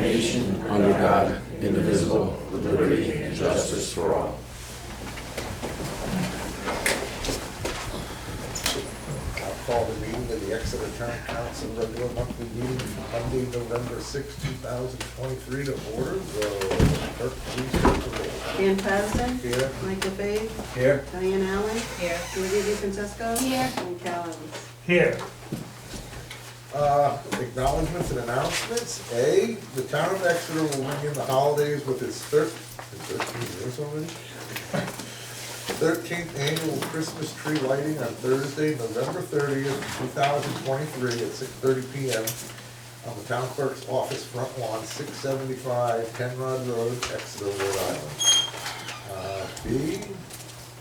nation, under God, indivisible, with liberty and justice for all. I'll call the meeting of the Exeter Town Council regular monthly meeting for Monday, November 6, 2023 to order. Clerk, please take the roll. Dan Patterson. Here. Michael Fave. Here. Diane Allen. Here. Olivia DeFrancesco. Here. And Cal Evans. Here. Acknowledgements and announcements. A, the town of Exeter will ring in the holidays with its 13 years already? 13th annual Christmas tree lighting on Thursday, November 30th, 2023 at 6:30 p.m. on the town clerk's office front lawn, 675 Rhode, Exeter, Rhode Island. B,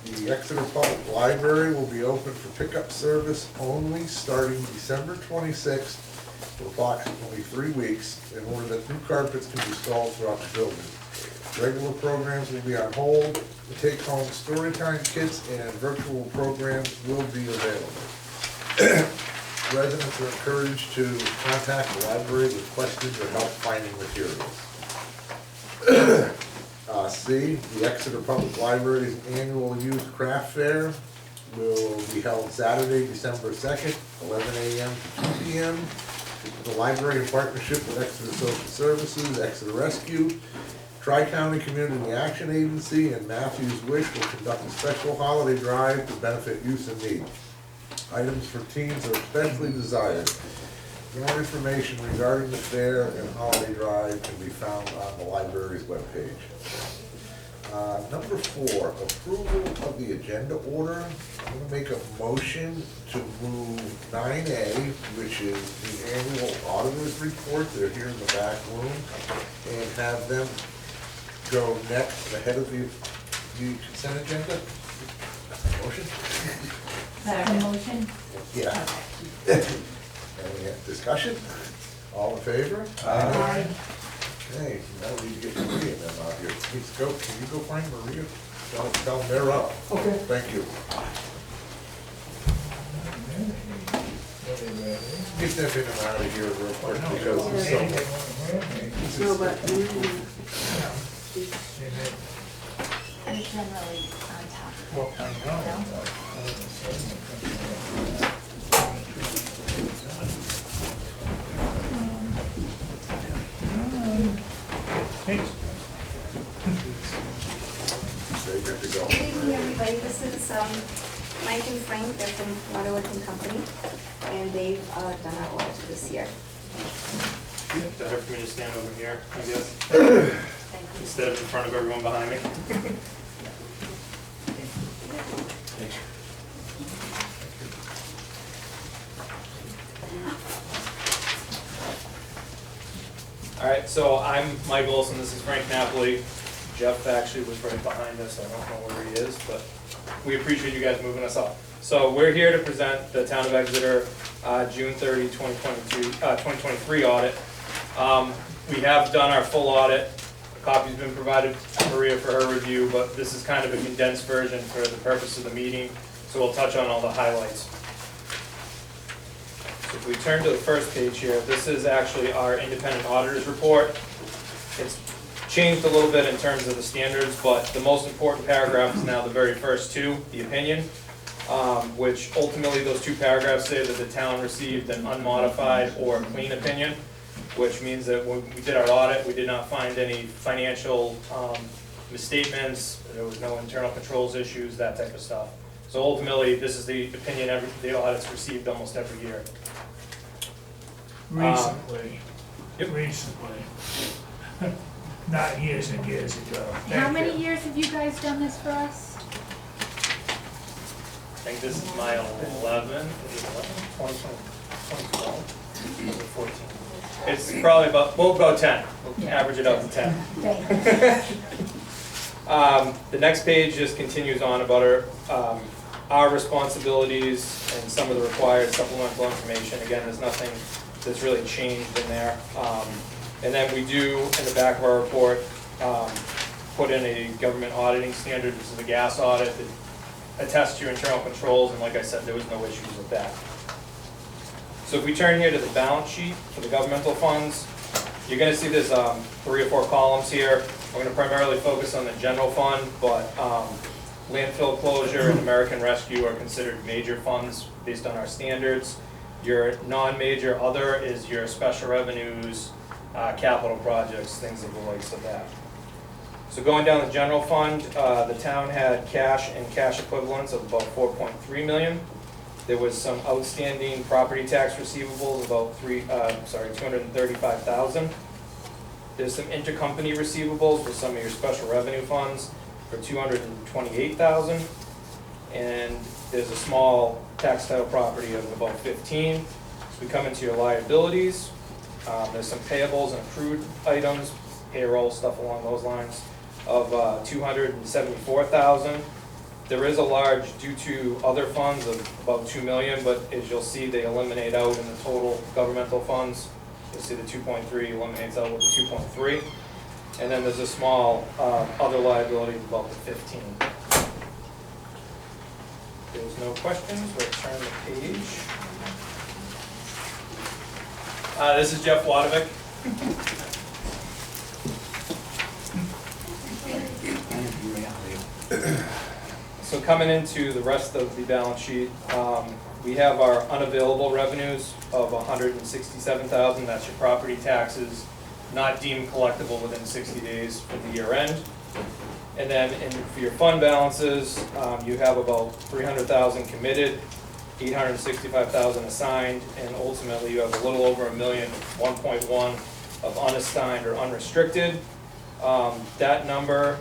the Exeter Public Library will be open for pickup service only starting December 26th for approximately 3 weeks in order that new carpets can be installed throughout the building. Regular programs will be on hold. The take-home storytime kits and virtual programs will be available. Residents are encouraged to contact the library with questions or help finding materials. C, the Exeter Public Library's annual youth craft fair will be held Saturday, December 2nd, 11 a.m. to 2 p.m. The library, in partnership with Exeter Social Services, Exeter Rescue, Tri-County Community Action Agency, and Matthew's Wish will conduct a special holiday drive to benefit youth in need. Items for teens are especially desired. More information regarding the fair and holiday drive can be found on the library's webpage. Number 4, approval of the agenda order. I'm going to make a motion to move 9A, which is the annual auditor's report. They're here in the back room, and have them go next ahead of the consent agenda. Motion? Second motion? Yeah. Any discussion? All in favor? Aye. Okay, now we need to get Maria and them out here. Please go, can you go find Maria? Tell them they're up. Okay. Thank you. Get them in and out of here real quick because No, but, They're generally on top. Well, I know. they get to go. Good evening, everybody. This is Mike and Frank. They're from Rhode Company, and they've done our audit this year. Better for me to stand over here, I guess, Thank you. instead of in front of everyone behind me. All right, so I'm Mike Olson, this is Frank Napoli. Jeff actually was right behind us, I don't know where he is, but we appreciate you guys moving us up. So we're here to present the Town of Exeter June 30, 2023 audit. We have done our full audit. A copy's been provided to Maria for her review, but this is kind of a condensed version for the purpose of the meeting, so we'll touch on all the highlights. So if we turn to the first page here, this is actually our independent auditor's report. It's changed a little bit in terms of the standards, but the most important paragraph is now the very first two, the opinion, which ultimately those two paragraphs say that the town received an unmodified or clean opinion, which means that when we did our audit, we did not find any financial misstatements, there was no internal controls issues, that type of stuff. So ultimately, this is the opinion the audit's received almost every year. Recently. Yep. Recently. Not years and years ago. How Thank many you. years have you guys done this for us? I think this is my 11, is it 11? 2012? 14. It's probably about, we'll go 10. We'll average it up to 10. Thank you. The next page just continues on about our responsibilities and some of the required supplemental information. Again, there's nothing that's really changed in there. And then we do, in the back of our report, put in a government auditing standard. This is a gas audit that attests to your internal controls, and like I said, there was no issues with that. So if we turn here to the balance sheet for the governmental funds, You're gonna see there's 3 or 4 columns here. We're gonna primarily focus on the general fund, but landfill closure and American Rescue are considered major funds based on our standards. Your non-major other is your special revenues, capital projects, things of the likes of that. So going down the general fund, the town had cash and cash equivalents of about 4.3 million. There was some outstanding property tax receivables, about 235,000. There's some intercompany receivables with some of your special revenue funds for 228,000. And there's a small tax title property of about 15. So we come into your liabilities. There's some payables and accrued items, payroll, stuff along those lines, of 274,000. There is a large due to other funds of about 2 million, but as you'll see, they eliminate out in the total governmental funds. You'll see the 2.3 eliminates out with the 2.3. And then there's a small other liability of about the 15. If there's no questions, we'll turn the page. This is Jeff Wadovic. So coming into the rest of the balance sheet, we have our unavailable revenues of 167,000. That's your property taxes, not deemed collectible within 60 days for the year end. And then for your fund balances, you have about 300,000 committed, 865,000 assigned, and ultimately you have a little over 1 million, 1.1 of unassigned or unrestricted. That number,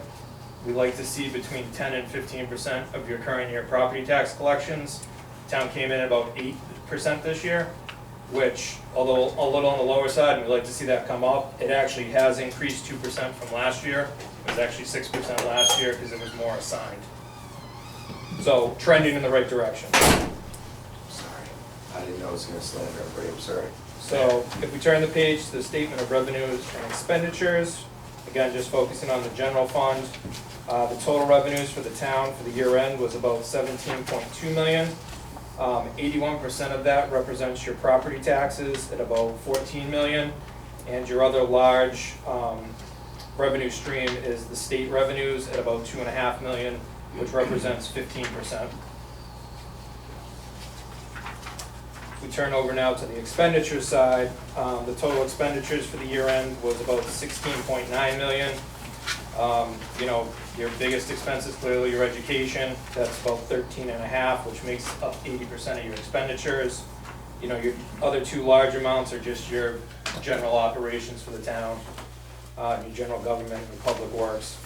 we like to see between 10 and 15% of your current year property tax collections. Town came in at about 8% this year, which, although a little on the lower side, and we'd like to see that come up, it actually has increased 2% from last year. It was actually 6% last year because it was more assigned. So trending in the right direction. Sorry, I didn't know it was gonna slander everybody, I'm sorry. So if we turn the page to the statement of revenues and expenditures, again, just focusing on the general fund, the total revenues for the town for the year end was about 17.2 million. 81% of that represents your property taxes at about 14 million, and your other large revenue stream is the state revenues at about 2.5 million, which represents 15%. We turn over now to the expenditure side. The total expenditures for the year end was about 16.9 million. You know, your biggest expense is clearly your education. That's about 13.5, which makes up 80% of your expenditures. You know, your other 2 large amounts are just your general operations for the town, your general government and public works.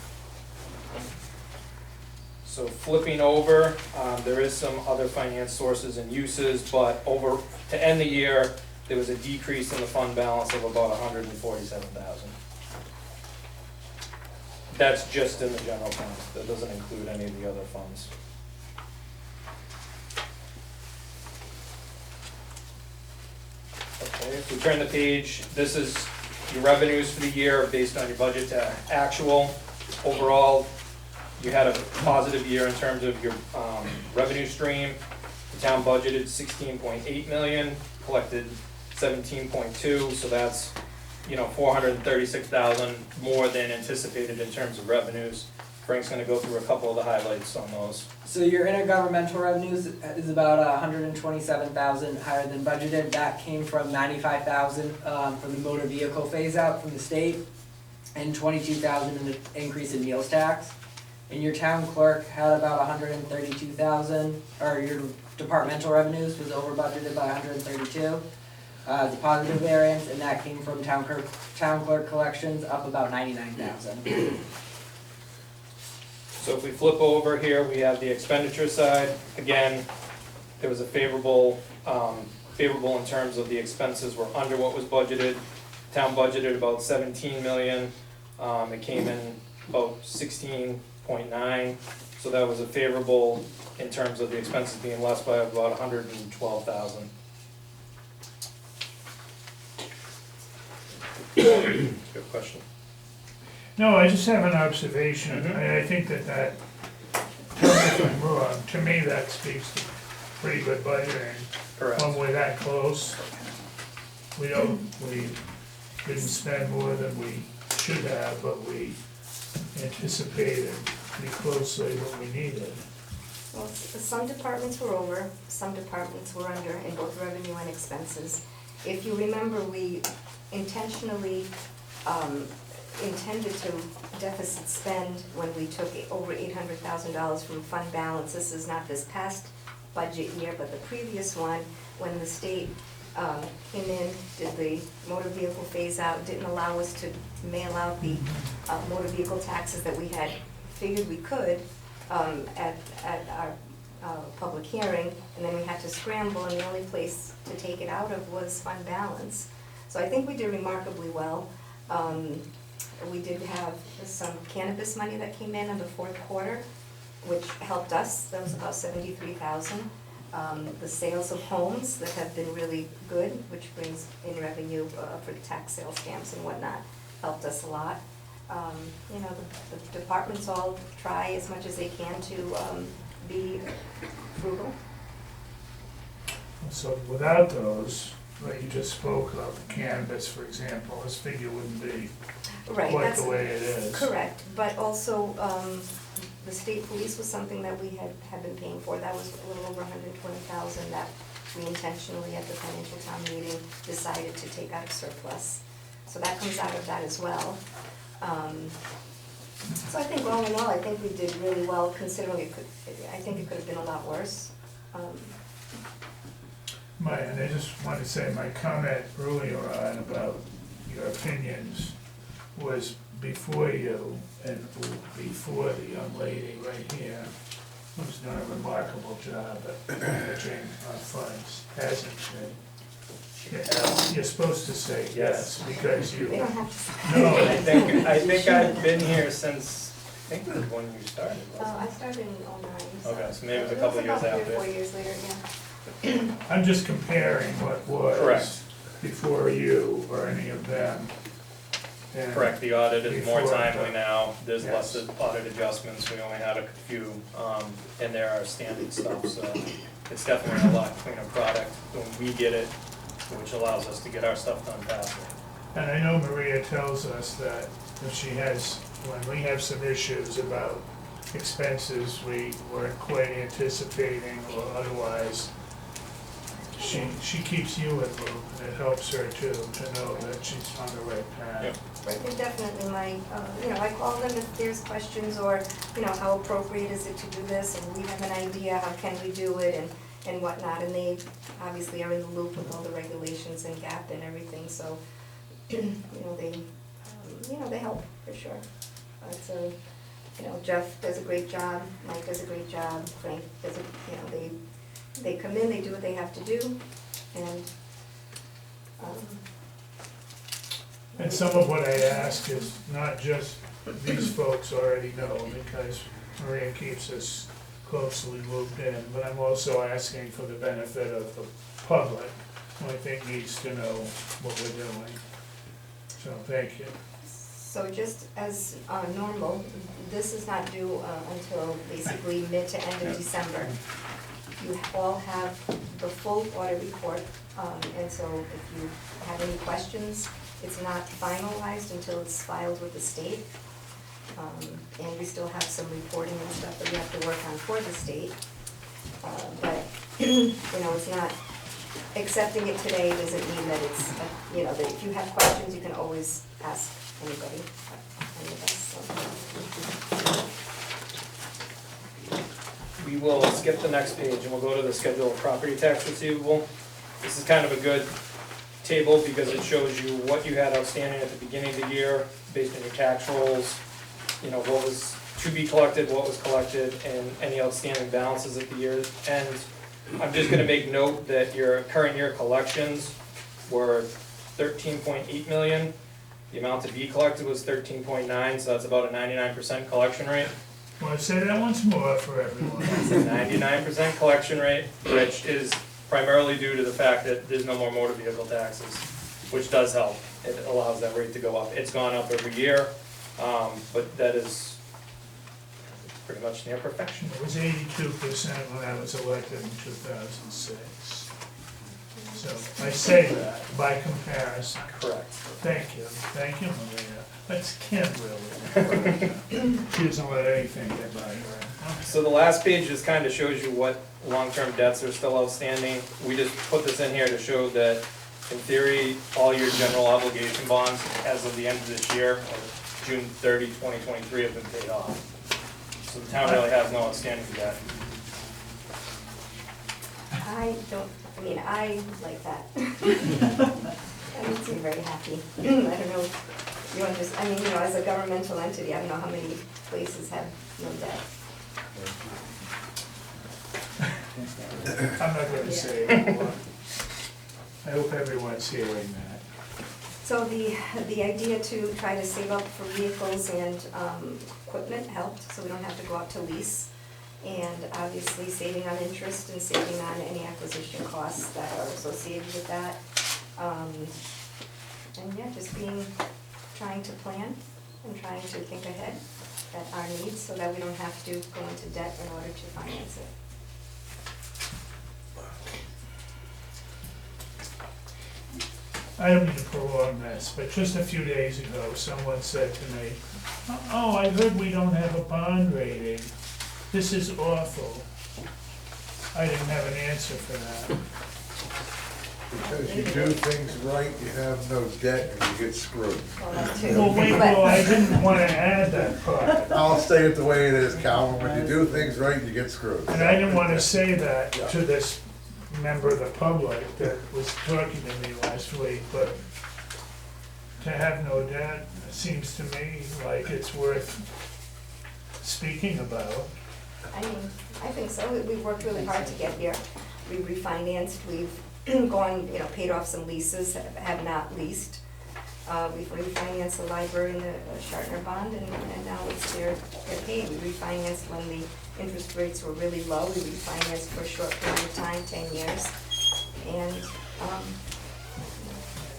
So flipping over, there is some other finance sources and uses, but to end the year, there was a decrease in the fund balance of about 147,000. That's just in the general fund. That doesn't include any of the other funds. Okay, if we turn the page, this is your revenues for the year based on your budget to actual. Overall, you had a positive year in terms of your revenue stream. The town budgeted 16.8 million, collected 17.2, so that's, you know, 436,000 more than anticipated in terms of revenues. Frank's gonna go through a couple of the highlights on those. So your intergovernmental revenues is about 127,000 higher than budgeted. That came from 95,000 from the motor vehicle phase out from the state, and 22,000 in the increase in meals tax. And your town clerk had about 132,000, or your departmental revenues was over budgeted by 132. The positive variance, and that came from town clerk collections up about 99,000. So if we flip over here, we have the expenditure side. Again, there was a favorable in terms of the expenses were under what was budgeted. Town budgeted about 17 million. It came in about 16.9. So that was a favorable in terms of the expenses being less by about 112,000. Good question. No, I just have an observation. I think that, tell me if I'm wrong, to me that speaks to pretty good budgeting. Correct. When we're that close, we didn't spend more than we should have, but we anticipated pretty closely what we needed. Well, some departments were over, some departments were under in both revenue and expenses. If you remember, we intentionally intended to deficit spend when we took over $800,000 from fund balance. This is not this past budget year, but the previous one, when the state came in, did the motor vehicle phase out, didn't allow us to mail out the motor vehicle taxes that we had figured we could at our public hearing, and then we had to scramble, and the only place to take it out of was fund balance. So I think we did remarkably well. We did have some cannabis money that came in the fourth quarter, which helped us. That was about $73,000. The sales of homes that have been really good, which brings in revenue for the tax sale stamps and whatnot, helped us a lot. You know, the departments all try as much as they can to be frugal. So without those, like you just spoke of, cannabis, for example, this figure wouldn't be Right, quite that's the way it is. correct, but also, the state police was something that we had been paying for. That was a little over $120,000 that we intentionally at the financial town meeting decided to take out of surplus. So that comes out of that as well. So I think all in all, I think we did really well considering I think it could have been a lot worse. And I just want to say, my comment earlier on about your opinions was before you and before the young lady right here, who's done a remarkable job at managing our funds, hasn't she? Yeah, you're supposed to say yes, because you, They don't have to. no, I think I've been here since, I think it was when you started, wasn't I started in '09. So Okay, so maybe it was a couple years about 3 after. or 4 years later, yeah. I'm just comparing what was Correct. before you or any of them. And Correct, the audit is more Before, timely now, there's less yes. audit adjustments, we only had a few, and there are standard stuff, so it's definitely a lot cleaner product when we get it, which allows us to get our stuff done faster. And I know Maria tells us that if she has, when we have some issues about expenses we weren't quite anticipating or otherwise, she keeps you in loop, and it helps her too, to know that she's on the right path. Yep. Right, they're definitely my, I call them if there's questions or, how appropriate is it to do this, and we have an idea, how can we do it, and whatnot, and they obviously are in the loop with all the regulations and GAP and everything, so, they help, for sure. So, Jeff does a great job, Mike does a great job, Frank does they come in, they do what they have to do, and, And some of what I ask is not just these folks already know, because Maria keeps us closely looped in, but I'm also asking for the benefit of the public, who I think needs to know what we're doing. So, thank you. so just as normal, this is not due until basically mid to end of December. You all have the full audit report, and so if you have any questions, it's not finalized until it's filed with the state. And we still have some reporting and stuff that we have to work on for the state. But, it's not, accepting it today doesn't mean that it's, that if you have questions, you can always ask anybody, any of us, We will skip the next page and we'll go to the schedule of property tax receivable. This is kind of a good table because it shows you what you had outstanding at the beginning of the year based on your tax rolls, what was to be collected, what was collected, and any outstanding balances at the year end. I'm just gonna make note that your current year collections were 13.8 million. The amount to be collected was 13.9, so that's about a 99% collection rate. Want to say that once more for everyone? It's a 99% collection rate, which is primarily due to the fact that there's no more motor vehicle taxes, which does help. It allows that rate to go up. It's gone up every year, but that is pretty much near perfection. It was 82% when I was elected in 2006. So I say that by comparison. Correct. Thank you, Maria. That's Kim really. She doesn't let anything get by her. So the last page just kind of shows you what long-term debts are still outstanding. We just put this in here to show that, in theory, all your general obligation bonds as of the end of this year, or June 30, 2023, have been paid off. So the town really has no outstanding debt. I like that. That makes me very happy. I don't know, you understand, as a governmental entity, I don't know how many places have no debt. I'm not gonna say anymore. I hope everyone's hearing that. So the idea to try to save up for vehicles and equipment helped, so we don't have to go out to lease. And obviously saving on interest and saving on any acquisition costs that are associated with that. And yeah, just trying to plan and trying to think ahead at our needs so that we don't have to go into debt in order to finance it. I don't mean to prolong this, but just a few days ago, someone said to me, "Oh, I heard we don't have a bond rating. This is awful." I didn't have an answer for that. Because you do things right, you have no debt, and you get screwed. Well, that too. Well, wait, But- well, I didn't want to add that part. I'll say it the way it is, Calvin, when you do things right, you get screwed. And I didn't want to say that to this member of the public that was talking to me last week, but to have no debt seems to me like it's worth speaking about. I think so. We've worked really hard to get here. We refinanced, we've gone, paid off some leases, have not leased. We've refinanced the library and the Shartner bond, and now they're paid. We refinanced when the interest rates were really low. We refinanced for a short period of time, 10 years. And,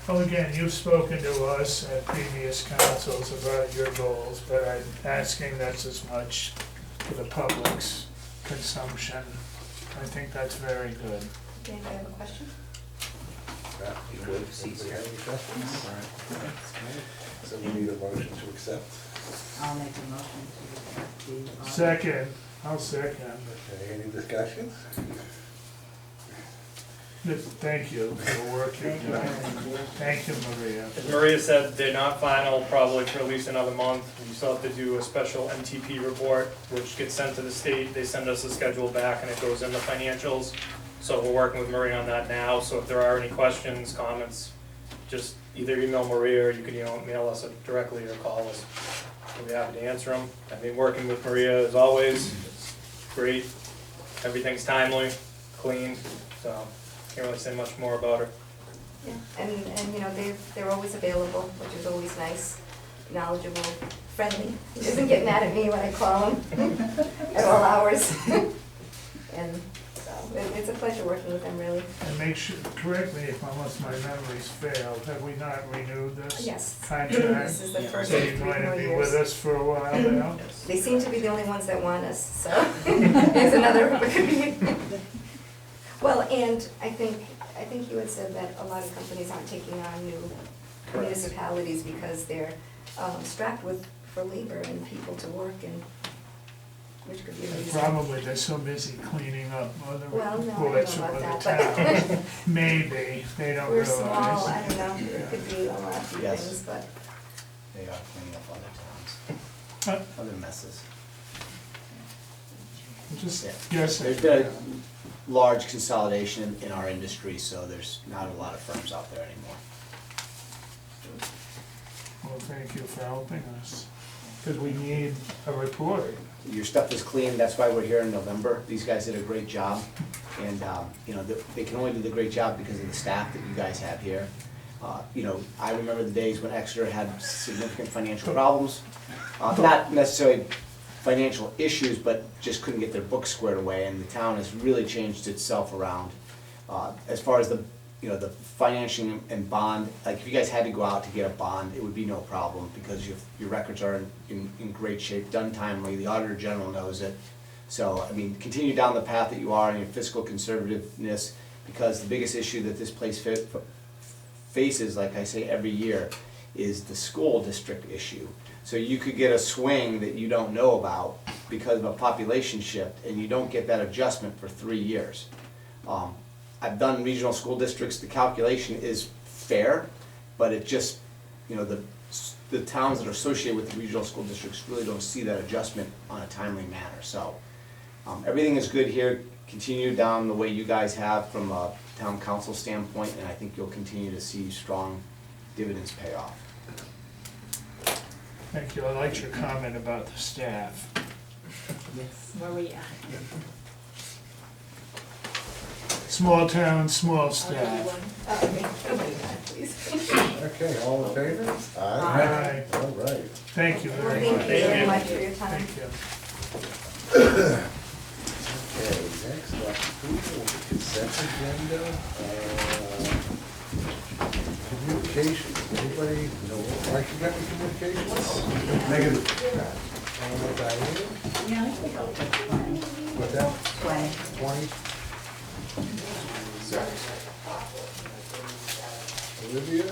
Well, again, you've spoken to us at previous councils about your goals, but I'm asking that's as much for the public's consumption. I think that's very good. do you have a question? Yeah, you good? Anybody have any questions? So we need a motion to accept. I'll make a motion to accept the. Second, I'll second. Okay, any discussions? Good, thank you for the work you've Thank you. done. Thank you, Maria. As Maria said, they're not final probably for at least another month. We still have to do a special MTP report, which gets sent to the state. They send us a schedule back and it goes in the financials. So we're working with Maria on that now. So if there are any questions, comments, just either email Maria or you can email us directly or call us. We'll be happy to answer them. I've been working with Maria as always. It's great. Everything's timely, clean, so can't really say much more about her. Yeah, and they're always available, which is always nice, knowledgeable, friendly. He doesn't get mad at me when I call him at all hours. And so it's a pleasure working with them, really. And make sure, correct me unless my memories fail, have we not renewed this Yes. contract? This is the first So of you're 3 going more to be with years. us for a while now? They seem to be the only ones that want us, so there's another. Well, and I think you had said that a lot of companies aren't taking on new municipalities because they're strapped for labor and people to work, and which could be a reason. Probably they're so busy cleaning up other Well, no, I don't bullets know from other about that, towns. Maybe, they don't We're realize. small, I don't know, it could be a lot of Yes. things, but They are cleaning up other Huh? towns, other messes. Just Yeah. guessing. There's been a large consolidation in our industry, so there's not a lot of firms out there anymore. Well, thank you for helping us, because we need a report. Your stuff is clean, that's why we're here in November. These guys did a great job, and, they can only do the great job because of the staff that you guys have here. I remember the days when Exeter had significant financial problems, not necessarily financial issues, but just couldn't get their books squared away, and the town has really changed itself around. As far as the financing and bond, like if you guys had to go out to get a bond, it would be no problem because your records are in great shape, done timely, the Auditor General knows it. So, continue down the path that you are in your fiscal conservativeness, because the biggest issue that this place faces, like I say every year, is the school district issue. So you could get a swing that you don't know about because of a population shift, and you don't get that adjustment for 3 years. I've done regional school districts, the calculation is fair, but it just, you know, the towns that are associated with the regional school districts really don't see that adjustment on a timely manner. So everything is good here, continue down the way you guys have from a town council standpoint, and I think you'll continue to see strong dividends pay off. Thank you. I liked your comment about the staff. Where we at? Small town, small I'll give you staff. one. Please. Okay, all in favor? Aye. All right. Thank you very Thank much. you very much for your time. Thank you. Okay, next up, approval of the consent agenda. Communications, anybody know, Mike, you got any communications? Negative. Diane, Yeah, I think I'll take 20. what's that? 20. 20? Olivia?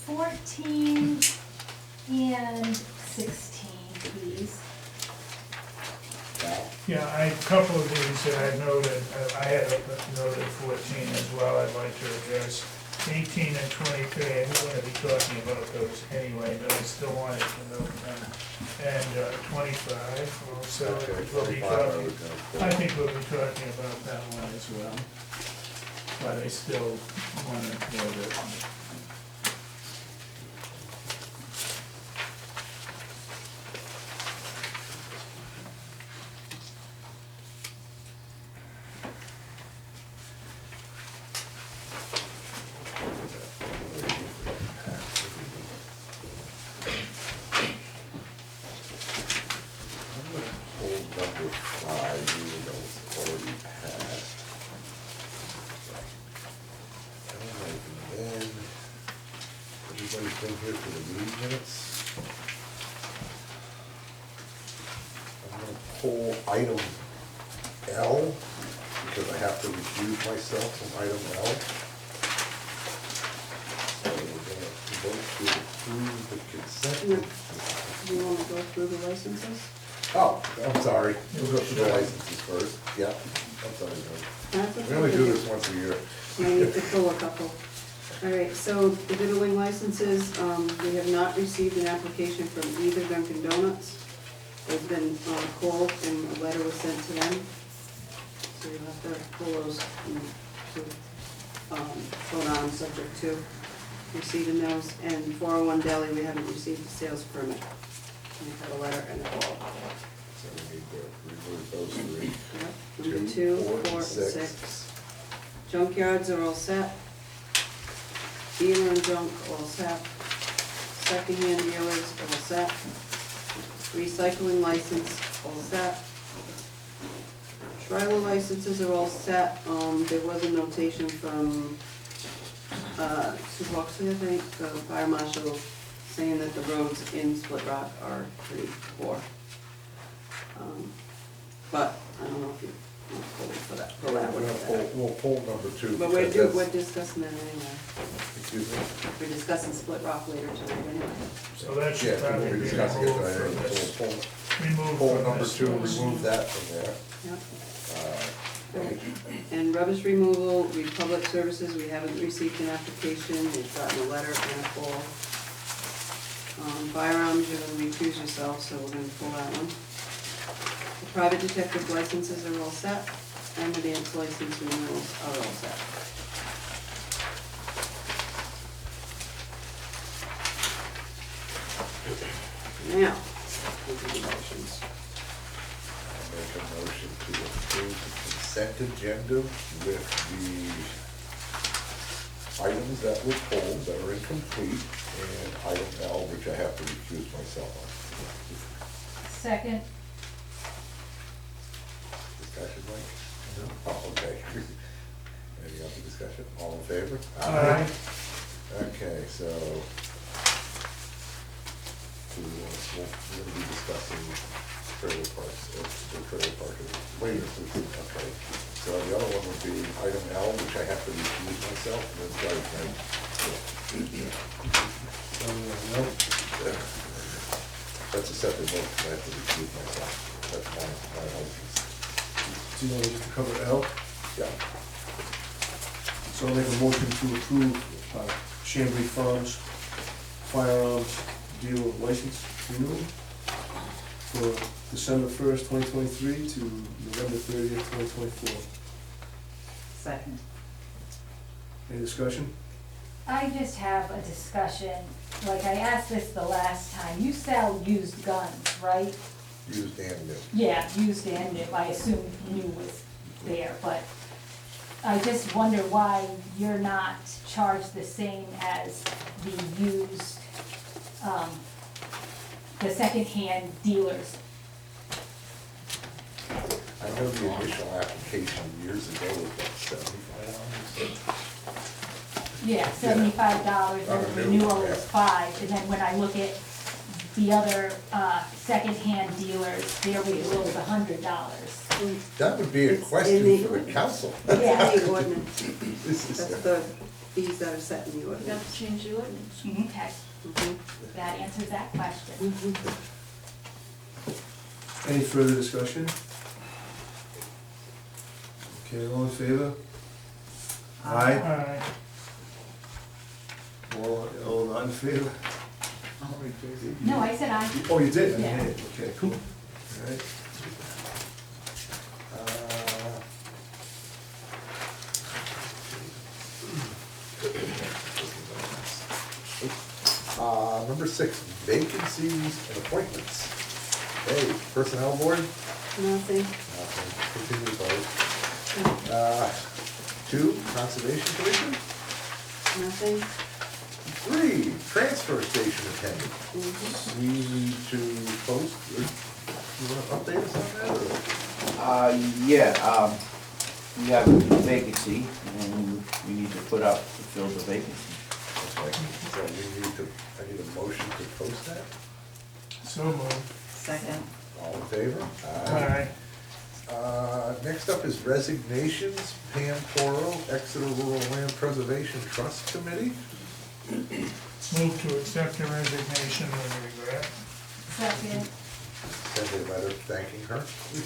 14 and 16, please. Yeah, a couple of these that I noted, I had noted 14 as well, I'd like to address. 18 and 23, I'm going to be talking about those anyway, but I still wanted to note them. And 25 also, Okay, we'll be 25 talking, I I think we'll be talking about that one as well. But I still want to note it. Hold number 5, even though it's already passed. All right, and then, everybody's been here for the meeting minutes. I'm gonna pull item L, because I have to recuse myself from item L. So we're gonna vote to approve the consent. Do you want to go through the licenses? Oh, I'm sorry, we'll go through the licenses first, yeah, I'm sorry, That's no. okay. We only do this once a year. I need to pull a couple. All right, so the diddling licenses, we have not received an application from either Dunkin' Donuts. They've been called and a letter was sent to them. So you'll have to pull those and to vote on subject to receiving those. And 401 Deli, we haven't received a sales permit. We have a letter and a call. So we need to remove those 3. Yep, number 2, 4, and 6. Junkyards are all set. Dealer and junk, all set. Secondhand dealers, all set. Recycling license, all set. Trailer licenses are all set. There was a notation from, Sue Boxley, I think, the fire marshal, saying that the roads in Split Rock are pretty poor. But I don't know if you want to pull for that, pull that one. We'll pull number 2. But we're discussing that anyway. Excuse me? We're discussing Split Rock later tonight anyway. So that Yeah, should probably we'll be be discussing it removed tonight, from so this. we'll Removed pull from number this 2, list. remove that from there. Yep. Right. And rubbish removal, Republic Services, we haven't received an application, we've gotten a letter and a call. Firearms, you're gonna recuse yourself, so we're gonna pull that one. The private detective licenses are all set, and the dance license renewals are all set. Now, we'll do the motions. I'll make a motion to approve the consent agenda with the items that were pulled that are incomplete, and item L, which I have to recuse myself on. Second. Discussion, Mike? No. Oh, okay. Any other discussion? All in favor? Aye. Okay, so we're gonna be discussing trailer parks, or trailer parking waivers, okay. So the other one would be item L, which I have to recuse myself, and then, right. That's a separate vote, I have to recuse myself, that's my motion. Do you want to just cover L? Yeah, So I'll make a motion to approve Chambly Farms firearms dealer license renewal for December 1st, 2023 to November 30th, 2024. Second. Any discussion? I just have a discussion, like I asked this the last time, you sell used guns, right? used and new. Yeah, used and new, I assume new was there, but I just wonder why you're not charged the same as the used, the secondhand dealers. I know the initial application years ago was about $75. Yeah, $75, and the renewal is $5, and then when I look at the other, secondhand dealers, their renewal is $100. That would be a It's question in the- for the council. Yeah. That's in the ordinance, This is- that's the fees that are set in the You have ordinance. to change the ordinance. Okay, Mhm. that answers that question. Mhm. Any further discussion? Okay, all in favor? Aye. Aye. All not in favor? No, I said I. Oh, you did? Yeah. Okay, cool. All right. Number 6, vacancies and appointments. Hey, personnel board? Nothing. Continue vote. 2, conservation commission. Nothing. 3, transfer station attendant. Mhm. We need to post, you wanna update us on that, or? Yeah, we have a vacancy, and we need to put up to fill the vacancy. Okay, so I need a motion to post that. So moved. Second. All in favor? Aye. Next up is resignations. Pam Toro, Exeter Rural Land Preservation Trust Committee. Move to accept the resignation with regret, Second. Send a letter thanking her.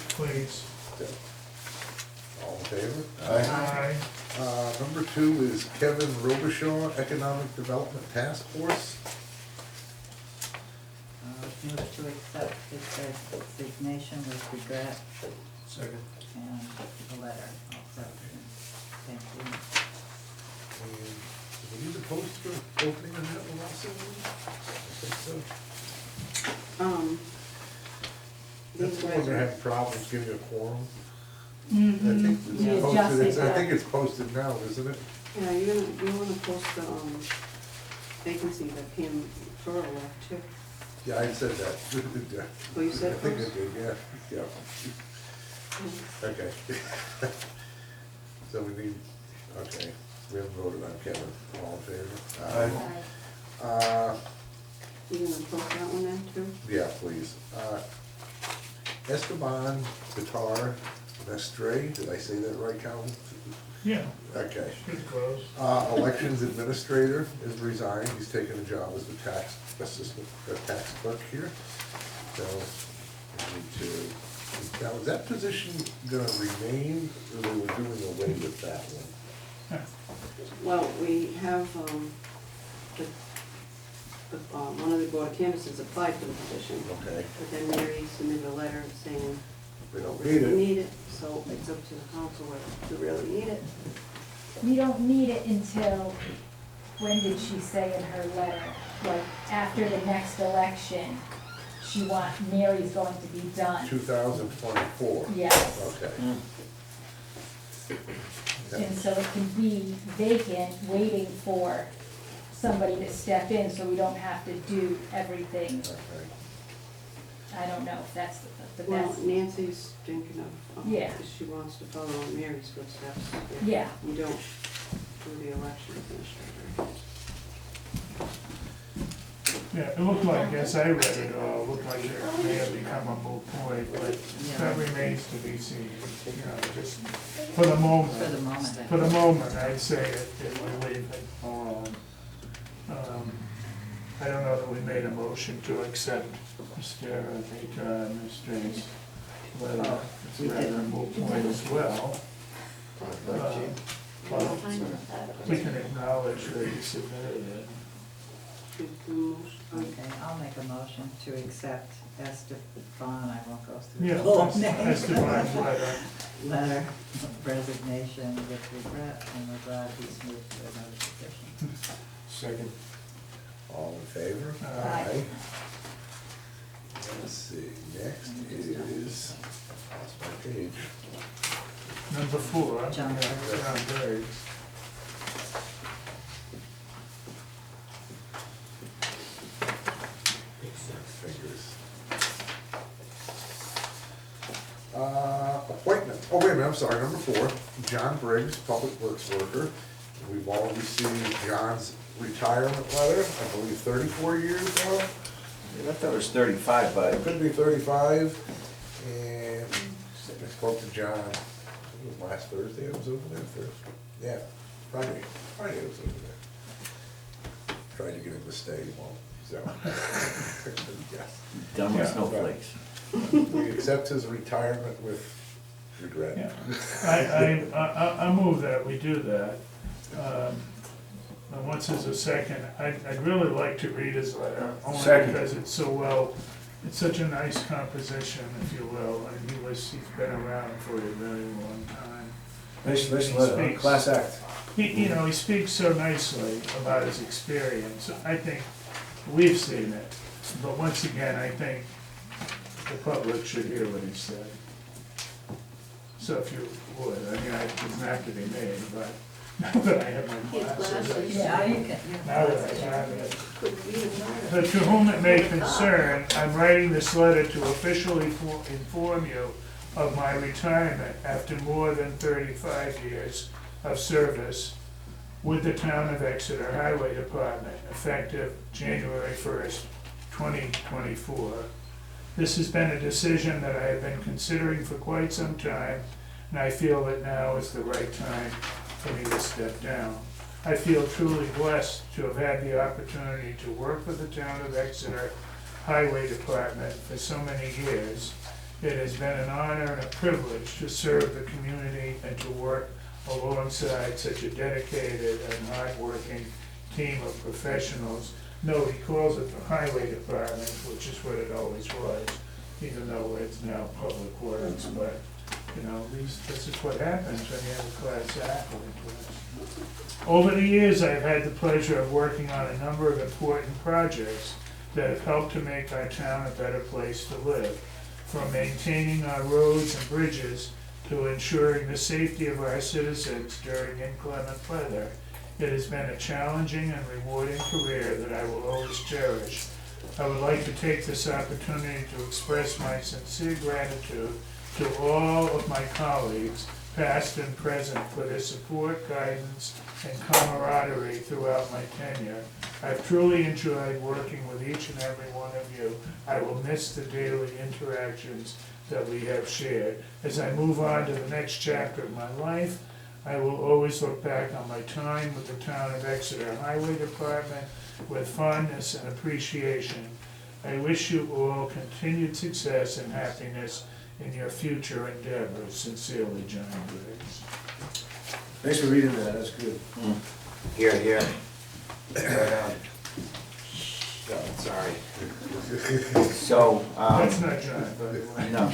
please. All in favor? Aye. Number 2 is Kevin Robichaud, Economic Development Task Force. Move to accept his resignation with regret Second. and the letter also. Thank you. And do we need to post for opening on that one also? I think so. That's These the one guys that are, had problems getting a quorum. I Mm-hmm. think We it's posted, adjusted I that. think it's posted now, isn't it? yeah, you wanna post the, vacancy that Pam Toro left too. Yeah, I said that. Oh, you said I think I post? did, yeah. Okay. So we need, okay, we haven't voted on Kevin, all in favor? Aye. You gonna post that one then too? Yeah, please. Esteban Guitar Mestre, did I say that right, Calvin? Yeah, Okay. pretty close. Elections administrator is resigned, he's taken a job as the tax assistant, tax clerk here. So, we need to, now, is that position gonna remain, or they were doing away with that one? Well, we have, one of the board of canvassers applied for the position, Okay, but then Mary submitted a letter saying we don't we need don't it. need it, so it's up to the council whether to really need it. We don't need it until, when did she say in her letter? Like, after the next election, Mary's going to be done. 2024. Yes. Okay. And so it can be vacant, waiting for somebody to step in, so we don't have to do everything. Okay. I don't know if that's the Well, best. Nancy's thinking of, Yeah. she wants to follow in Mary's footsteps. if Yeah. You don't do the election administrator. Yeah, it looked like, as I read it all, it looked like it may have become a moot point, but that remains to be seen. You know, just for the moment. For the moment. For the moment, I'd say it we leave it alone. I don't know that we made a motion to accept Mr. Stray's letter. It's rather a moot point as well. Well, we can acknowledge that he submitted it. Okay, I'll make a motion to accept Esteban, I won't go through Yeah, the whole that's name. the letter. Letter of resignation with regret, and we're glad he's moved to another position. Second. All in favor? Aye. Let's see, next is, lost my page. Number 4. John yeah, Briggs. John Briggs. Fingers. Appointment, oh, wait a minute, I'm sorry, number 4, John Briggs, Public Works Worker. We've all received John's retirement letter, I believe 34 years ago. I thought it was 35, It but could be 35, and I spoke to John, I think it was last Thursday, I was over there, yeah, Friday I was over there. Tried to get him to stay, he won't, so. Yes. done with Yeah. snowflakes. We accept his retirement with regret. Yeah, I move that we do that. And once there's a second, I'd really like to read his letter, only Second. because it's so well, it's such a nice composition, if you will, and he's been around for a very long time. Nice He letter, speaks- class act. He speaks so nicely about his experience. I think we've seen it, but once again, I think the public should hear what he said. So if you would, I mean, it's not to be made, but now that I have my glasses. Yeah, you can. Now that I have it. But to whom it may concern, I'm writing this letter to officially inform you of my retirement after more than 35 years of service with the Town of Exeter Highway Department, effective January 1st, 2024. This has been a decision that I have been considering for quite some time, and I feel that now is the right time for me to step down. I feel truly blessed to have had the opportunity to work with the Town of Exeter Highway Department for so many years. It has been an honor and a privilege to serve the community and to work alongside such a dedicated and hardworking team of professionals. No, he calls it the Highway Department, which is what it always was, even though it's now Public Works, but, you know, this is what happens when you have a class act like this. Over the years, I've had the pleasure of working on a number of important projects that have helped to make our town a better place to live, from maintaining our roads and bridges to ensuring the safety of our citizens during inclement weather. It has been a challenging and rewarding career that I will always cherish. I would like to take this opportunity to express my sincere gratitude to all of my colleagues, past and present, for their support, guidance, and camaraderie throughout my tenure. I've truly enjoyed working with each and every one of you. I will miss the daily interactions that we have shared. As I move on to the next chapter of my life, I will always look back on my time with the Town of Exeter Highway Department with fondness and appreciation. I wish you all continued success and happiness in your future endeavors. Sincerely, John Briggs. Thanks for reading that, that's good. Here, here. Right on. Sorry. So, That's not John, by the way. no,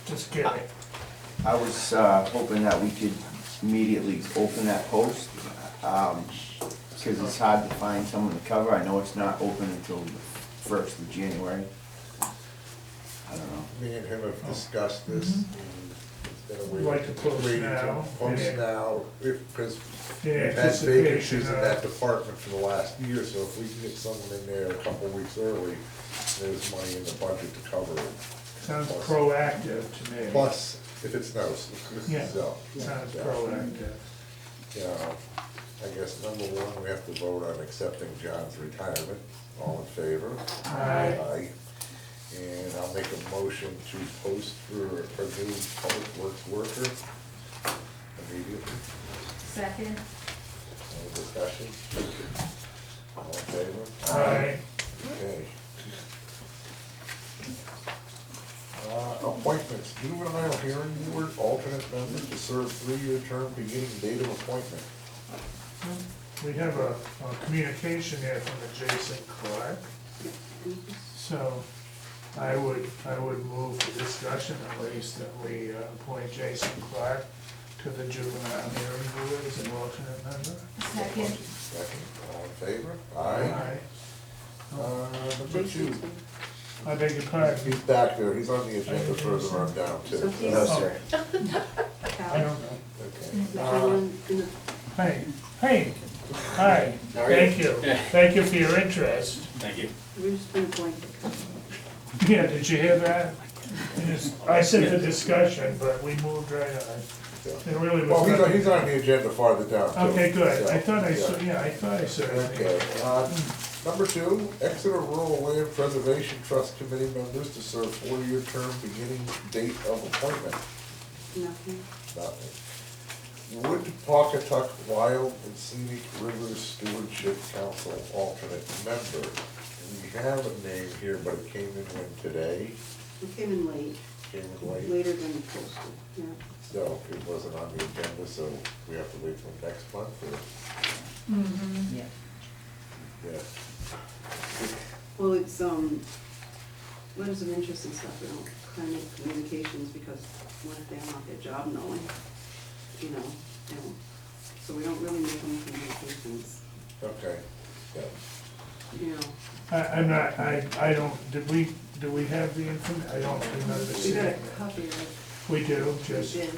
Just kidding. I was hoping that we could immediately open that post, because it's hard to find someone to cover. I know it's not open until the 1st of January. I don't know. Me and him have discussed this, and it's been a We'd like to post now. Post now, because In we've had anticipation vacancies in that of, department for the last year, so if we can get someone in there a couple of weeks early, there's money in the budget to cover it. sounds proactive to me. Plus, if it snows, Yeah. so. Sounds yeah. proactive. You know, I guess number one, we have to vote on accepting John's retirement. All in favor? Aye. Aye. And I'll make a motion to post for a new public works worker immediately. Second. Any discussion? All in favor? Aye. Okay. Appointments, juvenile hearing board, alternate member to serve 3-year term beginning date of appointment. We have a communication here from Jason Clark. So I would move for discussion at least that we appoint Jason Clark to the juvenile hearing board as an alternate member. Second. Second, all in favor? Aye. Number two, I beg your pardon. he's back there, he's on the agenda further on down So too. he's, No, sir. I don't know. Okay. Hey, hey, hi, thank you. Thank you for your interest. Thank you. we're just gonna appoint. Yeah, did you hear that? I said the discussion, but we moved right on. It really Well, was. he's on the agenda farther down too. Okay, good. so, I thought I yeah. saw, yeah, I thought I saw it. Okay, number two, Exeter Rural Land Preservation Trust Committee members to serve 4-year term beginning date of appointment. Nothing. Nothing. Wood Pawcatuck Wild and Scenic Rivers Stewardship Council alternate member. We have a name here, but it came in when today, It came in late, came in late, later than posted, yeah. so it wasn't on the agenda, so we have to wait till next month, or, Mm-hmm. Yeah. yeah. Well, it's, letters of interest and stuff, we don't kind of communications, because what if they're not their job knowing, you know, they don't, so we don't really make any communications, Okay, yeah. you know. I'm not, I don't, do we have the information? I don't remember We seeing got a it. copy of it. We do, We just, did,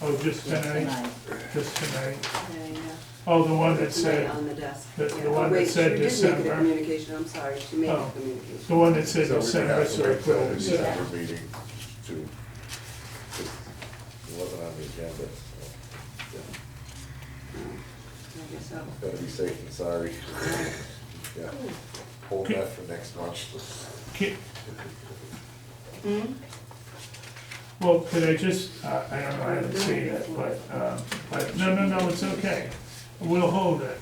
oh, just Yes, tonight? Just tonight? yeah. Oh, the one that It's said, right on the desk. the Yeah. one Oh, that wait, said she did make it a December. communication, I'm sorry, she made Oh. a communication. the one that said So we're gonna December, have to so I wait put till it the in. December meeting to, it wasn't on the agenda, so, I guess so. yeah. Gotta be safe and sorry. Yeah, hold that for next month. Ki- Hmm? Well, could I just, I don't know, I haven't seen it, but, no, it's okay. We'll hold it.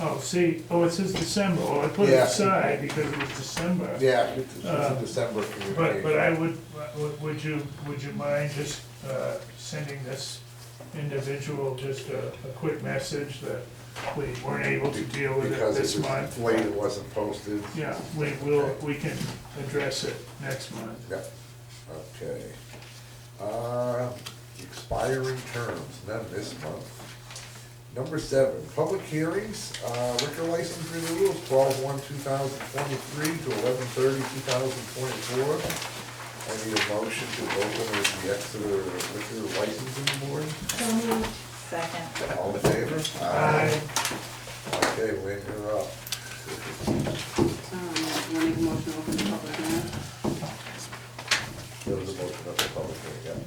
Oh, see, oh, it says December, well, I put it Yeah. aside because it was December. Yeah, it's a December communication. But I would you mind just, sending this individual just a quick message that we weren't able to deal with it Because this it was month? late, it wasn't posted. Yeah, we can address it next month. Yep, okay. Expiring terms, none this month. Number 7, public hearings, liquor license renewals, 12/1/2023 to 11/30/2024. I need a motion to open with the Exeter Liquor Licensing Board. So moved. Second. All in favor? Aye. Okay, Lynn, you're up. You wanna make a motion to open the public hearing? There was a motion up for public hearing,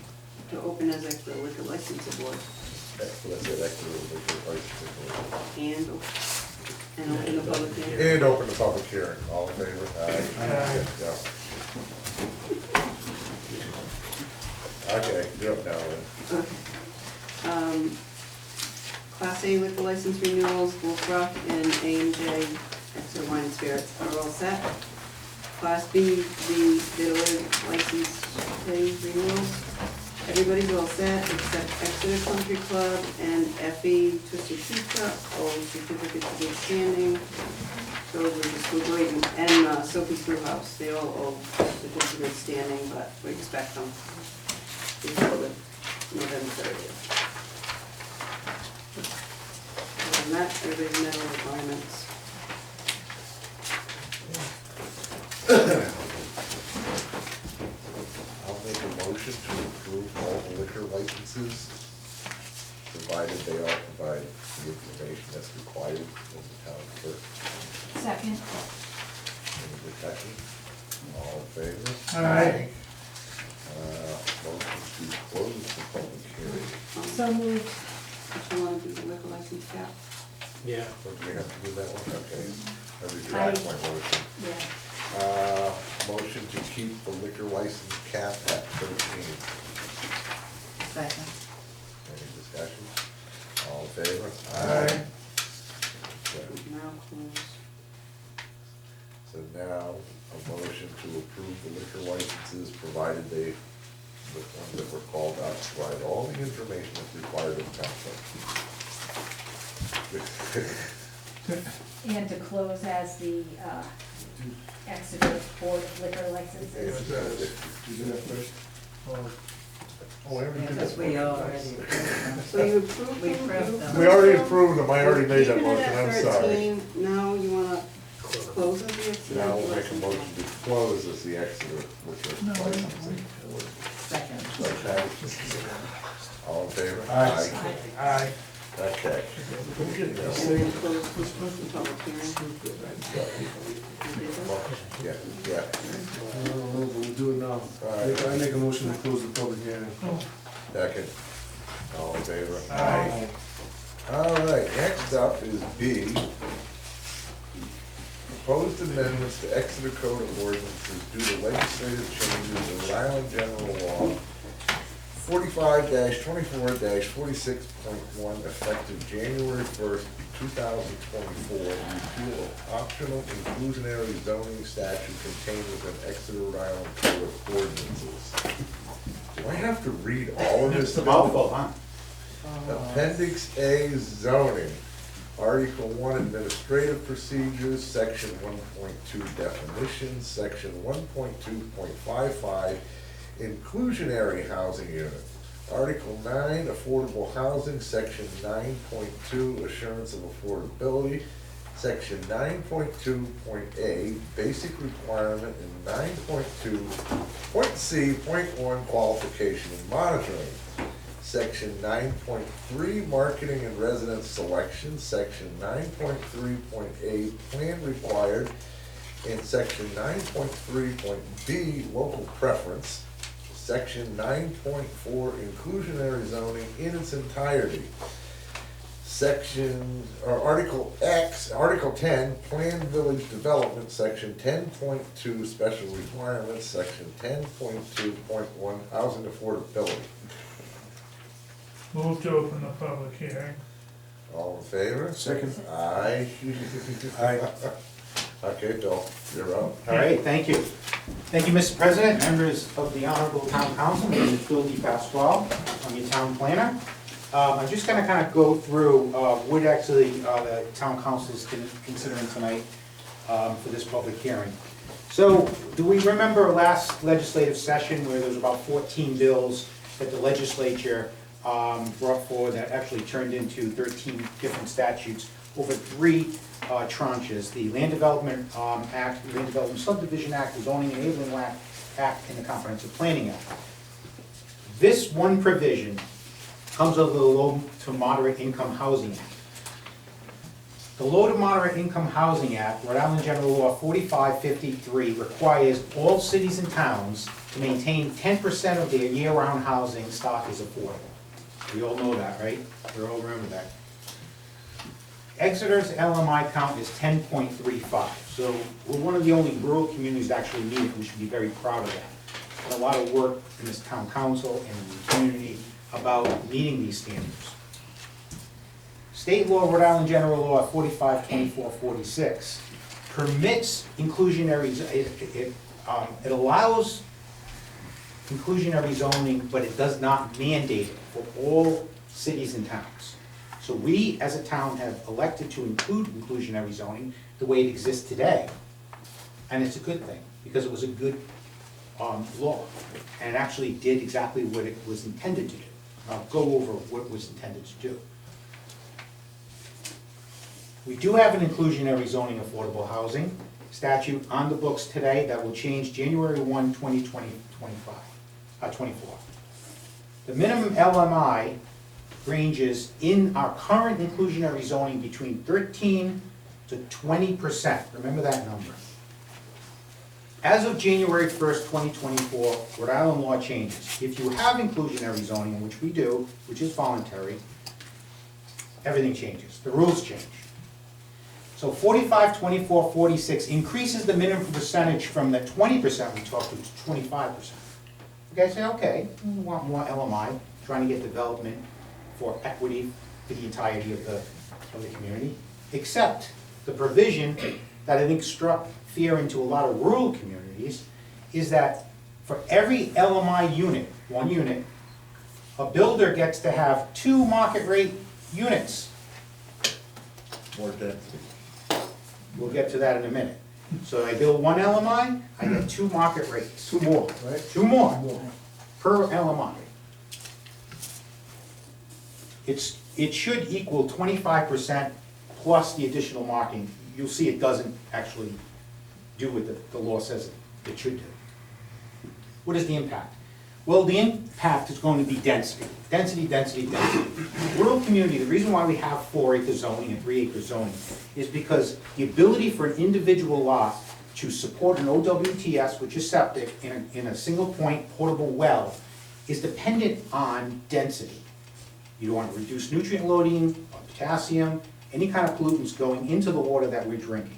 To open as Exeter Liquor Licensing Board yeah. Let's say Exeter Liquor Licensing Board. and open the public hearing. And open the public hearing, all in favor? Aye. Yeah. Okay, you're up now, Lynn. Okay. Class A liquor license renewals, Wolfrock and A&J Exeter Wine and Spirits are all set. Class B, the Diddler license renewals, everybody's all set except Exeter Country Club and FE Twisted Pizza, all certificates of good standing. Those are just, we're waiting, and Sophie's Brew House, they all owe certificates of good standing, but we expect them before the November 30th. Other than that, everybody's met all requirements. I'll make a motion to approve all the liquor licenses, provided they all provide the information that's required in the town clerk. Second. Any discussion? All in favor? Aye. Motion to close the public hearing. So moved. If you wanna do the liquor license cap, Yeah. Or do we have to do that one? Okay. I I- retract my motion. Yeah. Motion to keep the liquor license cap at 13. Second. Any discussion? All in favor? Aye. Okay. Now close. So now, a motion to approve the liquor licenses, provided they, the ones that were called out, provide all the information that's required of council. And to close as the Exeter Board of Liquor Licenses. Do that first. Oh, I already did Because this we one. already approved them. So you approved We them? approved you them. We already approved them, I already made that We're motion, keeping it I'm at sorry. 13. Now you wanna close it, the Exeter Now we'll make a license? motion to close as the Exeter liquor licensing. Second. Okay. All in favor? Aye. Aye. Okay. And then close the public hearing. Yeah, yeah. We'll do it now. All right. I make a motion to close the public hearing. Second. All in favor? Aye. All right, next up is B. Proposed amendments to Exeter Code of Ordinances due to legislative changes in Rhode Island General Law 45-24-46.1 effective January 1st, 2024, repeal of optional inclusionary zoning statute contained within Exeter, Rhode Island Code of Ordinances. Do I have to read all of this? It's a mouthful, huh? Appendix A zoning, Article 1 administrative procedures, Section 1.2 definitions, Section 1.2.55 inclusionary housing unit, Article 9 affordable housing, Section 9.2 assurance of affordability, Section 9.2.A basic requirement, and 9.2.C.1 qualification and monitoring. Section 9.3, marketing and residence selection, Section 9.3.8, plan required, and Section 9.3.B, local preference, Section 9.4, inclusionary zoning in its entirety. Article X, Article 10, planned village development, Section 10.2, special requirements, Section 10.2.1, housing affordability. Move to open the public hearing. All in favor? Second. Aye. Aye. Okay, Bill, you're up. All right, thank you. Thank you, Mr. President, members of the Honorable Town Council, my name is Bill DePasquale, I'm your town planner. I'm just gonna kind of go through what actually the town council is considering tonight for this public hearing. So, do we remember last legislative session where there was about 14 bills that the legislature brought forward that actually turned into 13 different statutes over 3 tranches, the Land Development Act, the Land Development Subdivision Act, the Zoning Enabling Act, and the Comprehensive Planning Act. This one provision comes under the Low to Moderate Income Housing Act. The Low to Moderate Income Housing Act, Rhode Island General Law 4553, requires all cities and towns to maintain 10% of their year-round housing stock as affordable. We all know that, right? We all remember that. Exeter's LMI count is 10.35, so we're one of the only rural communities that actually meet it. We should be very proud of that. And a lot of work in this town council and in the community about meeting these standards. State law, Rhode Island General Law 452446 permits inclusionary, it allows inclusionary zoning, but it does not mandate it for all cities and towns. So we, as a town, have elected to include inclusionary zoning the way it exists today. And it's a good thing, because it was a good law, and it actually did exactly what it was intended to do. I'll go over what it was intended to do. We do have an inclusionary zoning affordable housing statute on the books today that will change January 1, 2024. The minimum LMI ranges in our current inclusionary zoning between 13 to 20%. Remember that number. As of January 1st, 2024, Rhode Island law changes. If you have inclusionary zoning, which we do, which is voluntary, everything changes. The rules change. So 45, 24, 46 increases the minimum percentage from the 20% we talked to 25%. You guys say, okay, we want more LMI, trying to get development for equity for the entirety of the community, except the provision that I think struck fear into a lot of rural communities is that for every LMI unit, 1 unit, a builder gets to have 2 market rate units. More density. We'll get to that in a minute. So I build 1 LMI, I get 2 market rates. 2 more, right? 2 more per LMI. It should equal 25% plus the additional marking. You'll see it doesn't actually do what the law says it should do. What is the impact? Well, the impact is going to be density. Density, density, density. Rural community, the reason why we have 4-acre zoning and 3-acre zoning is because the ability for an individual lot to support an OWTS, which is septic, in a single point portable well, is dependent on density. You don't want to reduce nutrient loading, or potassium, any kind of pollutants going into the water that we're drinking.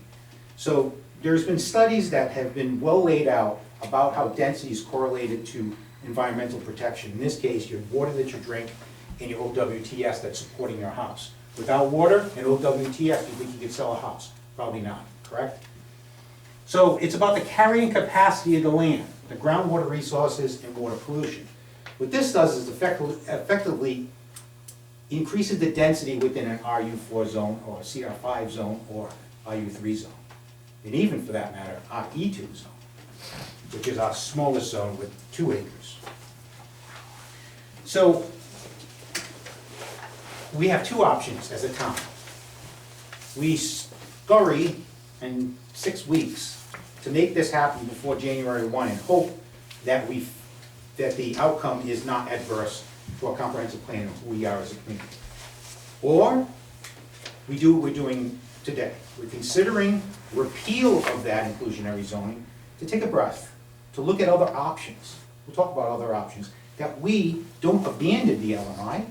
So there's been studies that have been well laid out about how density is correlated to environmental protection. In this case, your water that you drink and your OWTS that's supporting your house. Without water and OWTS, you think you could sell a house? Probably not, correct? So it's about the carrying capacity of the land, the groundwater resources and water pollution. What this does is effectively increases the density within an RU4 zone or a CR5 zone or RU3 zone. And even for that matter, our E2 zone, which is our smallest zone with 2 acres. So we have 2 options as a town. We scurry in 6 weeks to make this happen before January 1 and hope that the outcome is not adverse to our comprehensive plan of who we are as a community. Or we do what we're doing today. We're considering repeal of that inclusionary zoning to take a breath, to look at other options. We'll talk about other options, that we don't abandon the LMI,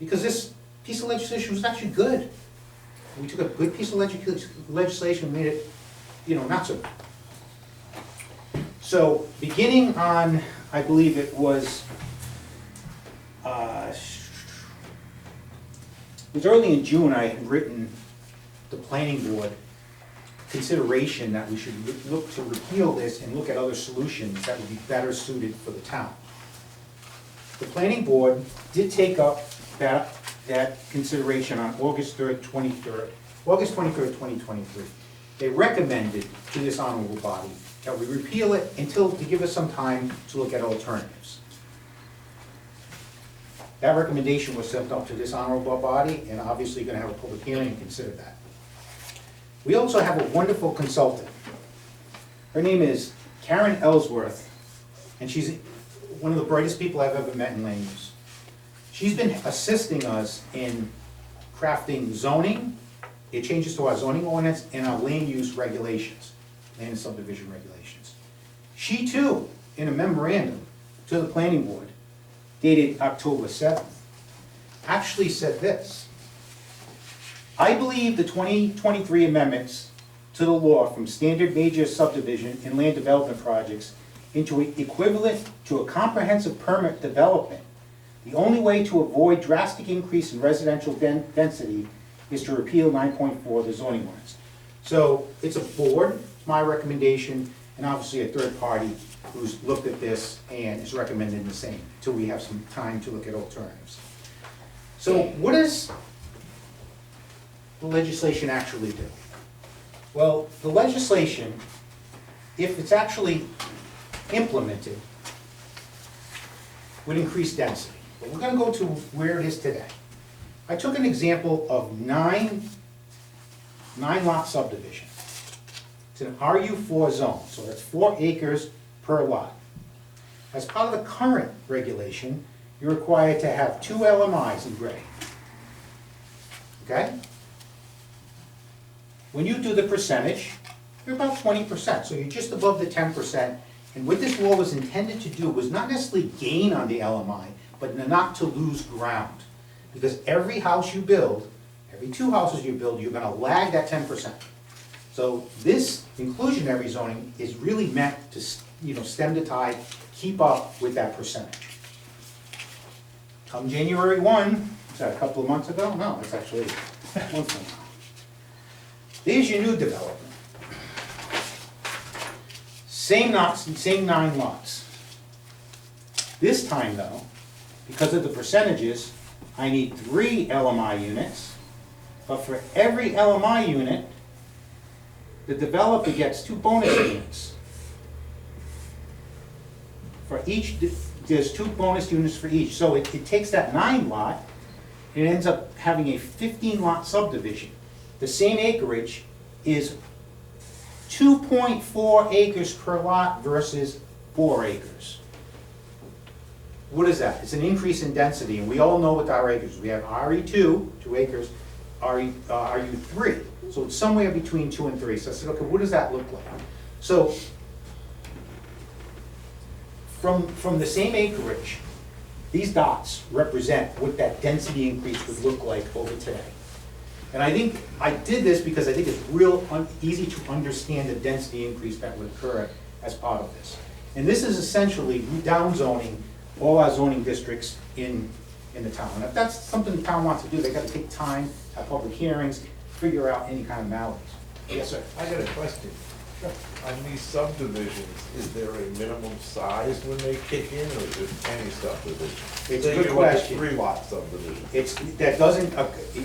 because this piece of legislation was actually good. We took a good piece of legislation and made it, not so good. So beginning on, I believe it was early in June, I had written the planning board consideration that we should look to repeal this and look at other solutions that would be better suited for the town. The planning board did take up that consideration on August 23rd, 2023. They recommended to this honorable body that we repeal it to give us some time to look at alternatives. That recommendation was sent up to this honorable body, and obviously going to have a public hearing and consider that. We also have a wonderful consultant. Her name is Karen Ellsworth, and she's one of the brightest people I've ever met in land use. She's been assisting us in crafting zoning, it changes to our zoning ordinance, and our land use regulations, land and subdivision regulations. She too, in a memorandum to the planning board, dated October 7th, actually said this: I believe the 2023 amendments to the law from standard major subdivision and land development projects into equivalent to a comprehensive permit development. The only way to avoid drastic increase in residential density is to repeal 9.4 of the zoning ordinance. So it's a board, it's my recommendation, and obviously a third party who's looked at this and is recommending the same until we have some time to look at alternatives. So what does the legislation actually do? Well, the legislation, if it's actually implemented, would increase density. But we're going to go to where it is today. I took an example of nine lot subdivision. It's an RU4 zone, so that's 4 acres per lot. As part of the current regulation, you're required to have 2 LMIs in gray. Okay? When you do the percentage, you're about 20%, so you're just above the 10%. And what this law was intended to do was not necessarily gain on the LMI, but not to lose ground. Because every house you build, every Every 2 houses you build, you're gonna lag that 10%. So this inclusionary zoning is really meant to, stem the tide, keep up with that percentage. Come January 1, is that a couple of months ago? No, it's actually months from now. There's your new development. Same 9 lots. This time though, because of the percentages, I need 3 LMI units, but for every LMI unit, the developer gets 2 bonus units. For each, there's 2 bonus units for each, so it takes that 9 lot, and it ends up having a 15 lot subdivision. The same acreage is 2.4 acres per lot versus 4 acres. What is that? It's an increase in density, and we all know what our acres. We have RE2, 2 acres, RU3. So it's somewhere between 2 and 3. So I said, okay, what does that look like? So from the same acreage, these dots represent what that density increase would look like over today. And I think I did this because I think it's real easy to understand the density increase that would occur as part of this. And this is essentially downzoning all our zoning districts in the town. And if that's something the town wants to do, they gotta take time, have public hearings, figure out any kind of maladies. Yes, sir. I got a question. On these subdivisions, is there a minimum size when they kick in, or is it any subdivision? It's a good question. 3 lot subdivision. That doesn't,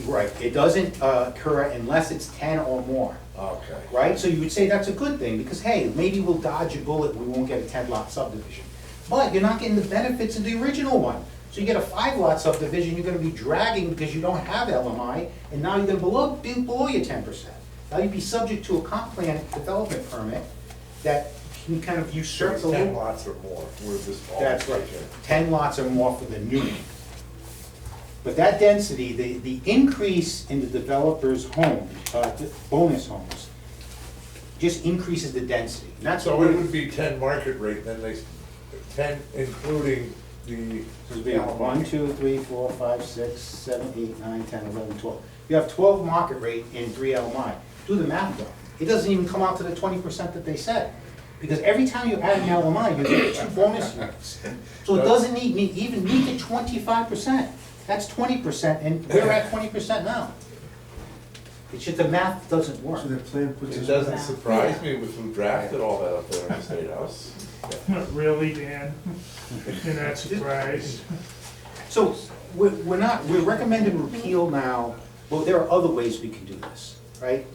right, it doesn't occur unless it's 10 or more, Okay. right? So you would say that's a good thing, because hey, maybe we'll dodge a bullet, we won't get a 10 lot subdivision. But you're not getting the benefits of the original one. So you get a 5 lot subdivision, you're gonna be dragging because you don't have LMI, and now you're gonna be below your 10%. Now you'd be subject to a comp plan development permit that can kind of usurp the. 10 lots or more, where this all. That's right, 10 lots or more for the new one. But that density, the increase in the developer's home, bonus homes, just increases the density. And that's So what it would be 10 market rate, then 10 including the. So it'd be 1, 2, 3, 4, 5, 6, 7, 8, 9, 10, 11, 12. You have 12 market rate in 3 LMI. Do the math though. It doesn't even come out to the 20% that they said. Because every time you add an LMI, you get 2 bonus units. So it doesn't even meet the 25%. That's 20%, and we're at 20% now. It's just the math doesn't work. So their plan puts It us. doesn't surprise me with who drafted all that up there in the State House. Really, Dan? You're not surprised? So we're recommending repeal now. Well, there are other ways we can do this, right?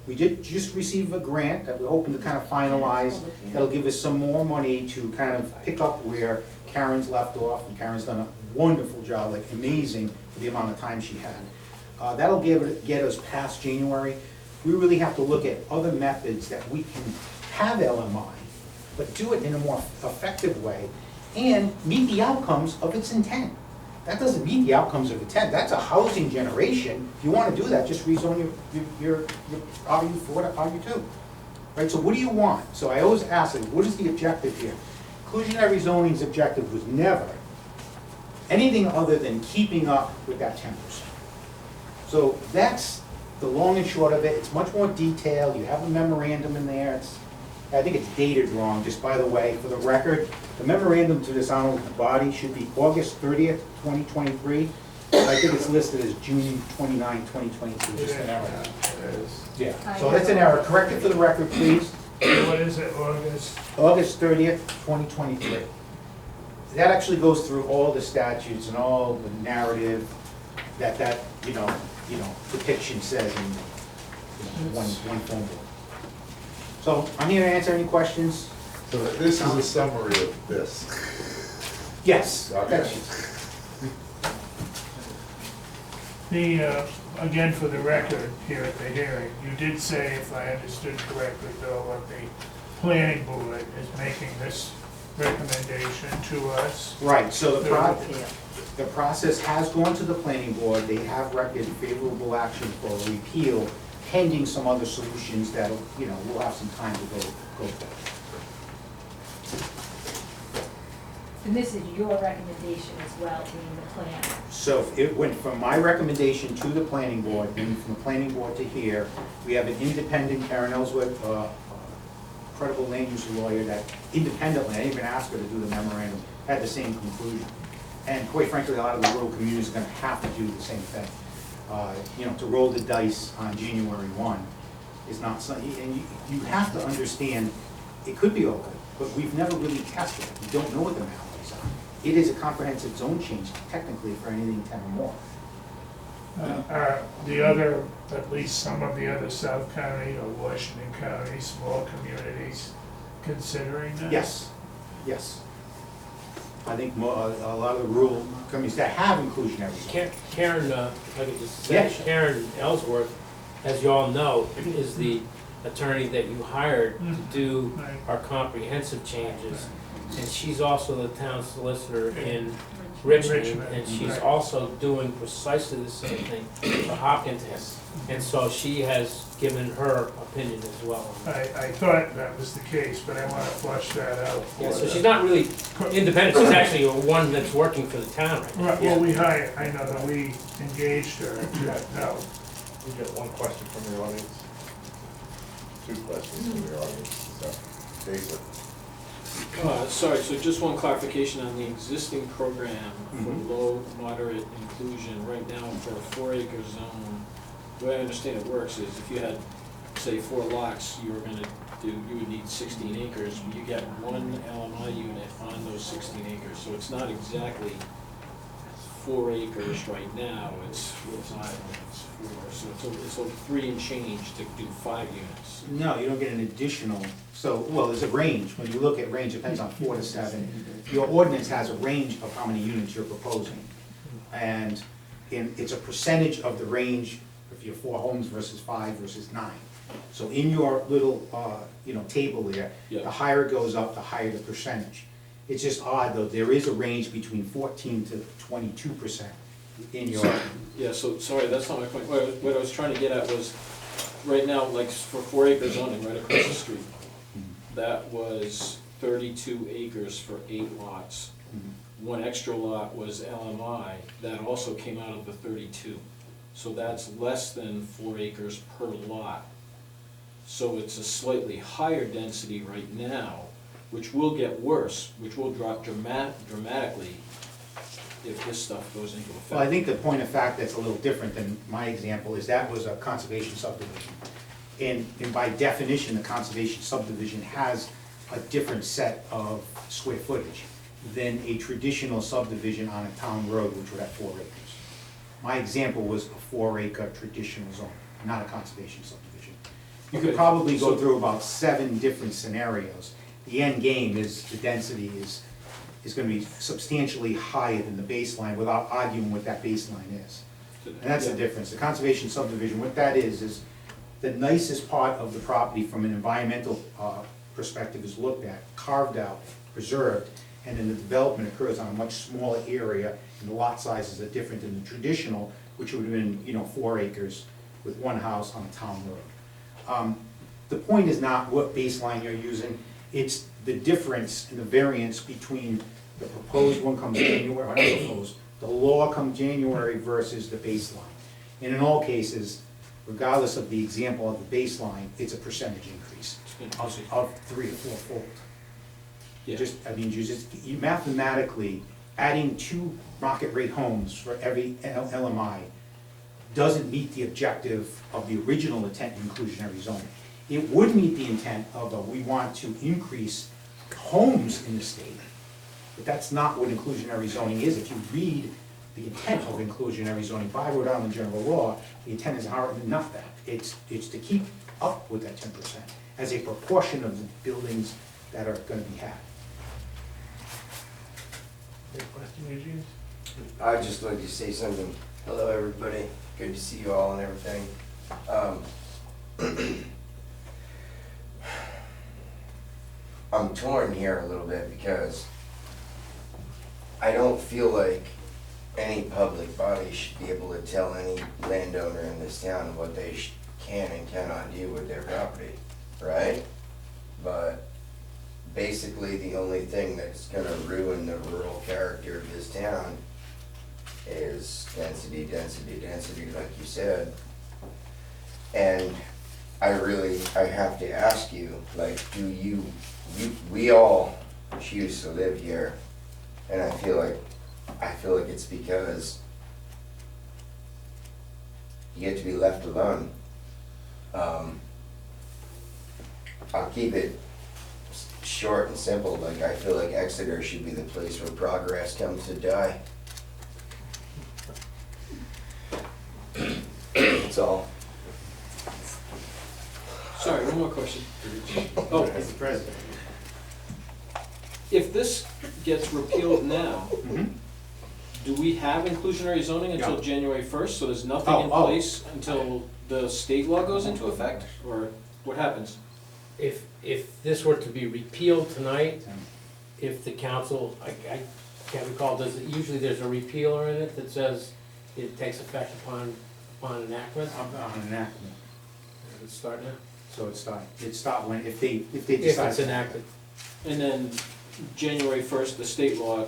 We did just receive a grant that we're hoping to kind of finalize. That'll give us some more money to kind of pick up where Karen's left off, and Karen's done a wonderful job, like amazing for the amount of time she had. That'll get us past January. We really have to look at other methods that we can have LMI, but do it in a more effective way and meet the outcomes of its intent. That doesn't meet the outcomes of intent. That's a housing generation. If you want to do that, just rezone your RU for RU2. Right, so what do you want? So I always ask them, what is the objective here? Inclusionary zoning's objective was never anything other than keeping up with that 10%. So that's the long and short of it. It's much more detailed. You have a memorandum in there. I think it's dated wrong, just by the way, for the record. The memorandum to this honorable body should be August 30th, 2023. I think it's listed as June 29, 2022, just an error. Yeah, so that's an error. Correct it for the record, please. What is it, August? August 30th, 2023. That actually goes through all the statutes and all the narrative that depiction says in one phone book. So I'm here to answer any questions. So this is a summary of this. Yes. Okay. Again, for the record here at the hearing, you did say, if I understood correctly, Bill, that the planning board is making this recommendation to us. Right, so the process has gone to the planning board. They have recommended favorable action for repeal, pending some other solutions that, we'll have some time to go through. And this is your recommendation as well, being the plan. So it went from my recommendation to the planning board, then from the planning board to here. We have an independent, Karen Ellsworth, credible land use lawyer that independently, I didn't even ask her to do the memorandum, had the same conclusion. And quite frankly, a lot of the rural communities are gonna have to do the same thing. You know, to roll the dice on January 1 is not something, and you have to understand, it could be okay, but we've never really tested it. We don't know what the boundaries are. It is a comprehensive zone change technically for anything 10 or more. The other, at least some of the other South County or Washington County, small communities considering that? Yes, yes. I think a lot of the rural communities that have inclusionary zoning. Karen, if I could just say, Yes. Karen Ellsworth, as you all know, is the attorney that you hired to do Right. our comprehensive changes. And she's also the town solicitor in Richmond, and she's Right. also doing precisely the same thing for Hopkinton. And so she has given her opinion as well. I thought that was the case, but I wanna flush that out. Yeah, so she's not really independent, she's actually one that's working for the town right now. Right, well, we hired, I know that we engaged her to help. We got one question from the audience. Two questions from the audience, so, David. Sorry, so just one clarification on the existing program for low, moderate inclusion. Right now, for a 4-acre zone, the way I understand it works is if you had, say, 4 lots, you would need 16 acres. You get one LMI unit on those 16 acres, so it's not exactly 4 acres right now, it's 4, so it's a 3 and change to do 5 units. No, you don't get an additional, so, well, there's a range. When you look at range, it depends on 4 to 7. Your ordinance has a range of how many units you're proposing. And it's a percentage of the range, if you're 4 homes versus 5 versus 9. So in your little, table there, Yeah. the higher it goes up, the higher the percentage. It's just odd, though, there is a range between 14 to 22% in your, Yeah, so, sorry, that's not my point. What I was trying to get at was, right now, like, for 4-acre zoning right across the street, that was 32 acres for 8 lots. One extra lot was LMI, that also came out of the 32. So that's less than 4 acres per lot. So it's a slightly higher density right now, which will get worse, which will drop dramatically if this stuff goes into effect. well, I think the point of fact that's a little different than my example is that was a conservation subdivision. And by definition, a conservation subdivision has a different set of square footage than a traditional subdivision on a town road, which would have 4 acres. My example was a 4-acre traditional zone, not a conservation subdivision. You could Okay, probably go so- through about 7 different scenarios. The end game is the density is gonna be substantially higher than the baseline without arguing what that baseline is. And that's the difference. The conservation subdivision, what that is the nicest part of the property from an environmental perspective is looked at, carved out, preserved, and then the development occurs on a much smaller area, and the lot sizes are different than the traditional, which would have been, 4 acres with 1 house on a town road. The point is not what baseline you're using, it's the difference in the variance between the proposed one comes January, or not proposed, the law comes January versus the baseline. And in all cases, regardless of the example of the baseline, it's a percentage increase of 3 or 4-fold. Yeah. You mathematically, adding 2 market rate homes for every LMI doesn't meet the objective of the original intent in inclusionary zoning. It would meet the intent of we want to increase homes in the state, but that's not what inclusionary zoning is. If you read the intent of inclusionary zoning by Rhode Island general law, the intent is not that. It's to keep up with that 10% as a proportion of the buildings that are gonna be had. Any question, Eugene? I'd just like to say something. Hello, everybody. Good to see you all and everything. I'm torn here a little bit because I don't feel like any public body should be able to tell any landowner in this town what they can and cannot do with their property, right? But basically the only thing that's gonna ruin the rural character of this town is density, density, density, like you said. And I have to ask you, like, we all choose to live here, and I feel like it's because you get to be left alone. I'll keep it short and simple, like, I feel like Exeter should be the place where progress comes to die. That's all. Sorry, one more question. Oh, Mr. President. if this gets repealed now, do we have inclusionary zoning until Yeah. January 1st? So there's nothing in place until the state law goes into effect? Or what happens? If this were to be repealed tonight, if the council, I can't recall, usually there's a repealer in it that says it takes effect upon enactment? On enactment, Does it start now? so it's start when, if they If decide. it's enacted. And then January 1st, the state law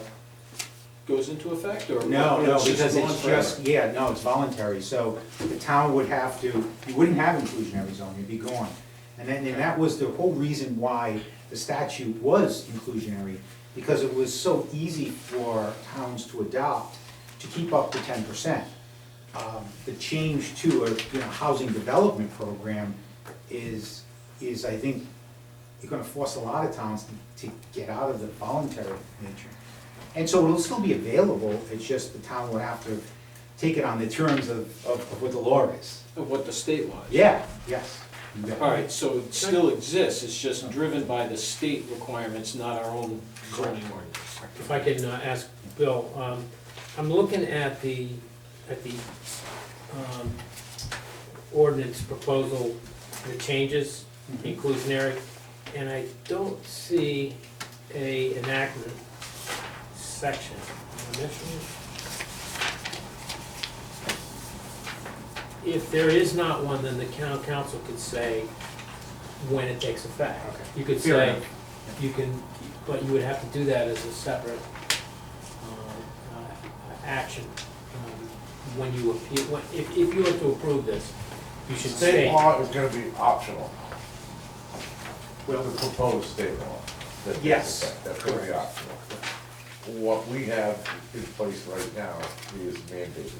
goes into effect, or? No, or no, it's just because gone it's forever? just, yeah, no, it's voluntary, so the town would have to, you wouldn't have inclusionary zoning, it'd be gone. And that was the whole reason why the statute was inclusionary, because it was so easy for towns to adopt to keep up to 10%. The change to a, housing development program is I think, you're gonna force a lot of towns to get out of the voluntary nature. And so it'll still be available, it's just the town will have to take it on the terms of what the law is. Of what the state law is? Yeah, yes. you bet. All right, so it still exists, it's just driven by the state requirements, not our own zoning ordinance. If I can ask Bill, I'm looking at the ordinance proposal, the changes, inclusionary, and I don't see a enactment section. Am I missing it? If there is not one, then the council could say when it takes effect. Okay. You could Fair say, enough. you can, but you would have to do that as a separate action. When you appeal, if you were to approve this, you should State say, law is gonna be optional. Well, The proposed state law. that takes Yes, effect, that's gonna be optional. What we have in place right now is mandated.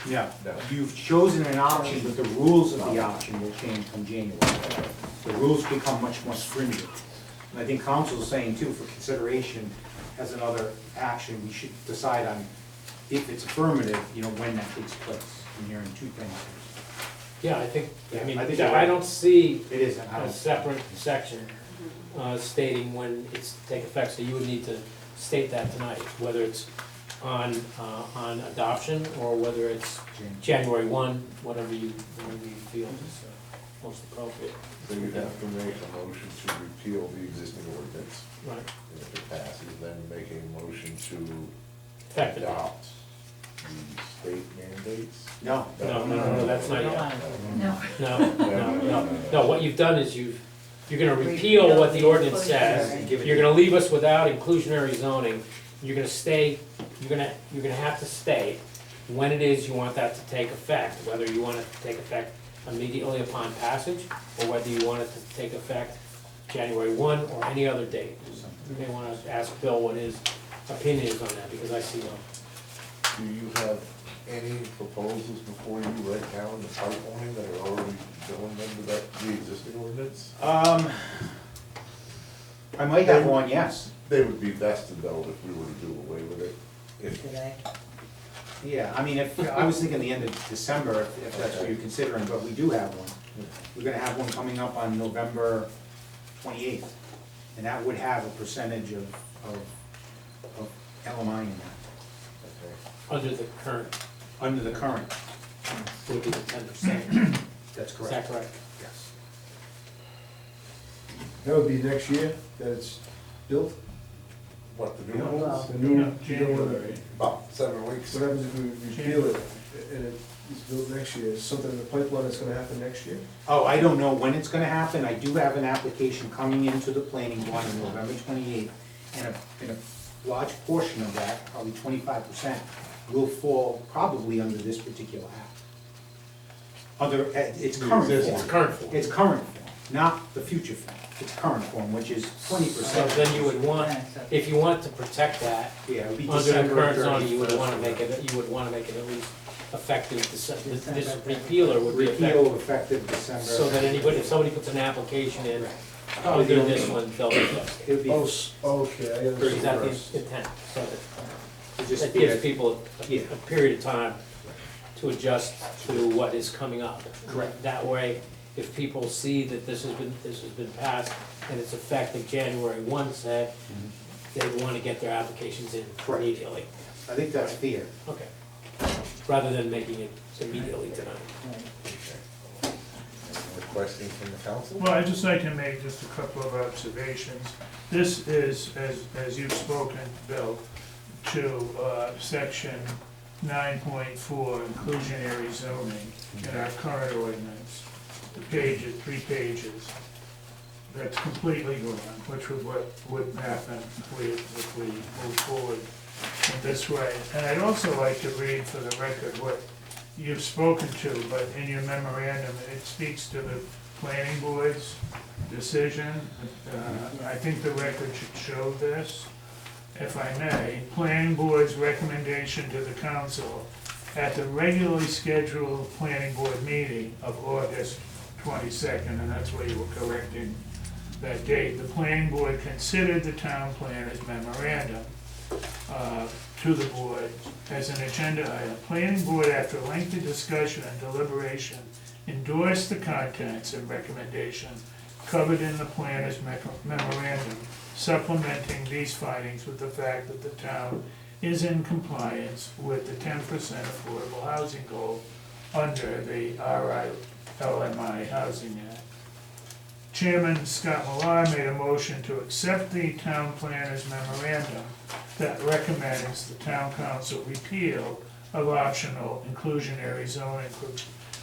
yeah, No. you've chosen an option, but the rules of the option will change from January. The rules become much more stringent. And I think council's saying too, for consideration as another action, we should decide on if it's affirmative, when that takes place. I'm hearing two things. yeah, I think, Yeah, I mean, I think you're right. I don't see It isn't, I a don't, separate section stating when it's to take effect, so you would need to state that tonight, whether it's on adoption or whether it's January 1, whatever you feel is most appropriate. So you'd have to make a motion to repeal the existing ordinance. Right. And if it passes, then make a motion to Effective. adopt the state mandates. no. No, that's not yet. No. No, what you've done is you're gonna repeal what the ordinance says, you're gonna leave us without inclusionary zoning, you're gonna have to state when it is you want that to take effect, whether you want it to take effect immediately upon passage, or whether you want it to take effect January 1 or any other date. You may wanna ask Bill what his opinion is on that, because I see one. Do you have any proposals before you right now in the pipeline that are already going under the existing ordinance? I might have one, yes. They would be vested though if we were to do away with it. If Today. Yeah, I mean, I was thinking the end of December, if that's what you're considering, but we do have one. We're gonna have one coming up on November 28th, and that would have a percentage of LMI in that, Under the current, under the current. would be the 10%. That's Is correct. that correct? Yes. That would be next year that it's built? What, the new Well, ones? The new, January. About 7 weeks. what happens if we repeal it and it it's built next year, is something in the pipeline that's gonna happen next year? Oh, I don't know when it's gonna happen. I do have an application coming into the planning board on November 28th, and a large portion of that, probably 25%, will fall probably under this particular act. Its current Existing. form. Current form. Its current form, not the future form. Its current form, which is So 20%. then you would want, if you want to protect that, Yeah, it would be under the December current zoning, 31st. you would wanna make it, at least effective, this repealer would be Repeal effective. effective December. So that anybody, if somebody puts an application in, Probably the under only- this one, they'll be effective. It would be, Oh, it okay, I Or is that understand. the intent? So would just that be gives a- people Yeah. a period of time to adjust to what is coming up. Correct. That way, if people see that this has been passed and it's effective January 1, say, they want to get their applications in Correct. immediately. I think that's fair. Okay. Rather than making it immediately tonight. Any questions from the council? Well, I'd just like to make just a couple of observations. This is, as you've spoken, Bill, to section 9.4, inclusionary zoning in our current ordinance. The page, 3 pages. That's completely gone, which would what would happen if we move forward in this way. And I'd also like to read for the record what you've spoken to, but in your memorandum, it speaks to the planning board's decision. I think the record should show this, if I may. Planning board's recommendation to the council at the regularly scheduled planning board meeting of August 22nd, and that's where you were correcting that date. The planning board considered the town planner's memorandum to the board as an agenda item. Planning board, after lengthy discussion and deliberation, endorsed the contents and recommendation covered in the planner's memorandum, supplementing these findings with the fact that the town is in compliance with the 10% affordable housing goal under the RILMI Housing Act. Chairman Scott Millar made a motion to accept the town planner's memorandum that recommends the town council repeal of optional inclusionary zoning,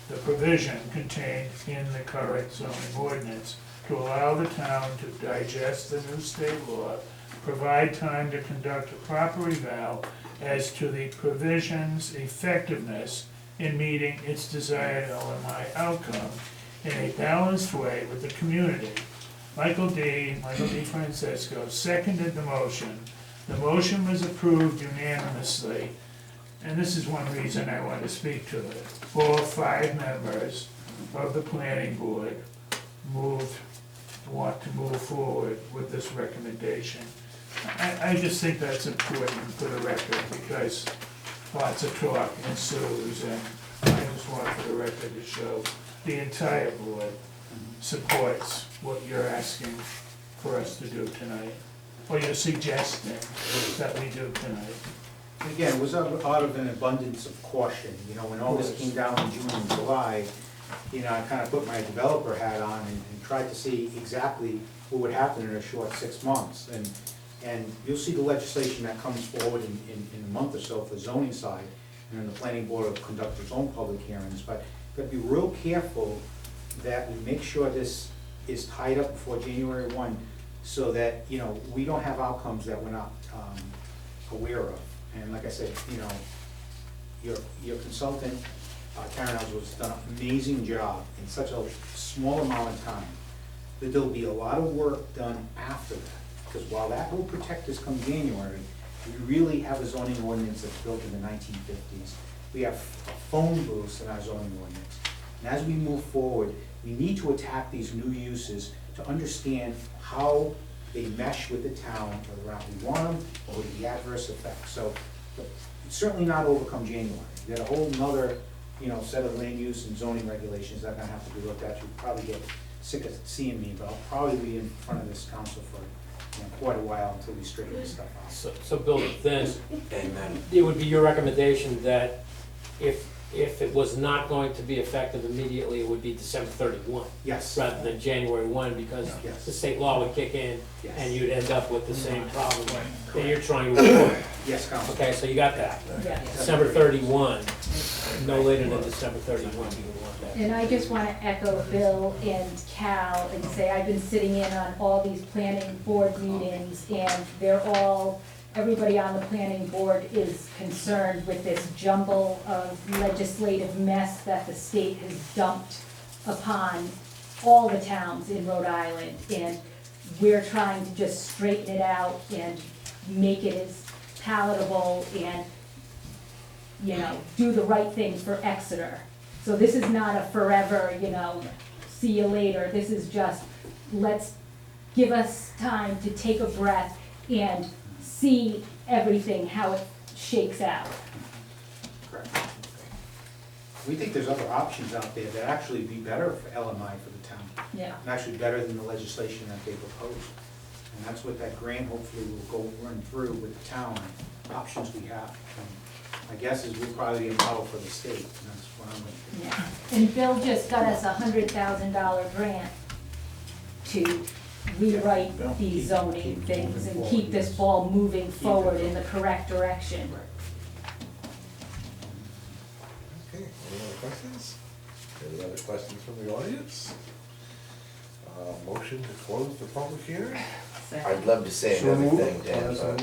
the provision contained in the current zoning ordinance to allow the town to digest the new state law, provide time to conduct a proper eval as to the provision's effectiveness in meeting its desired LMI outcome in a balanced way with the community. Michael D. Francesco seconded the motion. The motion was approved unanimously, and this is one reason I want to speak to it. All 5 members of the planning board want to move forward with this recommendation. I just think that's important for the record, because lots of talk ensues, and I just want for the record to show the entire board supports what you're asking for us to do tonight, or you're suggesting that we do tonight. Again, it was out of an abundance of caution, you know, when all this came down in June and July, you know, I kind of put my developer hat on and tried to see exactly what would happen in a short 6 months. And you'll see the legislation that comes forward in a month or so for the zoning side, and then the planning board will conduct its own public hearings, but gotta be real careful that we make sure this is tied up before January 1, so that, you know, we don't have outcomes that we're not aware of. And like I said, you know, your consultant, Karen Ellsworth, has done an amazing job in such a small amount of time, that there'll be a lot of work done after that. Because while that will protect us come January, we really have a zoning ordinance that's built in the 1950s. We have phone booths in our zoning ordinance. And as we move forward, we need to attack these new uses to understand how they mesh with the town, whether or not we want them, or with the adverse effects. So it's certainly not overcome January. We got a whole nother, you know, set of land use and zoning regulations that are gonna have to be looked at. You'll probably get sick of seeing me, but I'll probably be in front of this council for, you know, quite a while until we straighten this stuff out. So Bill, then, it would be your recommendation that if it was not going to be effective immediately, it would be December 31, Yes. rather than January 1, because Yes. the state law would kick in Yes. and you'd end up with the same problem that you're trying to avoid. Yes, council. Okay, so you got that. Yeah. December 31, no later than December 31, you would want that. And I just wanna echo Bill and Cal and say, I've been sitting in on all these planning board meetings, and they're all, everybody on the planning board is concerned with this jumble of legislative mess that the state has dumped upon all the towns in Rhode Island, and we're trying to just straighten it out and make it as palatable and, you know, do the right thing for Exeter. So this is not a forever, you know, see you later. This is just, let's give us time to take a breath and see everything, how it shakes out. Correct. We think there's other options out there that actually be better for LMI for the town, Yeah. and actually better than the legislation that they proposed. And that's what that grant hopefully will go run through with the town, options we have. And my guess is we'll probably be a model for the state, and that's what I'm gonna do. Yeah. And Bill just got us $100,000 grant to rewrite these zoning things and keep this ball moving forward in the correct direction. Okay, any other questions? Any other questions from the audience? Motion to close the public hearing? I'd love to say So another moved. thing, Dan, but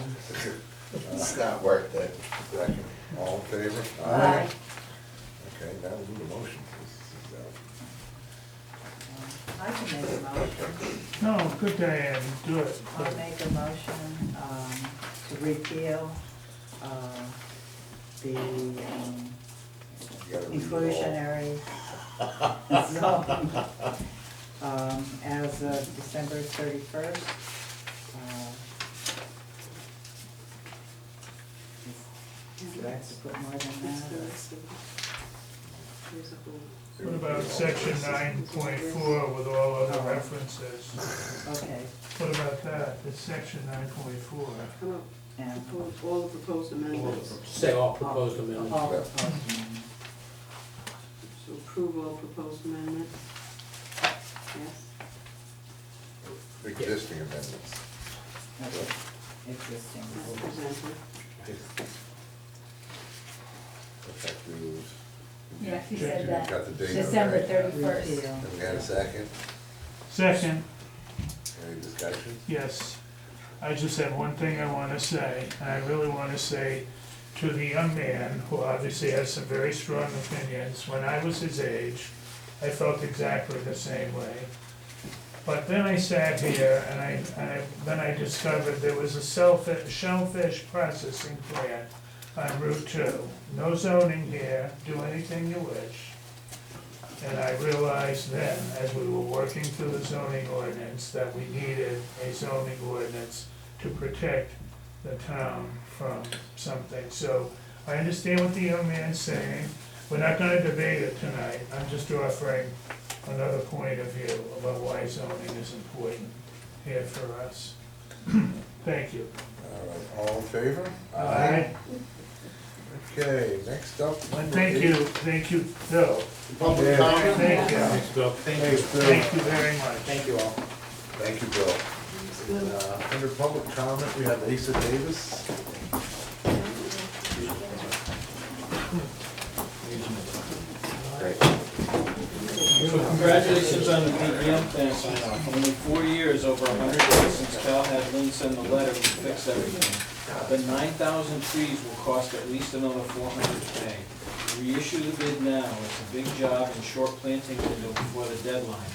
it's not worth it. Second. All in favor? Aye. Okay, now we'll do the motion, please. I can make a motion. No, good, Diane, do it. I'll make a motion, to repeal, the, You gotta read it all. inclusionary zone, as of December 31st. Do I have to put more than that? What about section 9.4 with all other references? Okay, What about that? It's section 9.4. How about and. all the proposed amendments? Say all proposed amendments. All proposed amendments. So approve all proposed amendments? Yes? Existing amendments. Okay. Existing. As presented. Effective. Yeah, he said that. Got the date. December right? 31st. Repeal. And we got a second. Second, Any discussion? yes, I just have one thing I want to say, and I really want to say to the young man, who obviously has some very strong opinions, when I was his age, I felt exactly the same way. But then I sat here and then I discovered there was a shellfish processing plant on Route 2. No zoning here, do anything you wish. And I realized then, as we were working through the zoning ordinance, that we needed a zoning ordinance to protect the town from something. So I understand what the young man's saying. We're not gonna debate it tonight. I'm just offering another point of view about why zoning is important here for us. Thank you. All right, all in favor? Aye. Okay, next up. number Thank eight. you, Bill. Public comment? Thank you. Thanks, Bill. Thank Thanks, you. Bill. Thank you very much. Thank you all. Thank you, Bill. Under public comment, we have Asa Davis. So congratulations on the DEM plan sign off. Only 4 years, over 100 days since Cal had Lynn send the letter to fix everything. The 9,000 trees will cost at least another $400K. Reissue the bid now. It's a big job and short planting window before the deadline.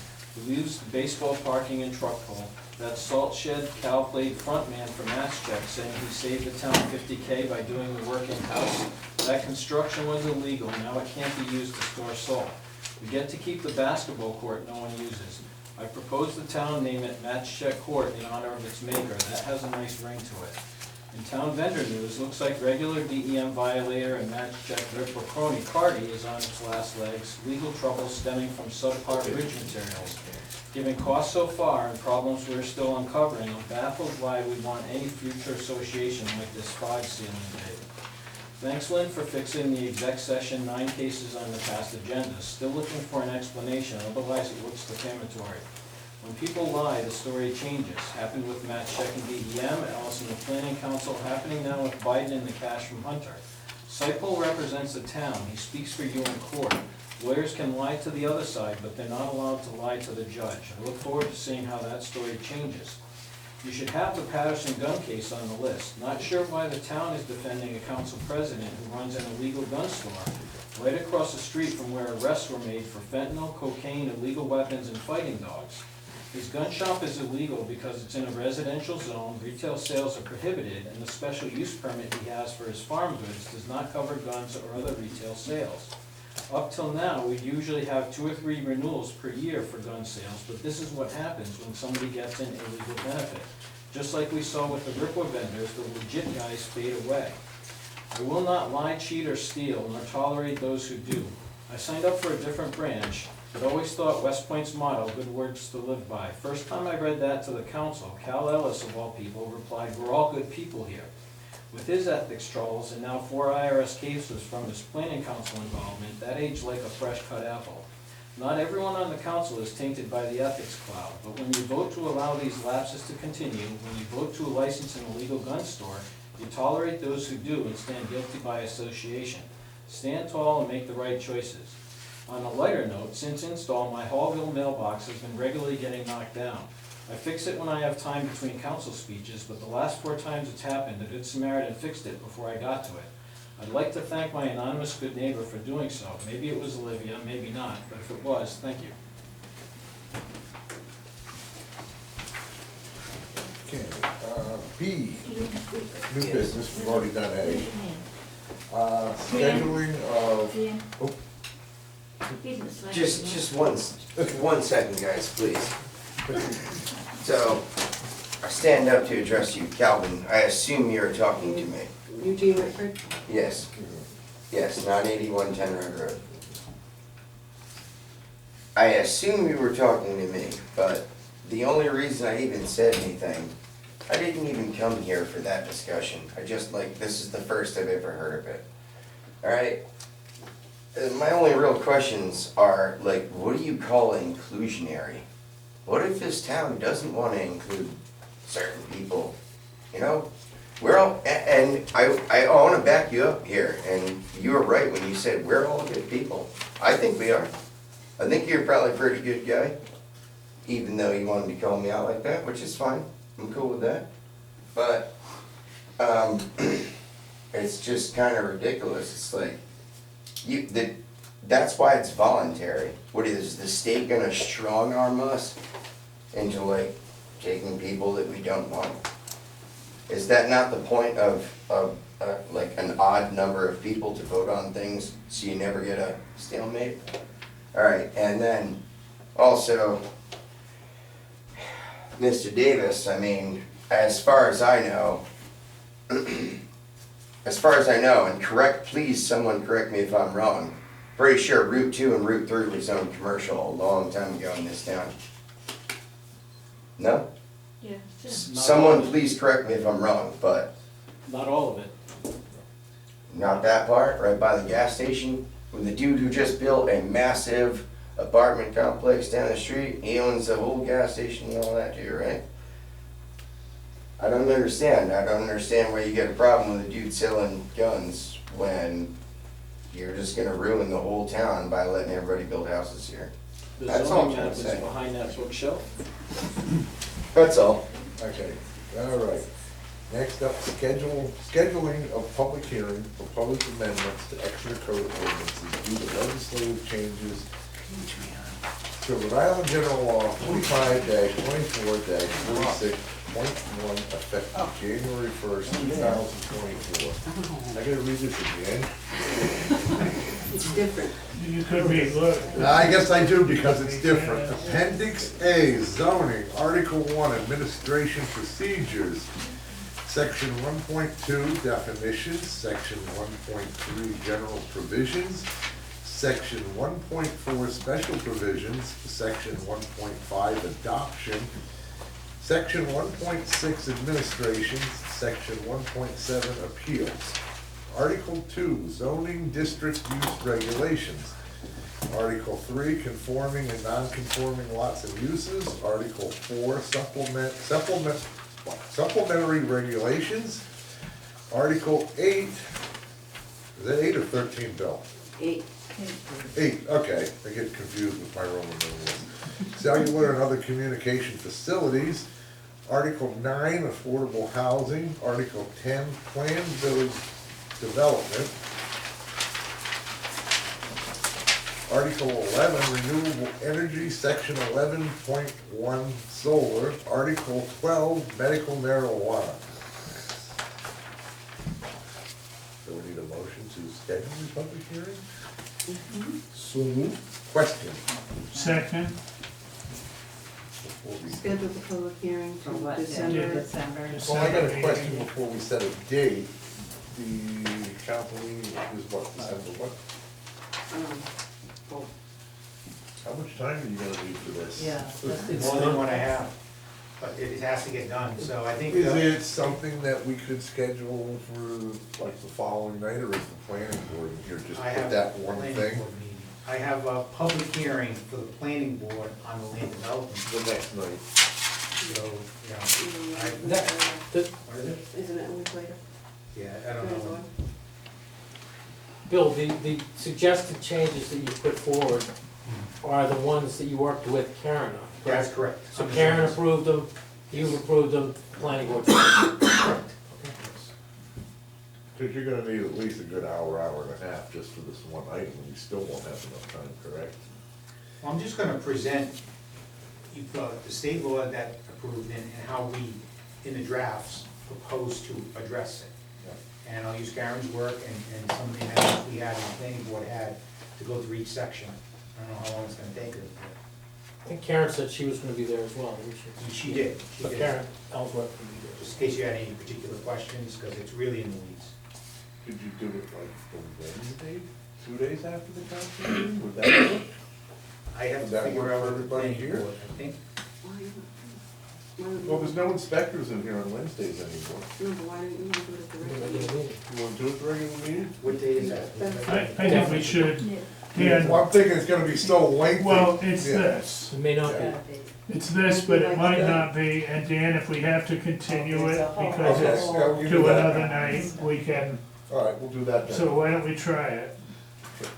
We used the baseball parking and truck pull. That salt shed Cal played frontman for MassCheck, saying he saved the town $50K by doing the work in-house. That construction was illegal. Now it can't be used to store salt. We get to keep the basketball court no one uses. I propose the town name it MassCheck Court in honor of its maker. That has a nice ring to it. In town vendor news, looks like regular DEM violator and MassCheck Rip Crony Carty is on its last legs. Legal trouble stemming from subpar bridge materials. Given costs so far and problems we're still uncovering, I'm baffled why we want any future association like this 5 ceiling bid. Thanks, Lynn, for fixing the exec session 9 cases on the past agenda. Still looking for an explanation, otherwise it looks defamatory. When people lie, the story changes. Happened with Matt Scheck and DEM, Alice and the Planning Council, happening now with Biden and the cash from Hunter. Sightpole represents the town, he speaks for you in court. Lawyers can lie to the other side, but they're not allowed to lie to the judge. I look forward to seeing how that story changes. You should have the Patterson gun case on the list. Not sure why the town is defending a council president who runs an illegal gun store right across the street from where arrests were made for fentanyl, cocaine, illegal weapons, and fighting dogs. His gun shop is illegal because it's in a residential zone, retail sales are prohibited, and the special use permit he has for his farm goods does not cover guns or other retail sales. Up till now, we usually have 2 or 3 renewals per year for gun sales, but this is what happens when somebody gets an illegal benefit. Just like we saw with the Ripple vendors, the legit guys fade away. I will not lie, cheat, or steal, nor tolerate those who do. I signed up for a different branch, but always thought West Point's motto, good words to live by. First time I read that to the council, Cal Ellis, of all people, replied, we're all good people here. With his ethics troubles and now 4 IRS cases from his planning council involvement, that aged like a fresh cut apple. Not everyone on the council is tainted by the ethics cloud, but when you vote to allow these lapses to continue, when you vote to license an illegal gun store, you tolerate those who do and stand guilty by association. Stand tall and make the right choices. On a lighter note, since install, my Hallville mailbox has been regularly getting knocked down. I fix it when I have time between council speeches, but the last 4 times it's happened, the Good Samaritan fixed it before I got to it. I'd like to thank my anonymous good neighbor for doing so. Maybe it was Olivia, maybe not, but if it was, thank you. Okay, B, new business, we've already done A. Scheduling of, Dan, oh, he's in the slide. Just one second, guys, please. So, I stand up to address you, Calvin. I assume you're talking to me. Eugene Whitford? Yes. Yes, 981 Rhode Road. I assume you were talking to me, but the only reason I even said anything, I didn't even come here for that discussion. I just, this is the first I've ever heard of it. Alright? My only real questions are, what do you call inclusionary? What if this town doesn't want to include certain people? You know? We're all, and I want to back you up here, and you were right when you said we're all good people. I think we are. I think you're probably a pretty good guy, even though you wanted to call me out like that, which is fine. I'm cool with that. But, it's just kind of ridiculous. It's like, that's why it's voluntary. What is the state gonna strong arm us into taking people that we don't want? Is that not the point of an odd number of people to vote on things so you never get a stalemate? Alright, and then also, Mr. Davis, I mean, as far as I know, and please someone correct me if I'm wrong, pretty sure Route 2 and Route 3 were zoned commercial a long time ago in this town. No? Yeah. Someone please correct me if I'm wrong, but Not all of it. not that part, right by the gas station, with the dude who just built a massive apartment complex down the street, he owns the whole gas station and all that too, right? I don't understand why you get a problem with a dude selling guns when you're just gonna ruin the whole town by letting everybody build houses here. The That's all I'm zoning trying map to is say. behind that bookshelf. That's all. okay, all right. Next up, scheduling of public hearing, proposed amendments to Exeter Code of Ordinances due to legislative changes to Rhode Island General Law 45-24-46.1 effective January 1st, 2024. I gotta read this again? It's different. You could read, look. I guess I do because it's different. Appendix A, zoning, Article 1, administration procedures. Section 1.2, definitions. Section 1.3, general provisions. Section 1.4, special provisions. Section 1.5, adoption. Section 1.6, administration. Section 1.7, appeals. Article 2, zoning district use regulations. Article 3, conforming and non-conforming lots and uses. Article 4, supplementary regulations. Article 8, Is that 8 or 13, Bill? 8. 8, okay, I get confused with my Roman numerals. Cellular and other communication facilities. Article 9, affordable housing. Article 10, planned village development. Article 11, renewable energy, section 11.1, solar. Article 12, medical marijuana. So we need a motion to schedule the public hearing? So moved. Question? Second, Before we- Schedule the public hearing For for what, December. December? Well, I got a question before we set a date. The council meeting is what, December what? Oh, How much time are you gonna need for this? Yeah. It's more than what I have, but it has to get done, so I think. Is it something that we could schedule for like the following night, or is the planning board here just I put have that one planning thing? board meeting. I have a public hearing for the planning board on the land development, The next night. so, you know, I, what is it? Isn't it a week later? Yeah, I don't know. Bill, the suggested changes that you put forward are the ones that you worked with Karen on, That's correct? correct. So Karen approved them, you've approved them, planning board. Correct. Cause you're gonna need at least a good hour, hour and a half just for this one item, and you still won't have enough time, correct? Well, I'm just gonna present the state law that approved and how we, in the drafts, propose to address it. And I'll use Karen's work and some of the amendments we had and the planning board had to go through each section. I don't know how long it's gonna take us, I think Karen said she was gonna be there as well, didn't she? but she did, she But did. Karen Ellsworth will be there. Just in case you had any particular questions, because it's really in the weeds. Could you do it like the Wednesday, 2 days after the council meeting, would that work? I have Does to that figure work out for what the everybody planning here? board, I think. Well, there's no inspectors in here on Wednesdays anymore. No, but why didn't you do it at the regular meeting? You wanna do it at the regular meeting? What day is that? I think we should, Dan, Well, I'm thinking it's gonna be so lengthy. well, it's Yeah. this. It may not be. It's this, but it might not be, and Dan, if we have to continue it because Okay, it's yeah, we can do to that. another night, we can, All right, we'll do that then. so why don't we try it?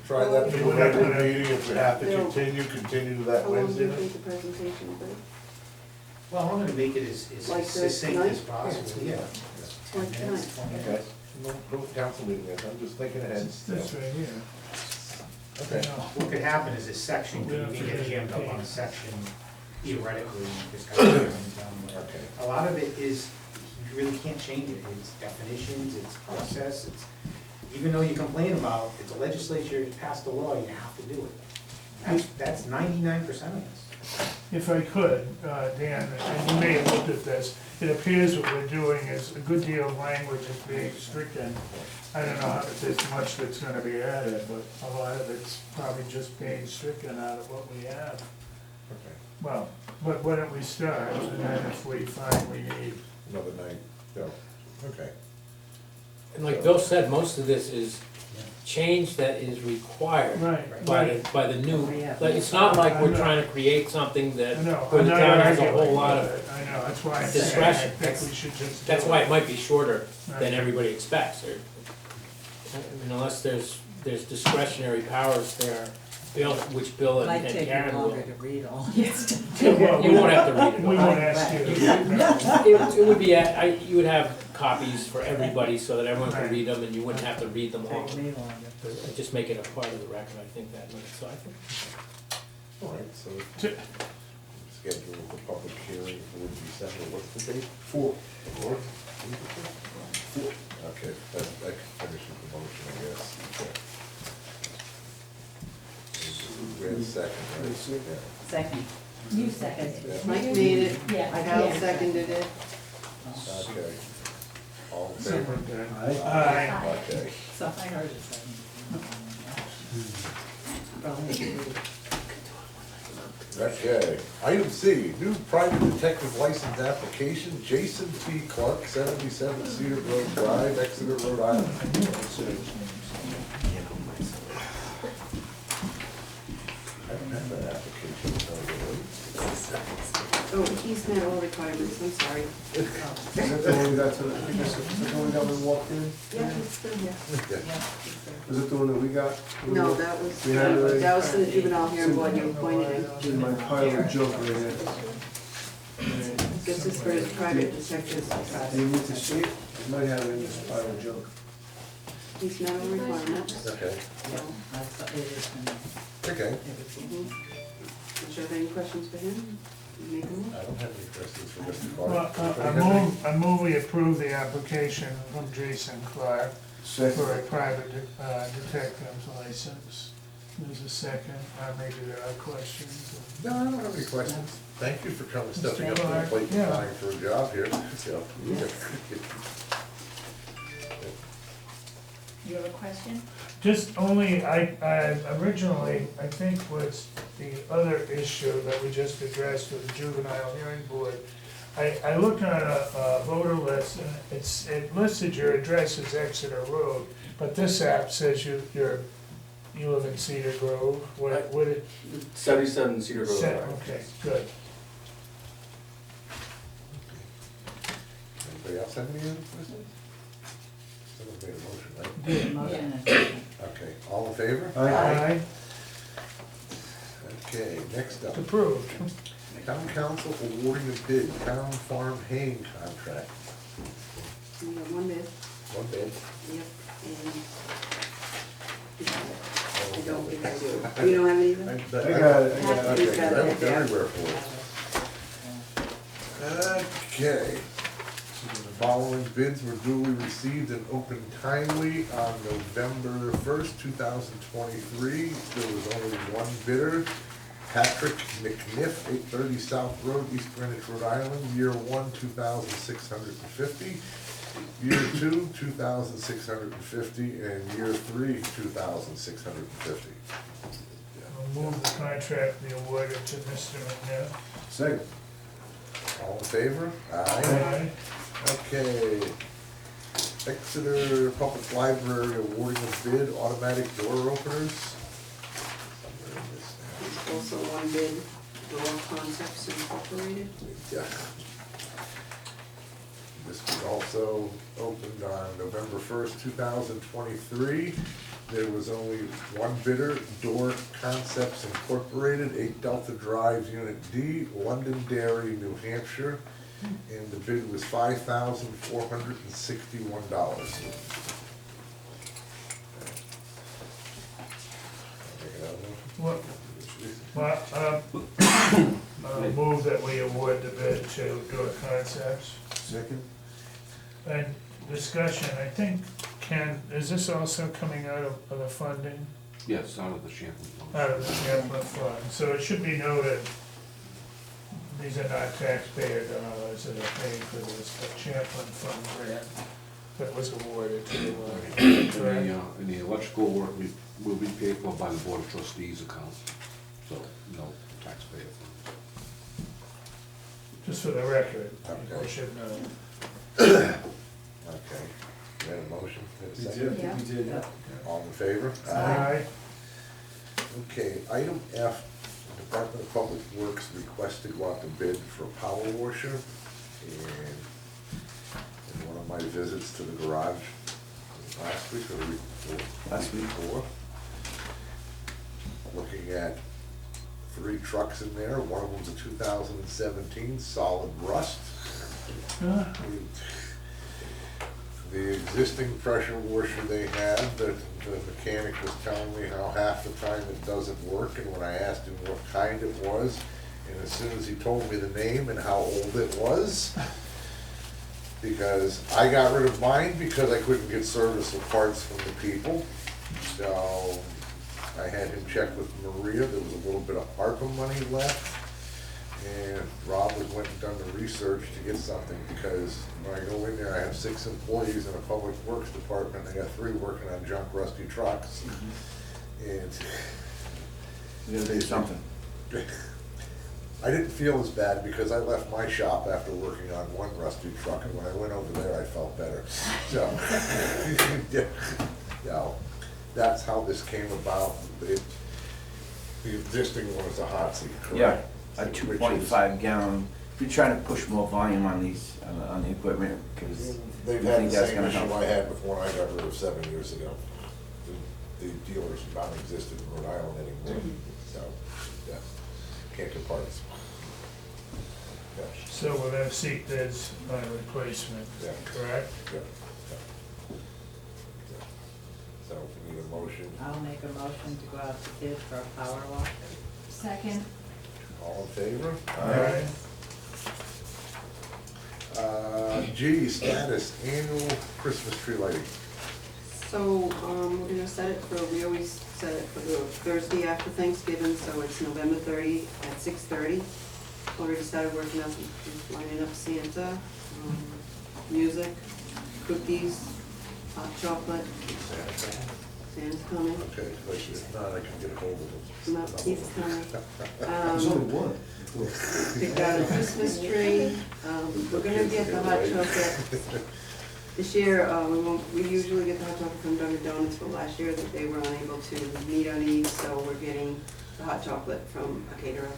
Try that for the regular meeting, if we have to Bill. continue to that How long do Wednesday. you think the presentation will be? Well, I'm gonna make it as Like succinct tonight? as possible, yeah. Like 10 minutes, tonight. 20 Okay, minutes. no council meeting yet, I'm just thinking ahead. It's this right here. Okay. What could happen is this section, We you don't can have get to jammed up pay. on a section theoretically, just kind of things down there. Okay. A lot of it is, you really can't change it, it's definitions, it's process, it's, even though you complain about, if the legislature passed a law, you have to do it. That's 99% of this. If I could, Dan, and you may have looked at this, it appears what we're doing is a good deal of language is being stricken. I don't know if there's much that's gonna be added, but a lot of it's probably just being stricken out of what we have. Okay, Well, but why don't we start, and then if we find we need, another night, go, okay. And like Bill said, most of this is change that is required right, by the new, like, it's not like we're trying to create something that, I know, where I'm the not town has a arguing whole lot with of, it, I know, that's why I'm saying, I discretion. think we should just do that's why it. it might be shorter Right. than everybody expects, or, I mean, unless there's discretionary powers there, Bill, which Bill Might and take you Karen will. longer to read all this. Well, You won't have to read it. We won't ask you to. It would be, you would have copies for everybody so that everyone could read them and you wouldn't have to read them all. Take me longer. Just make it a part of the record, I think that might, so I think. All right, so To- schedule the public hearing for December, what's the date? Fourth. Okay, that finishes the motion, I guess. Okay. We had a second, right? Yeah. Second. You second. Mike made it, Yeah. Al seconded it. Okay. All in Someone favor? did. Aye. Okay. So I heard it second. Probably. Okay, item C, new private detective license application, Jason P. Clark, 77 Cedar Grove Drive, Exeter, Rhode Island. I don't have that application, no, really. Oh, he's met all requirements, I'm sorry. Is that the one we got to, I think that's the one we got when we walked in? Yeah, he's still here. Is it the one that we got? No, that was, We had it already? that was the juvenile hearing board you appointed him. In my pile of junk right here. This is for his private detective. Do you need to see it? I might have it in this pile of junk. He's met all requirements. Okay, It is in okay. everything. Do you have any questions for him? Make a move. I don't have any questions for Mr. Well, Clark. I move we approve the application from Jason Clark for a Second. private detective's license. There's a second, maybe there are questions. No, I don't have any questions. Thank you for coming, stepping up to the Clark, plate and yeah. applying for a job here. So, You have a question? Just only, I originally, I think was the other issue that we just addressed with the juvenile hearing board. I looked on a voter list, and it listed your address as Exeter Road, but this app says you live in Cedar Grove, what it? 77 Cedar Grove. Okay, good. Anybody else have any other questions? Someone made a motion, right? Do a motion and a second. Okay, all in favor? Aye. Okay, next up, It's approved. town council awarding a bid, town farm haying contract. We have one bid, One bid. yep, and I don't think I do. You don't have any? I I got it, I got it. Okay, He's got I it, looked yeah. everywhere for it. Okay. The following bids were duly received and opened timely on November 1st, 2023. There was only one bidder, Patrick McNiff, 830 South Road, East Greenwich, Rhode Island, year one, 2,650. Year two, 2,650, and year three, 2,650. I'll move the contract be awarded to Mr. McNeil. Second. All in favor? Aye. Okay. Exeter Public Library awarding a bid, automatic door openers. Somewhere in this There's also one bid, Door Concepts Incorporated. now. Yeah. This was also opened on November 1st, 2023. There was only one bidder, Door Concepts Incorporated, 8 Delta Drive, Unit D, Londonderry, New Hampshire. And the bid was $5,461. What, move that we award the bid to Door Concepts. Second. And discussion, I think, Ken, is this also coming out of the funding? Yes, out of the Champlain Fund. Out of the Champlain Fund, so it should be noted, these are not taxpayer dollars that are paying for this, but Champlain Fund grant that was awarded to the, And the electrical work will be paid for by the Board of Trustees account, so no taxpayer funds. just for the record, Okay. people should know. Okay. You had a motion? You had a You second? did, you did, yeah. All in favor? Aye. Okay, item F, Department of Public Works request to go out to bid for a power washer. And in one of my visits to the garage last week or the week before, last week before, looking at 3 trucks in there. One of them's a 2017 solid rust. The existing pressure washer they have, the mechanic was telling me how half the time it doesn't work, and when I asked him what kind it was, and as soon as he told me the name and how old it was, because I got rid of mine because I couldn't get serviceable parts from the people, so I had him check with Maria. There was a little bit of ARPA money left. And Rob has went and done the research to get something, because when I go in there, I have 6 employees in a public works department, I got 3 working on junk rusty trucks. And You gotta do something. I didn't feel as bad because I left my shop after working on one rusty truck, and when I went over there, I felt better. So, yeah, that's how this came about. The existing one is a hot seat, correct? Yeah, a 2.5 gallon We're trying to push more volume on these, on the equipment, because They've we had think the that's same gonna issue help. I had before I got rid of 7 years ago. The dealers non-existent in Rhode Island anymore, so, yeah, can't get parts. Yeah, So we're gonna seek bids on a replacement, Yeah. correct? yeah, yeah. So we need a motion, I'll make a motion to go out to bid for a power washer. Second. all in favor? Aye. G, status, annual Christmas tree lighting. So, we're gonna set it for, we always set it for the Thursday after Thanksgiving, so it's November 30 at 6:30. Already started working up, lining up Santa, music, cookies, hot chocolate. Santa's coming. Okay, if not, I can get a hold of him. No, he's coming. There's only one. We've got a Christmas tree, we're gonna get the hot chocolate. This year, we usually get the hot chocolate from Dunkin' Donuts, but last year that they were unable to meet our needs, so we're getting the hot chocolate from a caterer,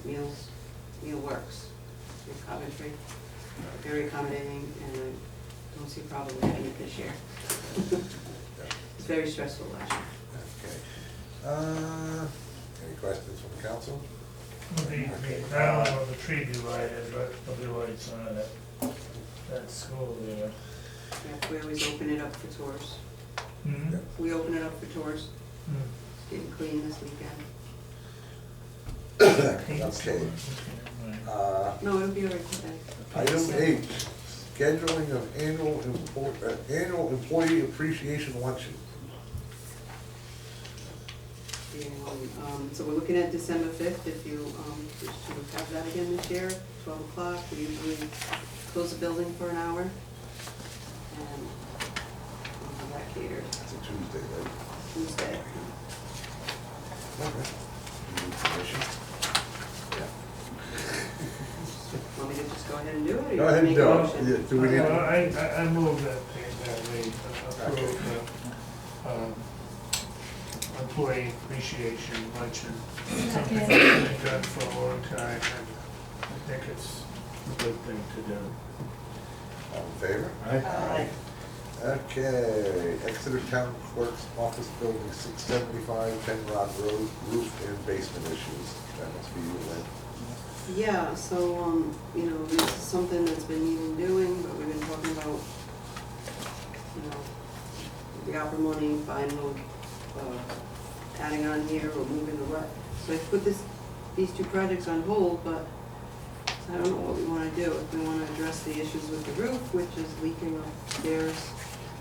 Meal Works in Coventry. Very accommodating, and I don't see a problem with getting it this year. It's very stressful last year. Okay. Any questions from the council? Not only will the tree be lighted, but there'll be lights on it. That school there. Yeah, we always open it up for tours. Hmm? We open it up for tours. Hmm. It's getting clean this weekend. Okay. No, it'll be all right today. Item H, scheduling of annual employee appreciation luncheon. So we're looking at December 5th, if you wish to have that again this year, 12 o'clock. We usually close the building for an hour. And that catered It's a Tuesday, right? Tuesday. Okay. You need permission? Want me to just go ahead and do it? or you Go ahead and make do a it. motion? Yeah, do we need? Well, I move that we approve the employee appreciation luncheon. Something that's been done for a long time, and I think it's a good thing to do. All in favor? Aye. Okay, Exeter Town Clerk's Office Building, 675 10 Rod Road, roof and basement issues. That must be you, Lynn. Yeah, so, this is something that's been needing doing, but we've been talking about, the opera money, final, adding on here or moving the rest. So I put these two projects on hold, but I don't know what we wanna do. If we wanna address the issues with the roof, which is leaking upstairs.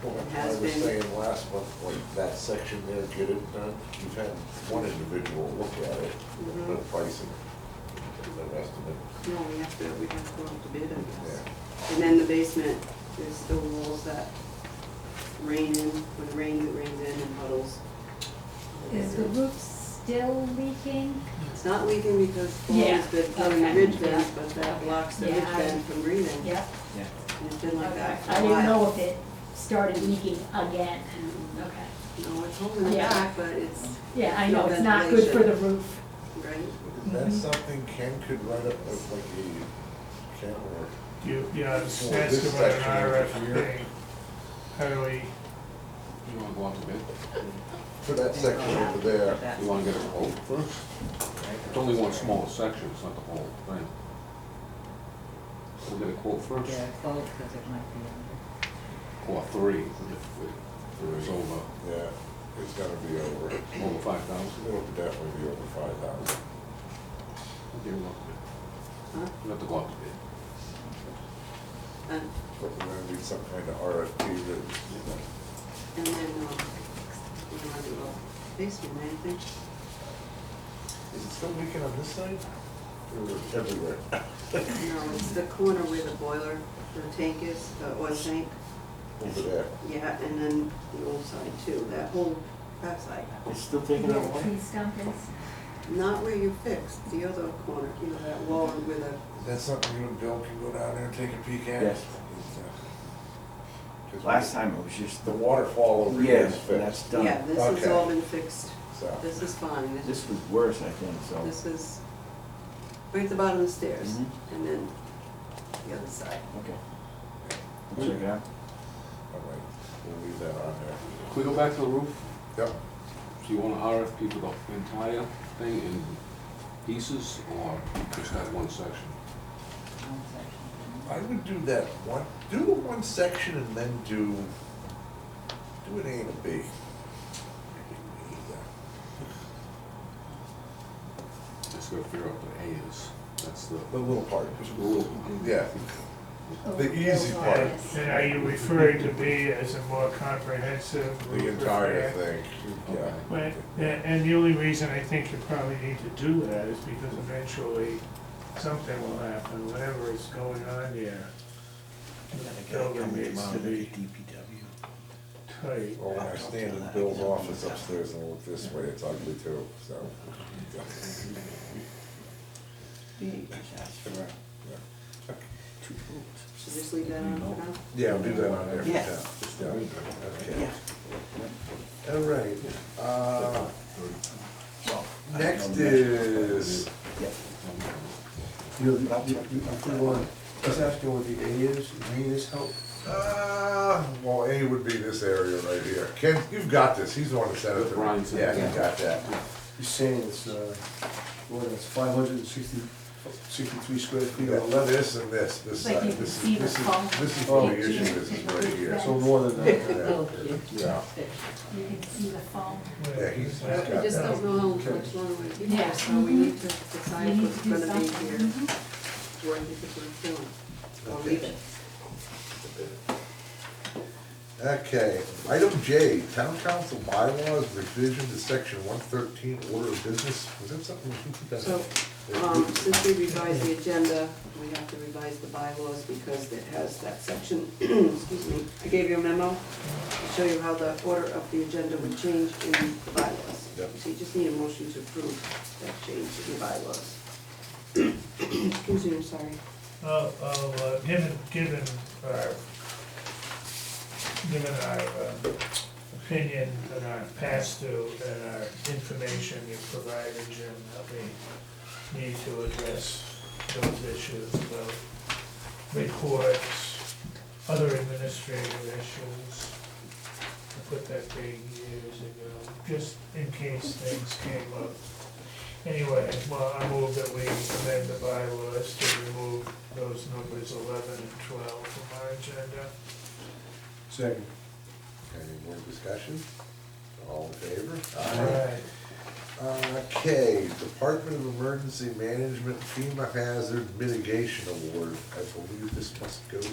Well, It I has was been. saying last month, like that section there, get it done. We've had one individual look at it, no pricing, no estimate. No, we have to go out to bid, I guess. Yeah. And then the basement, there's still walls that rain in, when it rains in and puddles. Is the roof still leaking? It's not leaking because Yeah, Paul's been cutting the okay, ridge vent, yeah. but that blocks the Yeah, ridge vent from breathing. Yep. And it's been like that for I a didn't while. know if it started leaking again. Okay. No, it's holding it Yeah. back, but it's, Yeah, I know, it's not good for the roof. right? Is that something Ken could write up as like a camera? Yeah, it's Well, ask this about an section over RFP. here. How do we, You wanna go out to bid? For that section over there. You wanna get a quote first? It's only one small section, it's not the whole thing. We'll get a quote first, Yeah, close, because it might be under. or three, if it was over Yeah, it's gonna be over. 5,000. It'll definitely be over 5,000. Okay, we'll go out to bid. Huh? We have to go out to bid. And, But we're gonna need some kind of RFP that, and then, we wanna do a basement, anything? is it still leaking on this side? Or everywhere? No, it's the corner where the boiler, the tank is, the oil tank. Over there. Yeah, and then the old side too, that whole backside. It's still taking Where it the away? tree stump is. Not where you fixed, the other corner, that wall with a, Is that something you and Bill can go down there and take a peek at? Yes. 'Cause Last time it was just the waterfall over here yeah, is that's fixed. done. yeah, this has Okay. all been fixed. So, This is fine. This was worse, I think, so. This is, right at the bottom of the stairs, Mhm. and then the other side. Okay. We'll check it out. All right, we'll leave that on there. Can we go back to the roof? Yep. So you want to RFP for the entire thing in pieces, or just that one section? One section. I would do that one, do the one section and then do an A and a B. Just gotta figure out what A is. That's the. The little part, the little- yeah, the easy part, And are you referring to B as a more comprehensive? the entire thing, yeah. Okay. But, and the only reason I think you probably need to do that is because eventually something will happen, whatever is going on here. The building needs to be tight. Well, when I stand in Bill's office upstairs and look this way, it's ugly too, so. Should we just leave that on for now? Yeah, I'll do that on there for Yeah. now. Just, okay. All right, next is, You want, just asking what the A is, green is help? well, A would be this area right here. Ken, you've got this, he's the one that said it. Brian said Yeah, it. you got that. You're saying it's, what, it's 563 square feet on the Yeah, left, this and this Like side, you can this see is, the this is, phone. this is Oh, the issue, this is right here. so more than that. Yeah, You can see the phone. yeah, he's got We just that. don't know how much longer we keep Yeah. this, so we need to decide You need what's to do gonna be something. here, Mhm. where I think it's worth doing, or leave it. Okay, item J, town council bylaws revision to section 113, order of business. Was that something? So, since we revised the agenda, we have to revise the bylaws because it has that section, excuse me, I gave you a memo to show you how the order of the agenda would change in the bylaws. Yep. So you just need a motion to approve that change in the bylaws. Excuse me, I'm sorry. Given our opinion and our pass-through and our information you provided, Jim, that we need to address those issues about reports, other administrative issues. I put that big years ago, just in case things came up. Anyway, well, I move that we amend the bylaws to remove those numbers 11 and 12 from our agenda. Second. Any more discussion? All in favor? Right. Okay, Department of Emergency Management FEMA Hazard Mitigation Award. I believe this must go to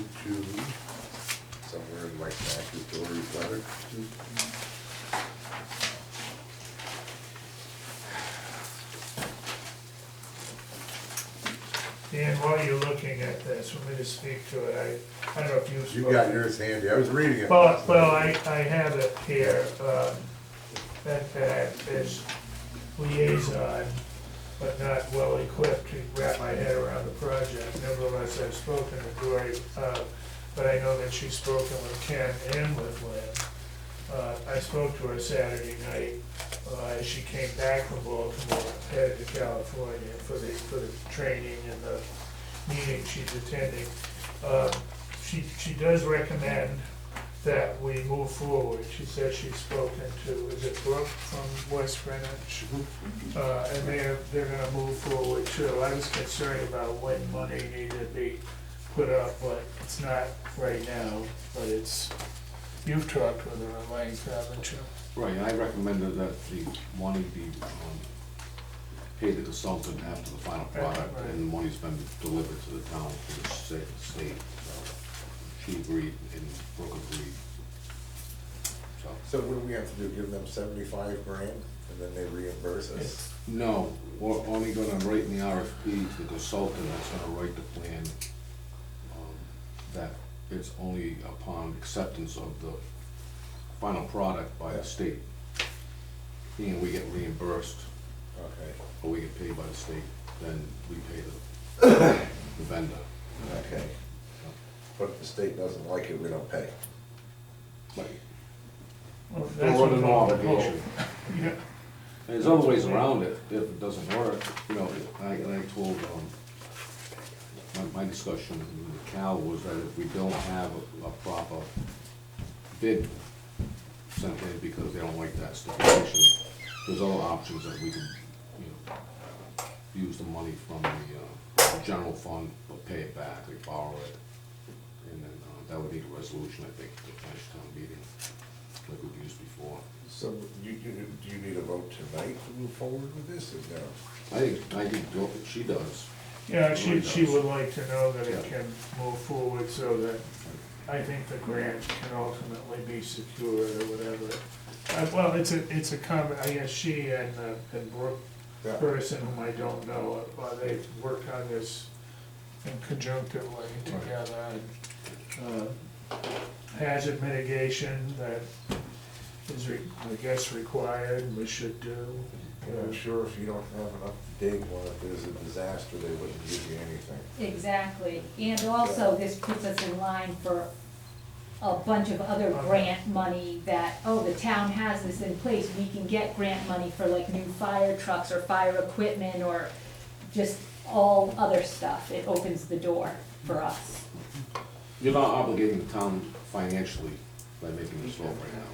somewhere in Mike McAdory's letter. Dan, while you're looking at this, let me just speak to it, I don't know if you've You spoken. got yours handy, I was reading it. Well, I have it here, that is liaison, but not well equipped to wrap my head around the project. Nevertheless, I've spoken to Glory, but I know that she's spoken with Ken and with Lynn. I spoke to her Saturday night, as she came back from Baltimore, headed to California for the training and the meeting she's attending. She does recommend that we move forward. She says she's spoken to, is it Brooke from West Greenwich? And they're gonna move forward too. I was concerned about when money needed to be put up, but it's not right now, but it's, you've talked with her at length, haven't you? Right, and I recommended that the money be, paid the consultant after the final product, Right. and the money's been delivered to the town for the state. She agreed, and Brooke agreed. So what do we have to do, give them 75 grand and then they reimburse us? No, we're only gonna write in the RFP to the consultant that's gonna write the plan, that it's only upon acceptance of the final product by the state. And we get reimbursed, Okay, or we get paid by the state, then we pay the vendor. okay. But if the state doesn't like it, we don't pay. But Well, we're that's under what no I'm obligation. Yeah. There's other ways around it, if it doesn't work, you know, I told discussion with Cal was that if we don't have a proper bid sent in because they don't like that stipulation, there's other options that we can, use the money from the general fund, but pay it back, like borrow it. And then that would need a resolution, I think, to finish town meeting, like we've used before. So do you need a vote tonight to move forward with this, or no? I think she does. Yeah, she does. would like to know that it Yeah. can move forward so that I think the grant can ultimately be secured or whatever. Well, it's a I guess she and Brooke, Yeah. person whom I don't know, they've worked on this in conjunctively together. And, hazard mitigation that is, I guess, required, we should do. And I'm sure if you don't have enough to dig, well, if there's a disaster, they wouldn't give you anything. Exactly, and also this puts us in line for a bunch of other grant money that, oh, the town has this in place, we can get grant money for like new fire trucks or fire equipment or just all other stuff. It opens the door for us. You're not obligating the town financially by making this vote right now.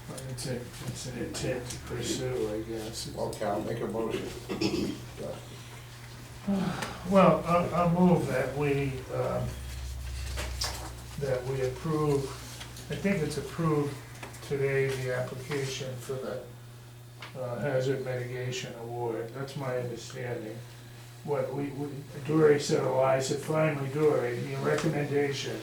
But it's an intent to pursue, I guess. Well, Cal, make a motion. Well, I'll move that we approve, I think it's approved today, the application for the hazard mitigation award. That's my understanding. What Dory said, oh, I said, finally, Dory, your recommendation,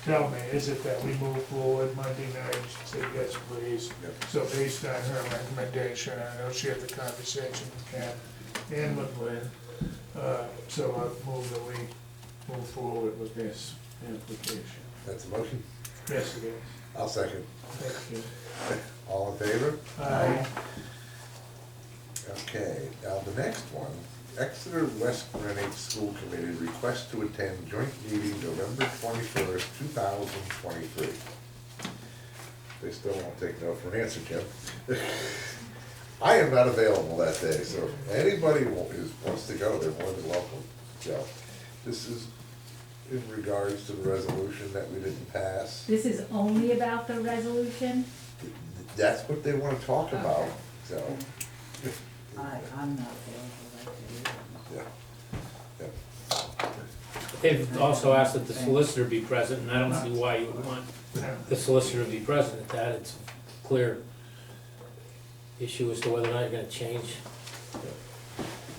tell me, is it that we move forward Monday night? She said, yes, please. Yep. So based on her recommendation, I know she had the conversation with Ken and with Lynn, so I'll move that we move forward with this application. That's a motion? Yes, it is. I'll second. Thank you. All in favor? Aye. Okay, now the next one, Exeter West Greenwich School Committee request to attend joint meeting November 21st, 2023. They still won't take no for an answer, Jim. I am not available that day, so if anybody wants to go, they're more than welcome to go. This is in regards to the resolution that we didn't pass. This is only about the resolution? That's what they want to talk about, Okay. so, I'm not available that day. yeah. Yeah. They've also asked that the solicitor be present, and I don't see why you would want the solicitor to be present at that. It's a clear issue as to whether or not you're gonna change.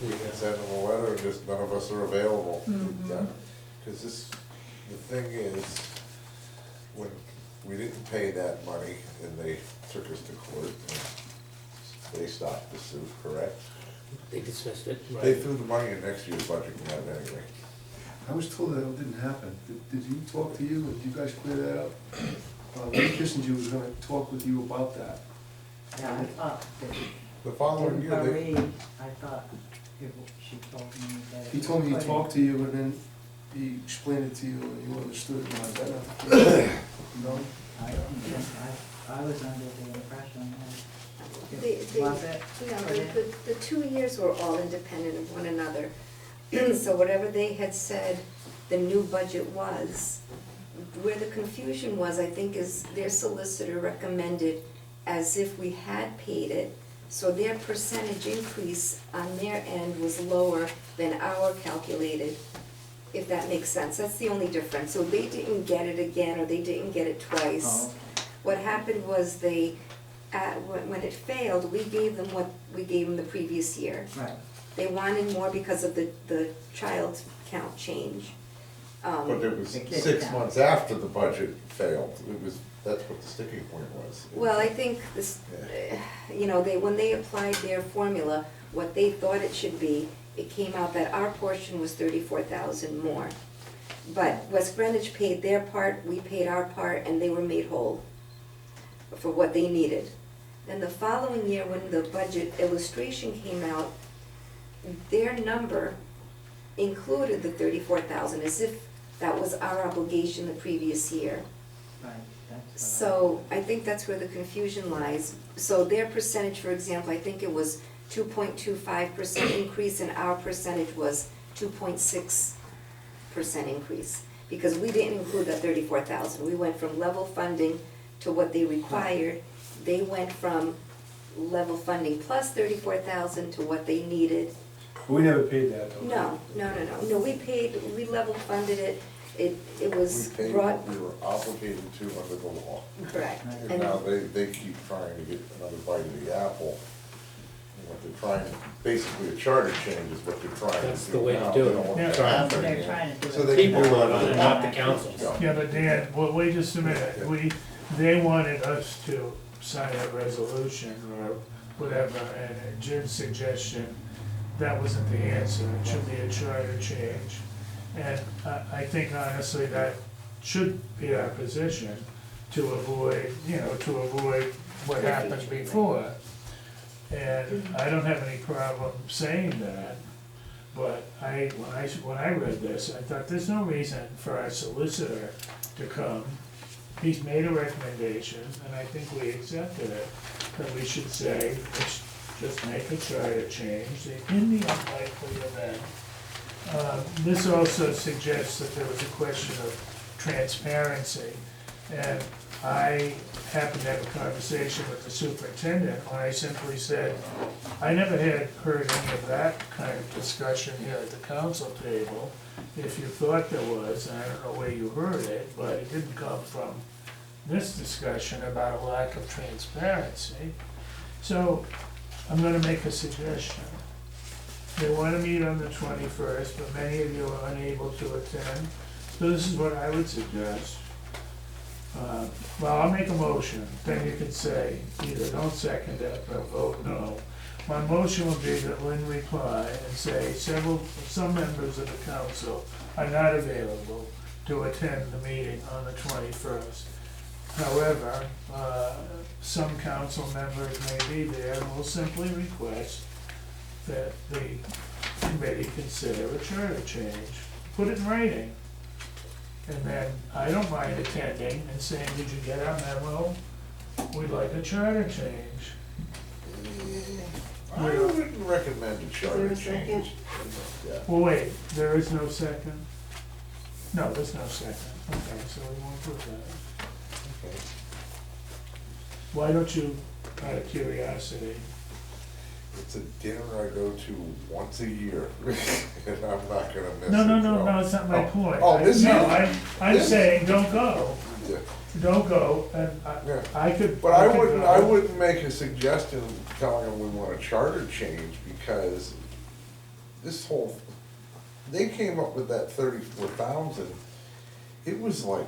We can send them a letter, and just none of us are available. Mhm. Because the thing is, when we didn't pay that money, and they took us to court, and they stopped the suit, correct? They dismissed it, They right? threw the money in next year's budget, and that anyway. I was told that it didn't happen. Did he talk to you, or did you guys clear that up? Lee Kissinger was gonna talk with you about that. Yeah, I thought that, The following year, they, Marie, I thought she told me that. He told me he talked to you, and then he explained it to you, and you understood it, and I said, no? I don't think, I was under the impression that They- it was it. No, for them. the 2 years were all independent of one another. So whatever they had said the new budget was, where the confusion was, I think, is their solicitor recommended as if we had paid it, so their percentage increase on their end was lower than our calculated, if that makes sense. That's the only difference. So they didn't get it again, or they didn't get it twice. Oh, What happened was when it failed, we gave them what we gave them the previous year. right. They wanted more because of the child count change. but it was The kids 6 down. months after the budget failed. That's what the sticking point was. Well, I think this, when they applied their formula, what they thought it should be, it came out that our portion was 34,000 more. But West Greenwich paid their part, we paid our part, and they were made whole for what they needed. Then the following year, when the budget illustration came out, their number included the 34,000, as if that was our obligation the previous year. Right, that's what So I think that's where the confusion lies. So their percentage, for example, I think it was 2.25% increase, and our percentage was 2.6% increase. Because we didn't include that 34,000. We went from level funding to what they required. They went from level funding plus 34,000 to what they needed. We never paid that though. No, we level funded it. It was We paid brought, what we were obligated to under the law. correct. And now they keep trying to get another bite of the apple. And what they're trying, basically a charter change is what they're trying to do now. That's the way to do it. They don't want that to Yeah. happen They're again. trying to do So it. they can People do run it. on it, not the councils. Yeah, but Dan, well, wait just a minute, they wanted us to sign a resolution or whatever, and Jim's suggestion, that wasn't the answer, it should be a charter change. And I think honestly that should be our position to avoid, what happened before. And I don't have any problem saying that, but when I read this, I thought there's no reason for our solicitor to come. He's made a recommendation, and I think we accepted it, that we should say, let's just make a charter change in the unlikely event. This also suggests that there was a question of transparency, and I happened to have a conversation with the superintendent when I simply said, I never had heard any of that kind of discussion here at the council table. If you thought there was, and I don't know where you heard it, but it didn't come from this discussion about a lack of transparency. So I'm gonna make a suggestion. They wanna meet on the 21st, but many of you are unable to attend. So this is what I would suggest. Well, I'll make a motion, then you can say, either don't second it or vote no. My motion will be that Lynn reply and say some members of the council are not available to attend the meeting on the 21st. However, some council members may be there, and we'll simply request that the committee consider a charter change. Put it in writing. And then I don't mind attending and saying, did you get our memo? We'd like a charter change. I wouldn't recommend a charter Is there a change. Yeah. Well, wait, there is no second? No, there's no second. Okay, so we won't put that. Okay. Why don't you, out of curiosity? It's a dinner I go to once a year, and I'm not gonna miss it. No, it's not my point. Oh, this No, year? I'm This- saying, don't go. Yeah. Don't go, and Yeah. I could. But I could wouldn't make a suggestion telling them we want a charter change, because this whole, they came up with that 34,000. It was like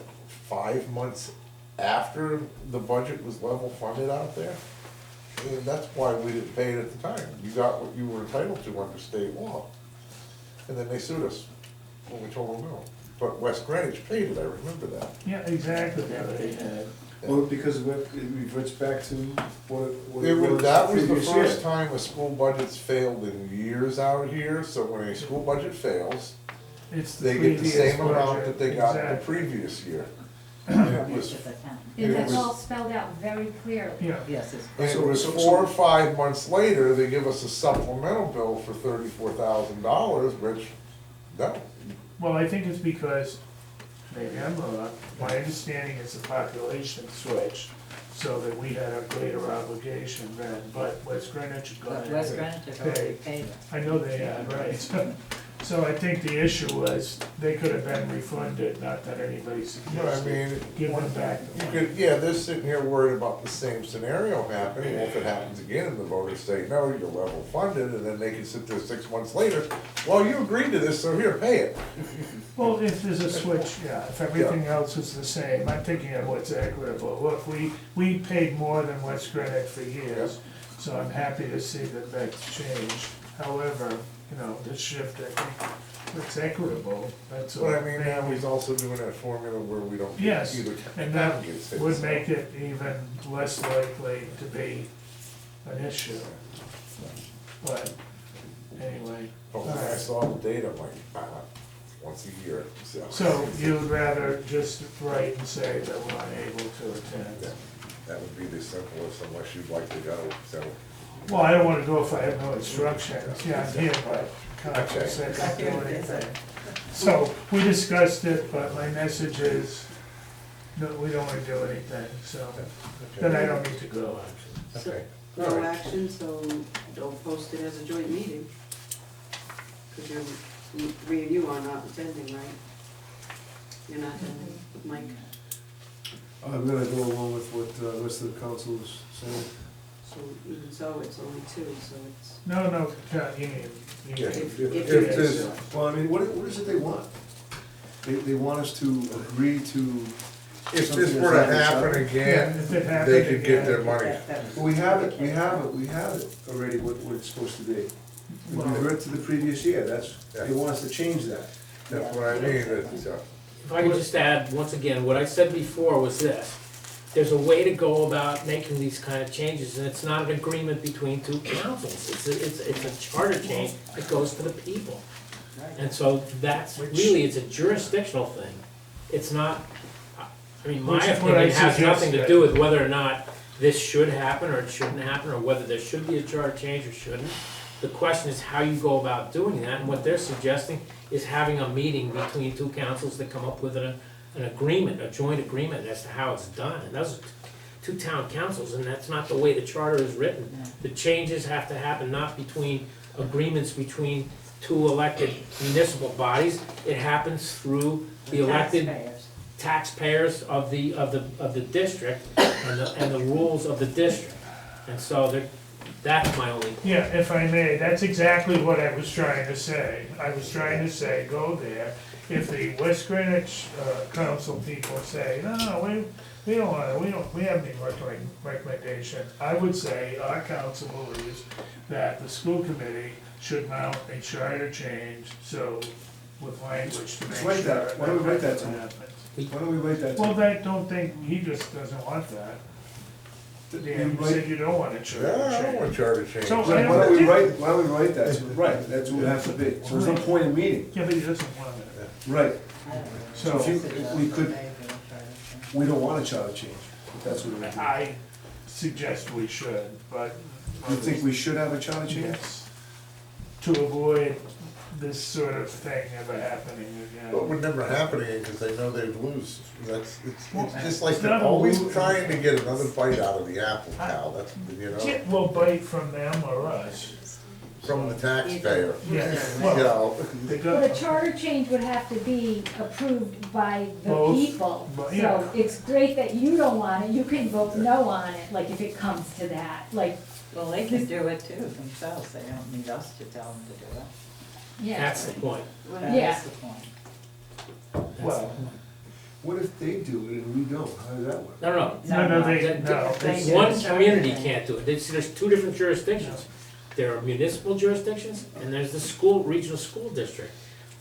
5 months after the budget was level funded out there. And that's why we didn't pay it at the time. You got what you were entitled to under state law. And then they sued us when we told them no. But West Greenwich paid it, I remember that. Yeah, exactly, yeah, they had. Well, because it reverts back to what it was That was the previous year. first time a school budget's failed in years out here, so when a school budget fails, It's the they get the previous same amount budget, that they got the exactly. previous year. And it was, And It that's was- all spelled out very clearly. Yeah, Yes, it's. and it So- was so- 4 or 5 months later, they give us a supplemental bill for $34,000, which, no. well, I think it's because, maybe I'm wrong, my understanding is the population switched, so that we had a greater obligation then, but West Greenwich had gone But ahead West and Greenwich has already paid. paid it. I know they had, right. So I think the issue was, they could have been refunded, not that anybody I suggested, mean, give them back the you money. could, yeah, they're sitting here worried about the same scenario happening. Well, if it happens again and the voters say, no, you're level funded, and then they can sit there 6 months later, well, you agreed to this, so here, pay it. Well, if there's a switch, yeah, if everything else is the same, I'm thinking of what's equitable. Look, we paid more than West Greenwich for years, so I'm happy to see that that's changed. However, this shift, I think, it's equitable, that's all. But I mean, now he's also doing that formula where we don't get Yes, either and town that gets hit. would so. make it even less likely to be an issue. But, anyway, But when I saw the data, I'm like, once a year, so. so you'd rather just write and say that we're unable to attend? Yeah, that would be the simplest unless you'd like to go, so. Well, I don't wanna go if I have no instructions, yeah, I'm here, but council Okay. said not do anything. So, we discussed it, but my message is, no, we don't wanna do anything, so, then I don't need to go, actually. Okay. No All right. action, so don't post it as a joint meeting. Because you're, three of you are not attending, right? You're not attending, Mike? I'm gonna go along with what the rest of the council is saying. So even so, it's only two, so it's. No, you mean, Yeah. If If it there's, is. well, I mean, what is it they want? They want us to agree to. If something this that's were to not happen acceptable? again, if it happened they could get again, their money. Well, we have it already, what it's supposed to be. We Well- revert to the previous year, that's, they Yeah. want us to change that. That's what I mean, that's, If I could just add, once again, what I said before was this. There's a way to go about making these kind of changes, and it's not an agreement between two councils. It's a charter change that goes to the people. And so that's, really, it's a jurisdictional thing. It's not, I mean, my Which is what I opinion has nothing to suggested. do with whether or not this should happen or it shouldn't happen, or whether there should be a charter change or shouldn't. The question is how you go about doing that, and what they're suggesting is having a meeting between two councils that come up with an agreement, a joint agreement as to how it's done. And those are two town councils, and that's not the way the charter is written. The changes have to happen not between agreements between two elected municipal bodies. It happens through the elected taxpayers of the district and the rules of the district. And so that's my only. Yeah, if I may, that's exactly what I was trying to say. I was trying to say, go there. If the West Greenwich council people say, no, we don't wanna, we have any recommendation, I would say our council believes that the school committee should mount a charter change, so with language to make Let's sure. write that. Why don't we write that tonight? happens. Why don't we write that? Well, I don't think, he just doesn't want that. Dan, you said you don't want a charter yeah, I don't change. want charter change. So- Why don't we write that? So, right, that's what it has to be. So there's no point in meeting. Yeah, but he doesn't want it. Right. So, if we could, we don't want a charter change, if that's what it would be. I suggest we should, but. You think we should have a charter change? Yes. To avoid this sort of thing ever happening again. But it would never happen again, because they know they'd lose. It's Well, just like it's they're not a always lose. trying to get another bite out of the apple, Cal, that's, It will bite from them or us. from the taxpayer. Yeah, You well, know, they But a got, charter change would have to be approved by the Both, people. but yeah. So it's great that you don't want it, you can vote no on it, like if it comes to that, like, Well, they can do it too themselves, they don't need us to tell them to do it. yeah. That's the point. That Yeah. is the point. well, What if they do it and we don't? How does that work? No. no, they, That- no. They do One the charter community thing. can't do it. There's two different jurisdictions. There are municipal jurisdictions, and there's the regional school district.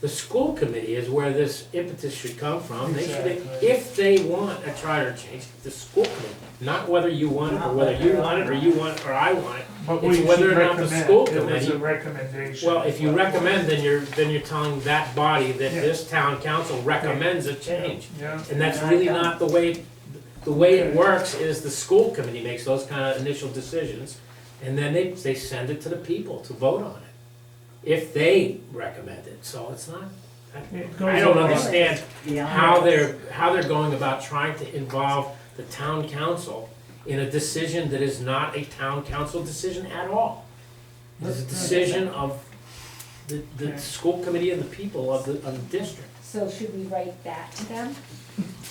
The school committee is where this impetus should come from. They should, Exactly. if they want a charter change, the school committee, not whether you want it, or whether you want it, or you want it, or I want it. But It's we whether should or not the recommend, school it was committee. a recommendation. Well, if you recommend, then you're telling that body that Yeah. this town council recommends a change. Yeah, And that's really not the way it works is the school committee makes those kind of initial decisions, and then they send it to the people to vote on it, if they recommend it, so it's not, It goes I don't along. understand Beyond how us. they're going about trying to involve the town council in a decision that is not a town council decision at all. It's a decision of the school committee and the people of the district. So should we write that to them?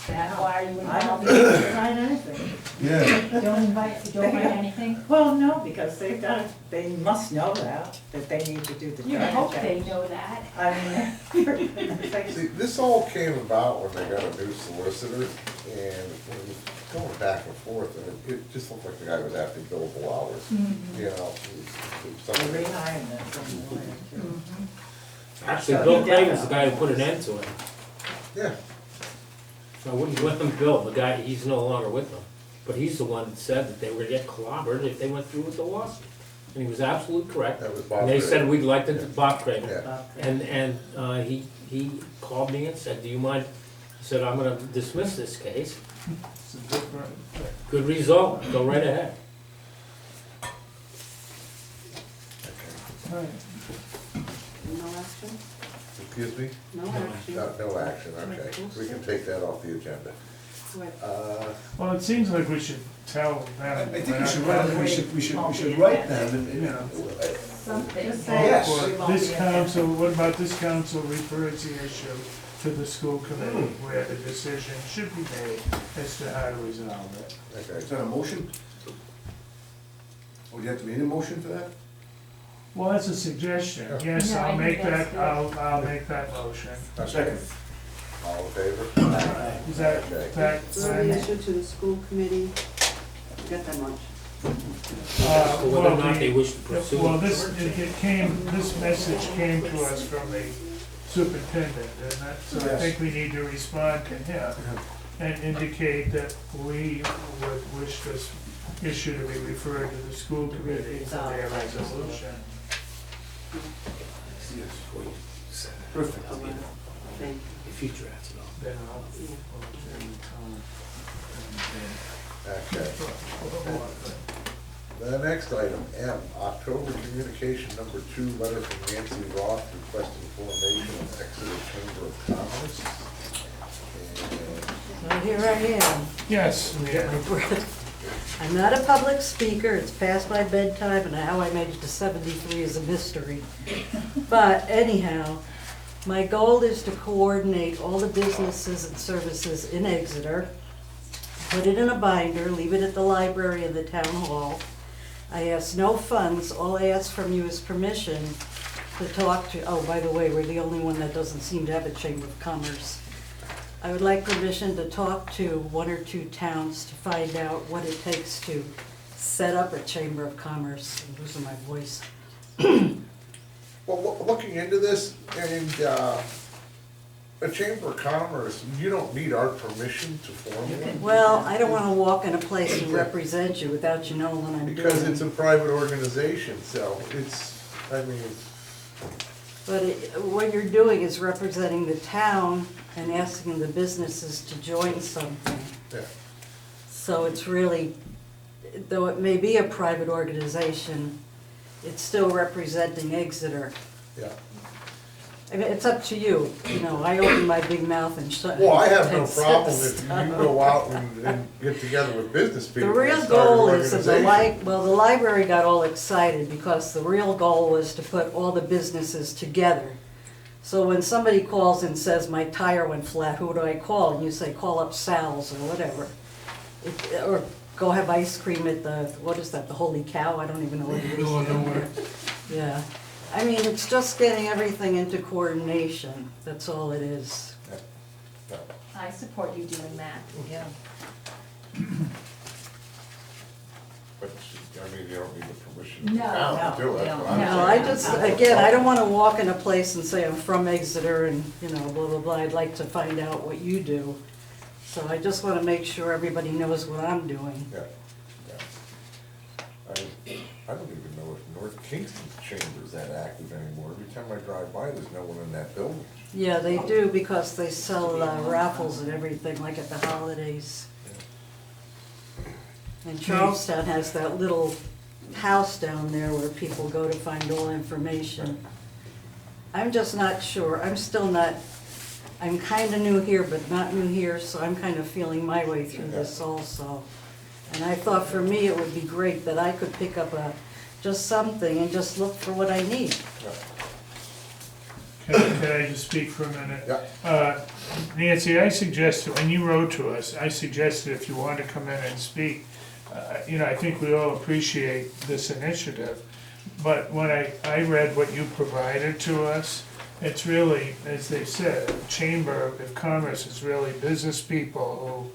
That, why are you I don't involved? think they should sign anything. Yeah. Don't write anything? Well, no, because they've got, they must know that they need to do the You charter hope they change. know that. I mean, See, this all came about when they got a new solicitor, and when it was going back and forth, and it just looked like the guy was after billable hours, Mhm. you know. it was they something- rehired them from the lawyer too. Actually, So Bill he Craven's the definitely- guy who put an end to it. Yeah, So I wouldn't let them bill, the guy, he's no longer with them. But he's the one that said that they were gonna get clobbered if they went through with the lawsuit. And he was absolutely correct. that was Bob. And they said, Craven. we'd like to, Bob Craven. Yeah. And he called me and said, do you mind? He said, I'm gonna dismiss this case. It's a different, Good result, go right ahead. right. No Excuse me? No action. No action, okay. We can take that off the agenda. Wait. Well, it seems like we should tell them. I think we should write them and, You know. Something. Yes. Or this council, what about this council refers the issue to the school committee where the decision should be made as to how to resolve it. Okay. is that a motion? Would you have to make a motion for that? Well, that's a suggestion. Yes, Yeah, I I'll think make that's that, I'll make that motion. Second. All in favor? Is that, Okay. So the issue to the school committee, got that much. Whether or not they wish to pursue. Well, this message came to us from the superintendent, and that, so I Yes. think we need to respond to him and indicate that we would wish this issue to be referred to the school committee for their resolution. Perfect. Thank you. Future acts, Then I'll. Okay. The next item, M, October communication number 2, letter from Nancy Roth requesting formation of Exeter Chamber of Commerce. And So here I am. Yes, Get my breath. I'm not a public speaker, it's past my bedtime, and how I made it to 73 is a mystery. But anyhow, my goal is to coordinate all the businesses and services in Exeter, put it in a binder, leave it at the library and the town hall. I ask no funds, all I ask from you is permission to talk to, oh, by the way, we're the only one that doesn't seem to have a Chamber of Commerce. I would like permission to talk to 1 or 2 towns to find out what it takes to set up a Chamber of Commerce. I'm losing my voice. Well, looking into this, and a Chamber of Commerce, you don't need our permission to form one. Well, I don't wanna walk in a place and represent you without you knowing what I'm doing. Because it's a private organization, so it's, I mean, But what you're doing is representing the town and asking the businesses to join something. yeah. So it's really, though it may be a private organization, it's still representing Exeter. Yeah. I mean, it's up to you, you know, I open my big mouth and shut. Well, I have no and problem say if you stuff. go out and get together with business people. The real and start an goal is that organization. well, the library got all excited because the real goal was to put all the businesses together. So when somebody calls and says, my tire went flat, who do I call? And you say, call up Sal's or whatever. Or go have ice cream at the, what is that, the Holy Cow? I don't even know what it is. Yeah. I mean, it's just getting everything into coordination. That's all it is. I support you doing that. Yeah. But, I mean, you don't need the permission of No, the town to do it. No, but I'm no, saying- I just, again, I don't wanna walk in a place and say I'm from Exeter and, you know, blah, blah, blah. I'd like to find out what you do. So I just wanna make sure everybody knows what I'm doing. Yeah, yeah. I don't even know if North Kingston's chamber is that active anymore. Every time I drive by, there's no one in that building. Yeah, they do because they sell raffles and everything, like at the holidays. And Charlestown has that little house down there where people go to find all information. I'm just not sure, I'm still not, I'm kinda new here, but not new here, so I'm kind of feeling my way through this also. And I thought for me, it would be great that I could pick up just something and just look for what I need. Can I just speak for a minute? Yeah. Nancy, I suggested, when you wrote to us, I suggested if you wanted to come in and speak, you know, I think we all appreciate this initiative, but when I read what you provided to us, it's really, as they said, a Chamber of Commerce is really business people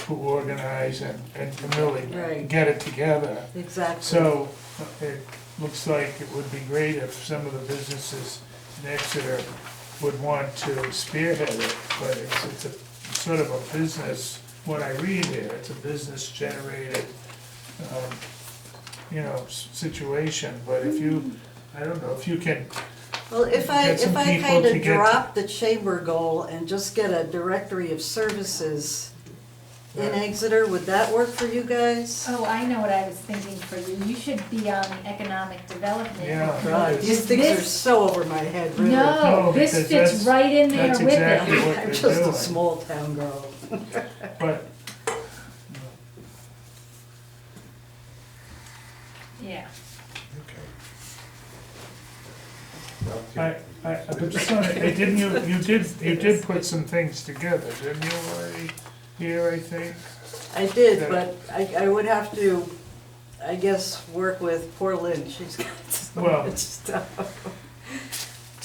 who organize and really Right. get it together. Exactly. So it looks like it would be great if some of the businesses in Exeter would want to spearhead it, but it's a sort of a business, what I read here, it's a business generated, you know, situation, but if you, I don't know, if you can, Well, if I Get some people kind to of get- drop the chamber goal and just get a directory of services in Exeter, would that work for you guys? Oh, I know what I was thinking for you. You should be on the economic development. Yeah. God, these things are so over my head, really. No, No, this because fits that's- right in there that's with exactly it. what I'm they're just a doing. small town girl. But, Yeah. I just wanna, didn't you did put some things together, didn't you, already here, I think? I did, but I would have to, I guess, work with poor Lynn, she's got so Well- much stuff.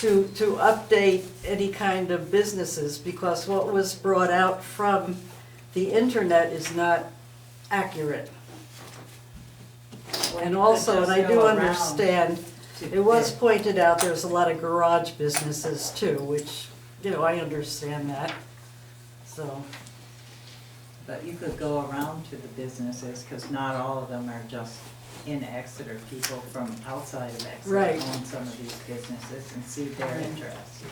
To update any kind of businesses, because what was brought out from the internet is not accurate. And also, and I do understand, it was pointed out, there's a lot of garage businesses too, which, you know, I understand that, so. But you could go around to the businesses, because not all of them are just in Exeter. People from outside of Exeter Right. own some of these businesses and see if they're interested.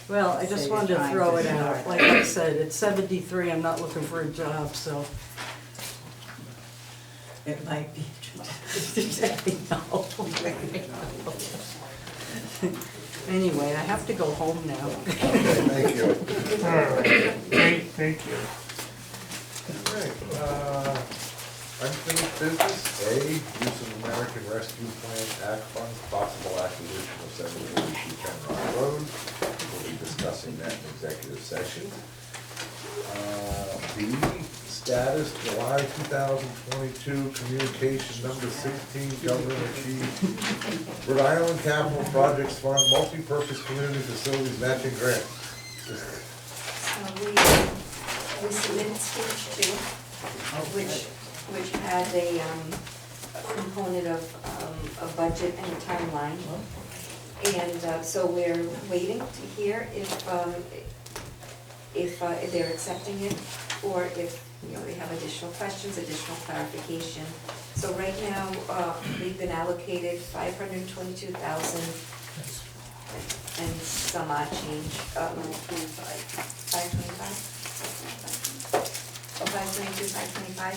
Well, I just Say wanted you're to trying throw to it out, start. like I said, at 73, I'm not looking for a job, so. It might be No. Anyway, I have to go home now. Thank you. All right, thank you. Alright, unfinished business, A, use of American Rescue Plan Act funds, possible acquisition of 742 Kenmore Road. We'll be discussing that in executive session. B, status July 2022 communication number 16, government achieved Rhode Island Capital Projects Fund, multi-purpose community facilities matching grant. So we submitted stage 2, which had a component of a budget and a timeline. And so we're waiting to hear if they're accepting it, or if, you know, they have additional questions, additional clarification. So right now, we've been allocated 522,000 and some odd change, 525? Oh, 522, 525?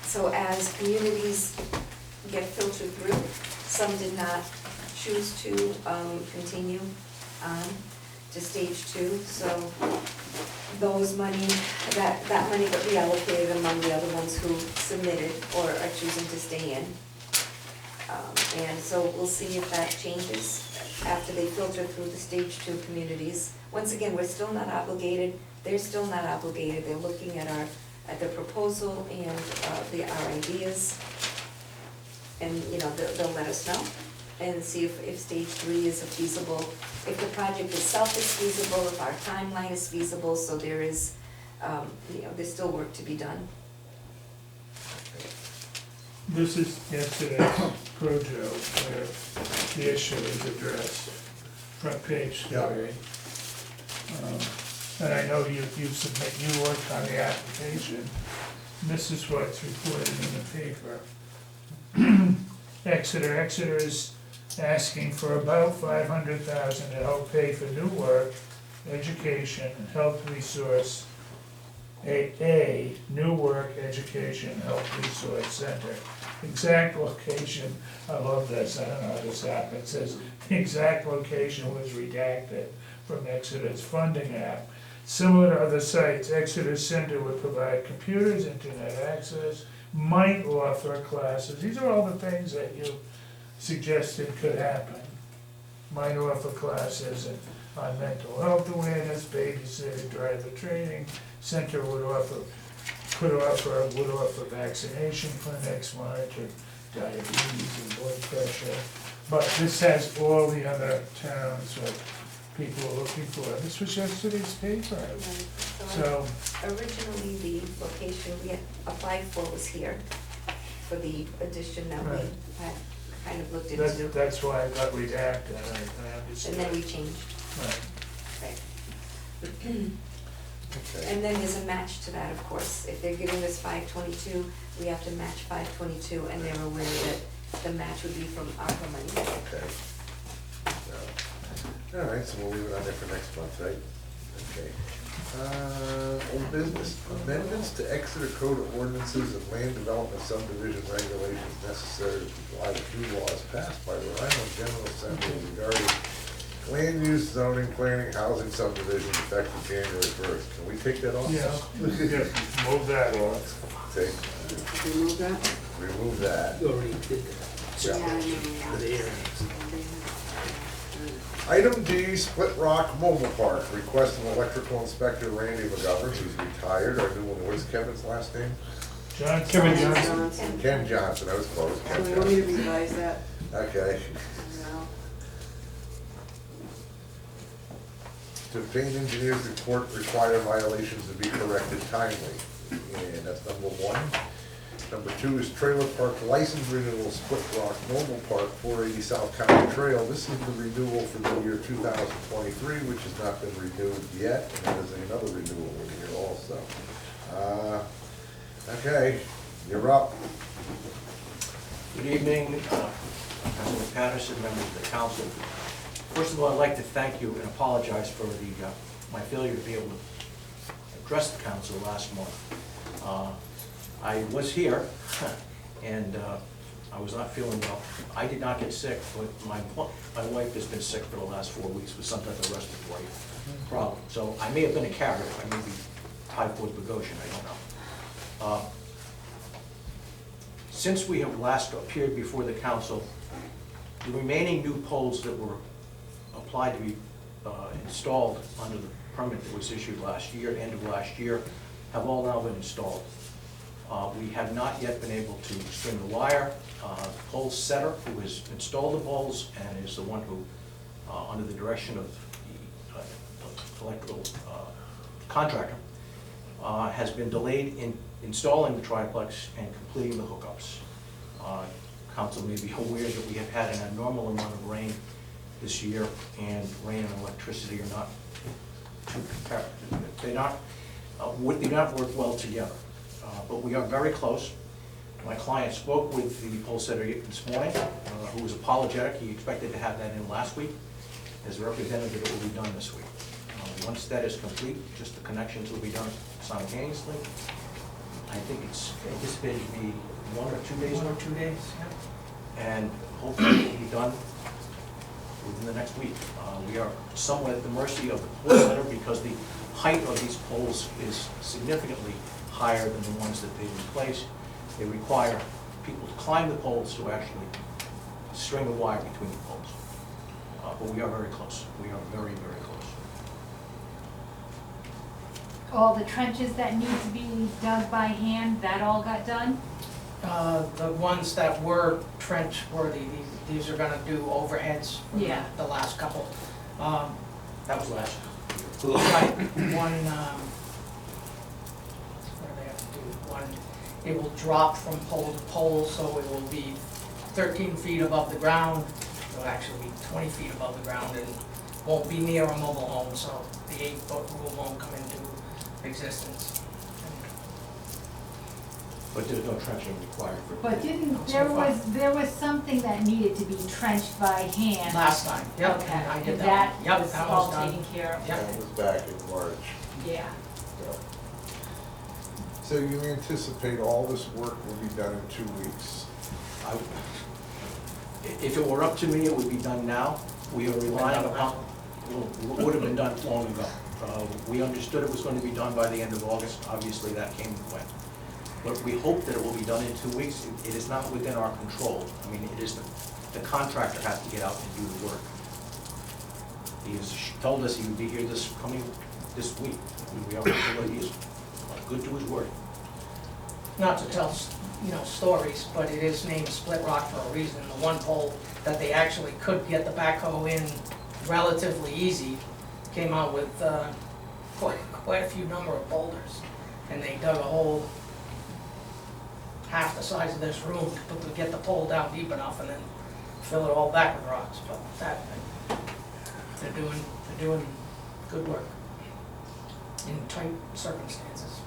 So as communities get filtered through, some did not choose to continue on to stage 2, so those money, that money got reallocated among the other ones who submitted or are choosing to stay in. And so we'll see if that changes after they filter through the stage 2 communities. Once again, we're still not obligated, they're still not obligated, they're looking at the proposal and our ideas. And, you know, they'll let us know and see if stage 3 is feasible, if the project itself is feasible, if our timeline is feasible, so there is, you know, there's still work to be done. This is yesterday's Projo, where the issue is addressed, front page story. And I know you worked on the application. This is what's reported in the paper. Exeter is asking for about 500,000 to help pay for new work, education, and health resource. A new work, education, health resource center. Exact location, I love this, I don't know how this happened. It says, the exact location was redacted from Exeter's funding app. Similar to other sites, Exeter Center would provide computers, internet access, might offer classes. These are all the things that you suggested could happen. Might offer classes on mental health awareness, babysitting, driver training. Center would offer vaccination clinics, monitor diabetes and blood pressure. But this has all the other towns that people are looking for. This was yesterday's paper. So, Originally, the location we had applied for was here, for the addition that we Right. had kind of looked into. that's why I got redacted, I understand. And then we changed. Right. Right. And then there's a match to that, of course. If they're giving us 522, we have to match 522, and they're aware that the match would be from ARPA money. Okay. All right, so we'll leave it on there for next month, right? Okay. Old business, amendments to Exeter Code of Ordinances and Land Development Subdivision Regulations necessary to comply with new laws passed by the Rhode Island General Assembly regarding land use, zoning, planning, housing subdivisions effective January 1st. Can we take that off? Yeah, yeah, move that. Take, Remove that? remove that. You already did that. Yeah, I know. There. Item D, Split Rock Mobile Park, request of electrical inspector Randy McGovern, who's retired, our new one, what's Kevin's last name? Kevin Johnson. Johnson. Ken Johnson, I was close, So Ken we want me to Johnson. revise that Okay. now? To obtain engineer's report, require violations to be corrected timely. And that's number one. Number two is trailer park license renewal, Split Rock Mobile Park, 480 South County Trail. This is the renewal for the year 2023, which has not been renewed yet, and there's another renewal in here also. Okay, you're up. Good evening, Councilman Patterson, members of the council. First of all, I'd like to thank you and apologize for my failure to be able to address the council last month. I was here, and I was not feeling well. I did not get sick, but my wife has been sick for the last 4 weeks with some type of respiratory problem. So I may have been a carrier. I may be typhoid Bogosian, I don't know. Since we have last appeared before the council, the remaining new poles that were applied to be installed under the permit that was issued last year, end of last year, have all now been installed. We have not yet been able to string the wire. Pole setter, who has installed the poles and is the one who, under the direction of the electrical contractor, has been delayed in installing the triplex and completing the hookups. Council may be aware that we have had an abnormal amount of rain this year, and rain and electricity are not too comparative. They do not work well together. But we are very close. My client spoke with the pole setter this morning, who was apologetic. He expected to have that in last week. As a representative, it will be done this week. Once that is complete, just the connections will be done simultaneously. I think it's anticipated to be 1 or 2 days. 1 or 2 days, yeah. And hopefully it will be done within the next week. We are somewhat at the mercy of the pole setter because the height of these poles is significantly higher than the ones that they replace. They require people to climb the poles to actually string the wire between the poles. But we are very close. We are very, very close. All the trenches that need to be dug by hand, that all got done? The ones that were trench worthy, these are gonna do overheads for Yeah. the last couple. That was last year. Right, one, what do they have to do? One, it will drop from pole to pole, so it will be 13 feet above the ground. It'll actually be 20 feet above the ground and won't be near a mobile home, so the 8-foot rule won't come into existence. But there's no trenching required for. But didn't, So far. there was something that needed to be trenched by hand? Last time, yep, Okay, and I did and that. that Yep, was that all was done. taken care of? Yep. That was back in March. Yeah. So you anticipate all this work will be done in 2 weeks? If it were up to me, it would be done now. We are relying upon, it would have been done long ago. We understood it was going to be done by the end of August. Obviously, that came and went. But we hope that it will be done in 2 weeks. It is not within our control. I mean, it is the contractor has to get out and do the work. He has told us he would be here this week. We are hopeful that he is good to his word. Not to tell, stories, but it is named Split Rock for a reason. The one pole that they actually could get the backhoe in relatively easy came out with quite a few number of boulders. And they dug a hole half the size of this room to get the pole down deep enough and then fill it all back with rocks. But that, they're doing good work in tight circumstances.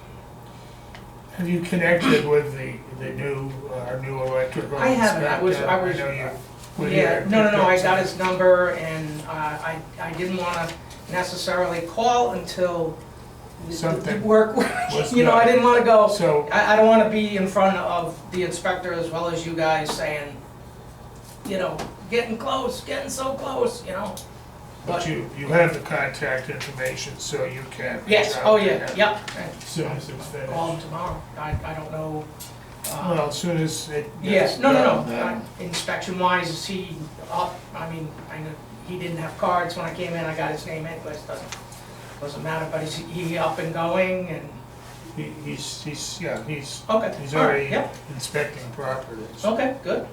Have you connected with our new electrical I haven't, I was, know you were yeah, here. no, I got his number, and I didn't wanna necessarily call until the Something work, was you know, I done. didn't wanna go, So, I don't wanna be in front of the inspector as well as you guys saying, you know, getting close, getting so close, you know? but you have the contact information, so you can reach Yes, out oh to yeah, him yep. as soon as it's finished. Call him tomorrow, I don't know. Well, as soon as it Yes, gets no, done, no, then- no, inspection wise, is he up, I mean, I know, he didn't have cards when I came in, I got his name anyways, doesn't matter, but is he up and going and? He's Okay, he's all right, already yep. inspecting properties. Okay, good.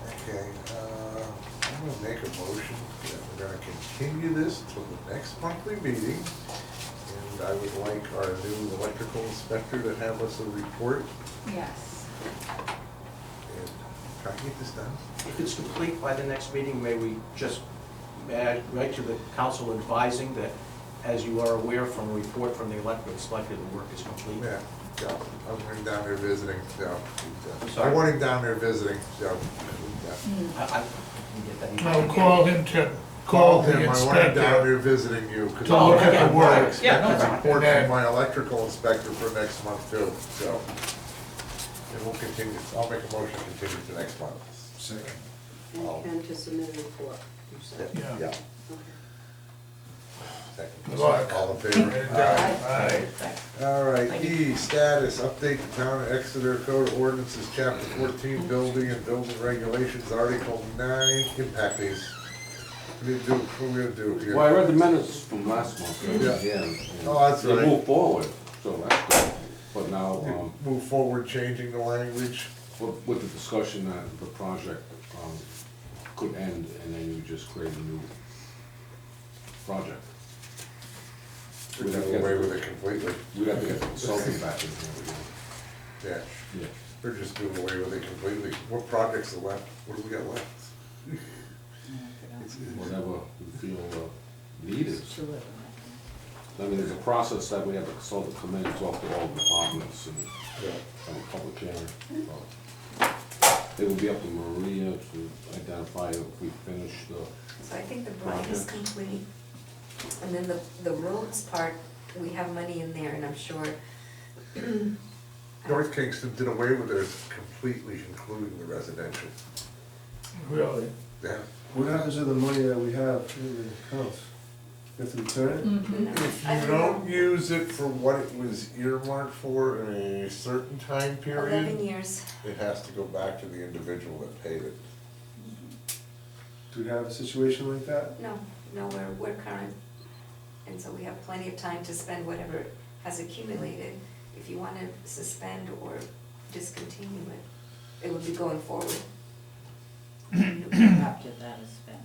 Okay, I'm gonna make a motion that we're gonna continue this till the next monthly meeting. And I would like our new electrical inspector to have us a report Yes. and try to get this done. If it's complete by the next meeting, may we just write to the council advising that, as you are aware from a report from the electrical inspector, the work is complete? Yeah, yeah, I want him down there visiting, so. I Sorry? want him down there visiting, so. I can get that. No, call him to, call the I want him down inspector. there visiting you, because To look at the I'm work. expecting Yeah, no, a fine. report And from my electrical inspector for next month too, so. And we'll continue, I'll make a motion to continue to next month. Second. And Ken to submit a report, you said. Yeah. Yeah. Okay. Second. Good luck. All in favor? Get it done. Aye. All right, E, status, update the town of Exeter Code of Ordinances, chapter 14, building and building regulations, article 9, impact fees. What do you do, what are we gonna do here? Well, I read the minutes from last month, Yeah. and Oh, that's they right. moved forward, so that's good. But now, Move forward, changing the language. with the discussion that the project could end, and then you just create a new project. We're We'd have to doing get- away with it completely. We'd have to get the consultant back in here again. Yeah, Yeah. we're just doing away with it completely. What projects are left? What do we got left? Whatever we feel needed. I mean, there's a process that we have a consultant come in and talk to all departments and have a public hearing. It would be up to Maria to identify if we finish the, So I think the brine is complete, and then the roads part, we have money in there, and I'm sure. North Kingston did away with theirs completely, including the residential. Really? Yeah. What happens to the money that we have in the accounts? You have to return it? No, If I you don't use it for what it was earmarked for in a certain time 11 period, years. it has to go back to the individual that paid it. Do we have a situation like that? No, we're current, and so we have plenty of time to spend whatever has accumulated. If you wanna suspend or discontinue it, it would be going forward. After that is spent.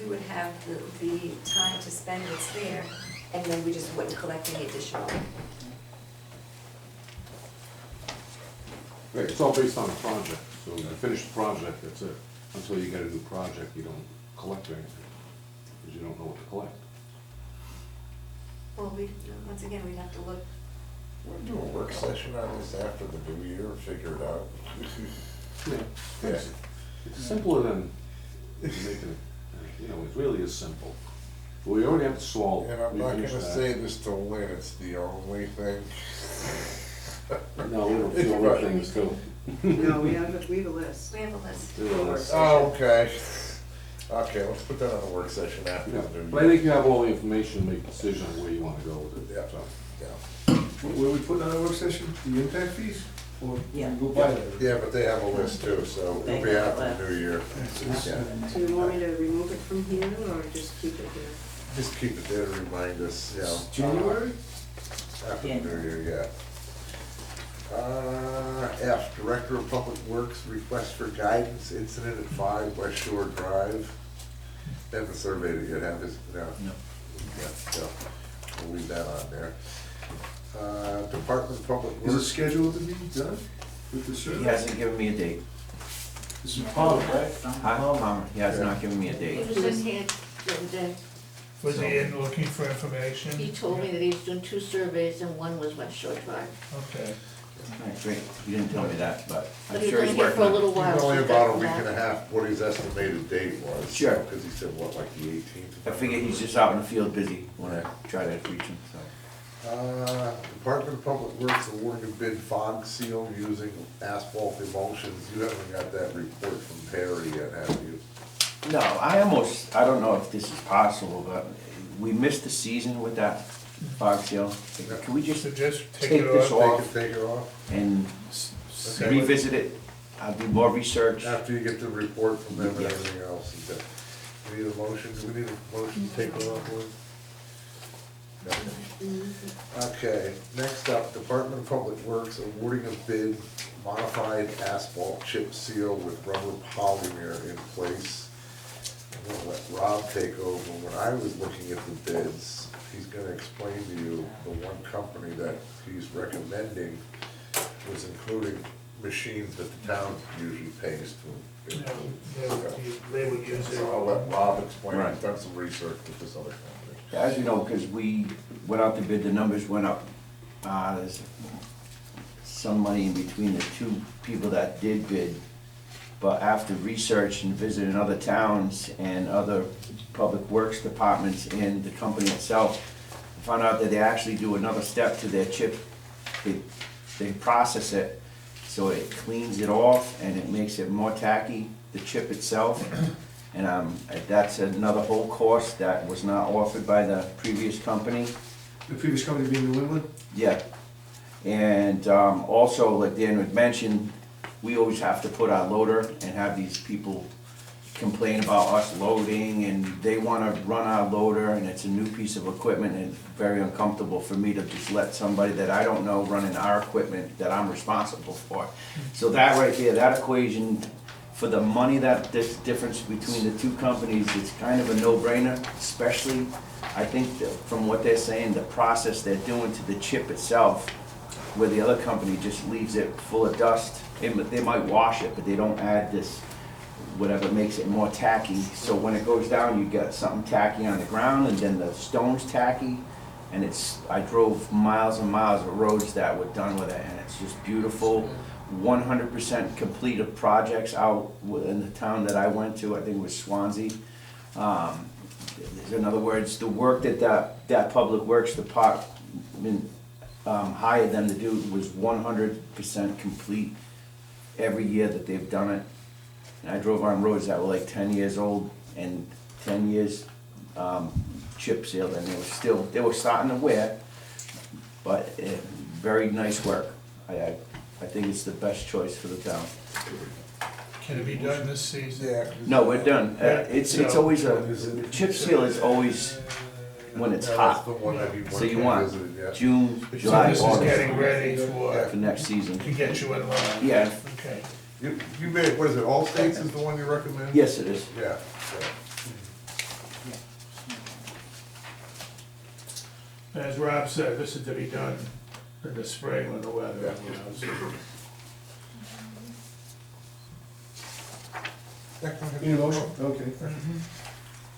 We would have the time to spend what's there, and then we just wouldn't collect any additional. right, it's all based on the project. So you finish the project, that's it. Until you get a new project, you don't collect anything, because you don't know what to collect. Well, once again, we'd have to look. We'll do a work session on this after the new year and figure it out. Yeah. Yeah. It's simpler than making it, it really is simple. We already have the salt. And I'm we not finished gonna that. say this to Lynn, it's the only thing. No, we don't feel other things too. No, we have a list. We have a list. There are less. Oh, okay. Okay, let's put that on a work session after Yeah, the new but I year. think you have all the information to make a decision on where you wanna go with it, Yeah. so. Yeah. Where we put on our work session? The impact fees? Or we Yeah. go by that? Yeah, but they have a list too, so it'll be after the new year. Yeah. Do you want me to remove it from here or just keep it here? Just keep it there to remind us, you know. January? After the new year, yeah. F, Director of Public Works, request for guidance, incident at 5 West Shore Drive. They haven't surveyed it yet, have they? No. Yeah, so we'll leave that on there. Department of Public Is it Works. scheduled to be done with the survey? He hasn't given me a date. This is Paul, right? Huh? He has not given me a date. He was in here the other day. Was he in looking for information? He told me that he's doing 2 surveys and one was West Shore Drive. Okay. Alright, great. You didn't tell me that, but I'm But he's sure only he's here for working a on it. little while. He's only so about a come week back. and a half, what his estimated date was. Sure. Because he said, what, like the 18th? I figure he's just out in the field busy when I try to reach him, so. Department of Public Works awarding a bid fog seal using asphalt emulsions. You haven't got that report from Perry yet, have you? No, I don't know if this is possible, but we missed the season with that fog seal. Can we just So just take take it this off. off Take it off and Okay. revisit it? I'll do more research. after you get the report from them and Yes. everything else. We need a motion, do we need a motion to take it off, Lou? No. Okay, next up, Department of Public Works awarding a bid, modified asphalt chip seal with rubber polymer in place. I'm gonna let Rob take over. When I was looking at the bids, he's gonna explain to you the one company that he's recommending was including machines that the town usually pays to. You know, they would use it. So I'll let Rob explain, Right. he's done some research with this other company. As you know, because we went out to bid, the numbers went up. There's some money in between the two people that did bid. But after research and visiting other towns and other public works departments and the company itself, I found out that they actually do another step to their chip. They process it, so it cleans it off and it makes it more tacky, the chip itself. And that's another whole course that was not offered by the previous company. The previous company being New England? Yeah. And also, like Dan had mentioned, we always have to put our loader and have these people complain about us loading, and they wanna run our loader, and it's a new piece of equipment, and it's very uncomfortable for me to just let somebody that I don't know running our equipment that I'm responsible for. So that right there, that equation, for the money that this difference between the two companies, it's kind of a no-brainer, especially, I think that from what they're saying, the process they're doing to the chip itself, where the other company just leaves it full of dust. They might wash it, but they don't add this, whatever makes it more tacky. So when it goes down, you get something tacky on the ground, and then the stone's tacky. And I drove miles and miles of roads that were done with it, and it's just beautiful. 100% complete of projects out in the town that I went to, I think it was Swansea. In other words, the work that Public Works Department hired them to do was 100% complete every year that they've done it. And I drove on roads that were like 10 years old and 10 years chip sealed, and they were starting to wear, but very nice work. I think it's the best choice for the town. Can it be done this season? Yeah. No, we're done. It's always chip seal is always when it's hot. That's the one that he So you went want and visited, yeah. June, So July, this is August getting ready for next season. to get you in line? Yeah. Okay. You made, what is it, All States is the one you recommend? Yes, it is. Yeah. As Rob said, this is to be done in the spring when the weather, you know, so. Need a motion? Okay.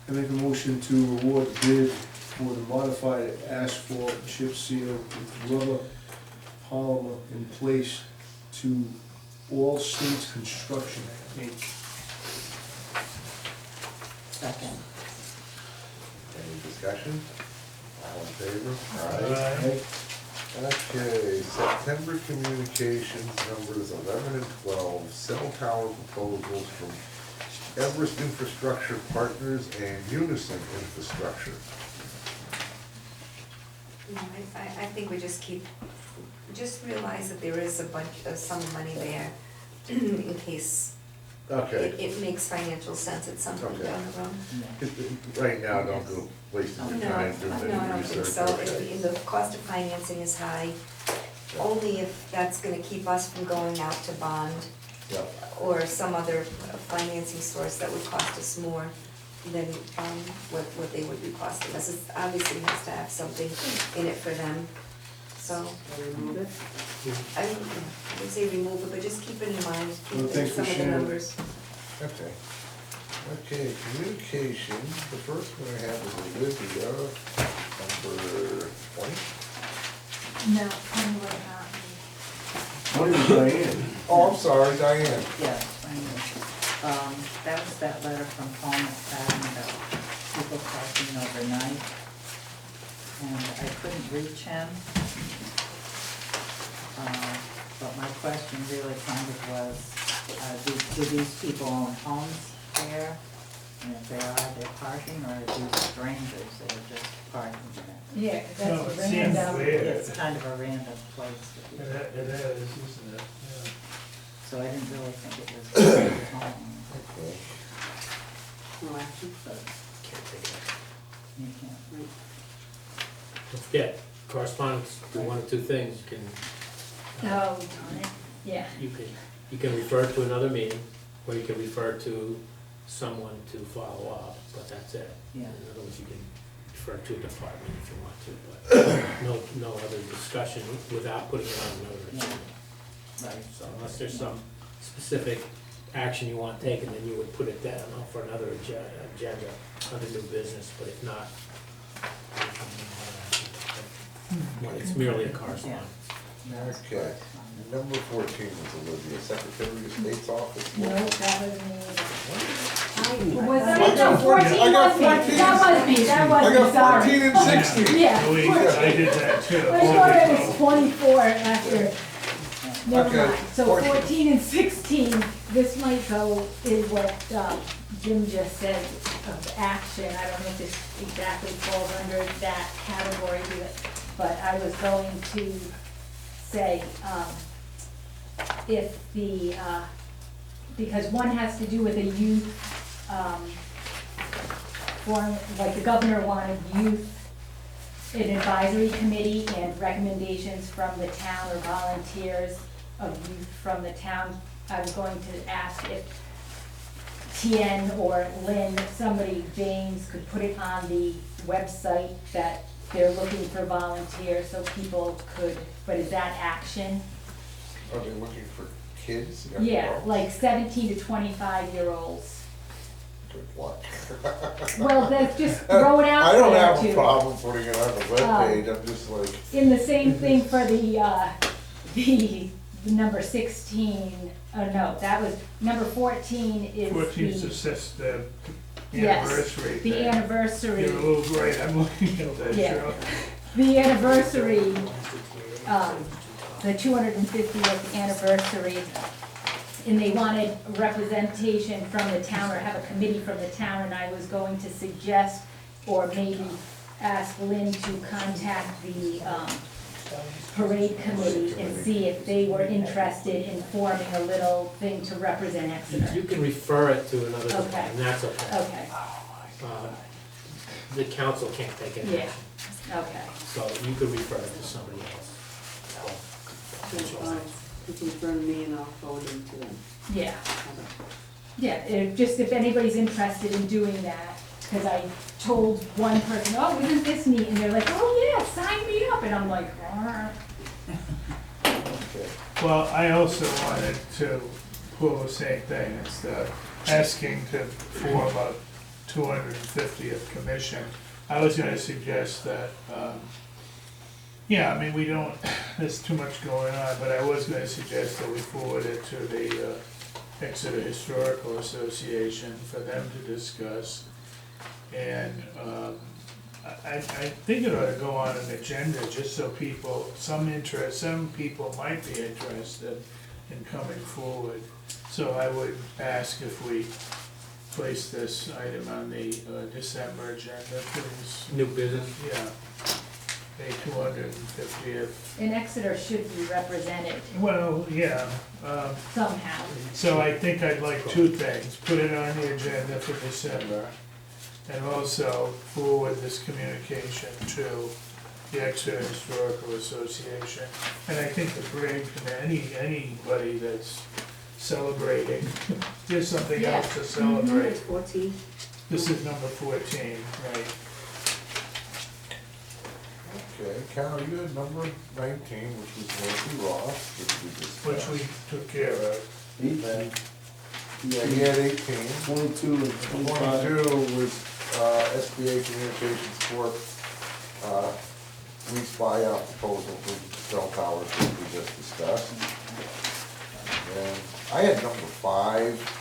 I make a motion to award the bid for the modified asphalt chip seal with rubber polymer in place to All States Construction, Inc. Second. Any discussion? All in favor? Aye. Okay, September communications numbers 11 and 12, cell tower proposals from Everest Infrastructure Partners and Unison Infrastructure. No, I think we just realize that there is a bunch of some money there in case Okay. it makes financial sense at some point Okay. down the road. Right now, don't go wasting No, your no, time doing I any don't think research. so. Okay. And the cost of financing is high, only if that's gonna keep us from going out to bond Yeah. or some other financing source that would cost us more than what they would be costing us. It obviously has to have something in it for them, so. Remove it. I would say remove it, but just keep it in mind, Well, keep thanks some for of the sharing. numbers. Okay. Okay, communication, the first one I have is Olivia, number 20. No, I'm really not. What is Diane? Oh, I'm sorry, Diane. Yeah, I know. That was that letter from Paul McFadden about people parking overnight. And I couldn't reach him. But my question really kind of was, do these people own homes there? And if they are, they're parking, or are these strangers that are just parking there? Yeah, 'cause No, that's it seems random. weird. It's kind of a random place to be. It is, isn't it? Yeah. So I didn't really think it was a home. Okay. No action? But you can't. Don't forget, correspondence, do one of two things, you can, Oh, yeah. you can refer to another meeting, or you can refer to someone to follow up, but that's it. Yeah. In other words, you can refer to a department if you want to, but no other discussion without putting it on another agenda. Right. So unless there's some specific action you want taken, then you would put it down for another agenda, under new business, but if not, well, it's merely a correspondence. Okay. Number 14 is Olivia, Secretary of State's Office. No, that was me. I Was I that, got no, 14 I got was me, 14. that was me, that was I me, got sorry. 14 and 16. Yeah, I 14. did that too. I thought it was 24 after, never Okay, mind. So 14. 14 and 16, this might go, is what Jim just said of action. I don't know if this exactly falls under that category, but I was going to say, if the, because one has to do with a youth, forum, like the governor wanted youth, an advisory committee and recommendations from the town or volunteers of youth from the town. I was going to ask if Tien or Lynn, somebody, James, could put it on the website that they're looking for volunteers, so people could, but is that action? Are they looking for kids? Yeah, like 17 to 25-year-olds. Good luck. Well, that's just throw it out I don't there have a too. problem putting it on the webpage, I'm just like, In the same thing for the number 16, oh no, that was, number 14 is 14 is the, just the yes, anniversary the thing. anniversary. You're a little great, I'm looking at that, Yeah. Cheryl. The anniversary, the 250th anniversary, and they wanted representation from the town or have a committee from the town, and I was going to suggest, or maybe ask Lynn to contact the parade committee and see if they were interested in forming a little thing to represent Exeter. You can refer it to another Okay. department, and that's okay. Okay, The council can't take any yeah, action, okay. so you can refer it to somebody else. You can refer to me and I'll forward them to them. Yeah. Yeah, just if anybody's interested in doing that, because I told one person, oh, isn't this neat? And they're like, oh, yeah, sign me up. And I'm like, okay. Well, I also wanted to pull the same thing, it's asking to form a 250th commission. I was gonna suggest that, yeah, I mean, we don't, there's too much going on, but I was gonna suggest that we forward it to the Exeter Historical Association for them to discuss. And I think it ought to go on an agenda, just so people, some people might be interested in coming forward. So I would ask if we place this item on the December agenda, please. New business? Yeah. A 250th. and Exeter should be represented Well, yeah. somehow. So I think I'd like two things, put it on the agenda for December, and also forward this communication to the Exeter Historical Association. And I think the parade committee, anybody that's celebrating, there's something Yeah. else to celebrate. 14. This is number 14, right? Okay, Carol, you had number 19, which was Nancy Ross, Which we took care of. 18. Yeah, he had 18. 22 and 25. 22 was SBA Communications Corp. Lease buyout proposal for cell towers, which we just discussed. And I had number 5.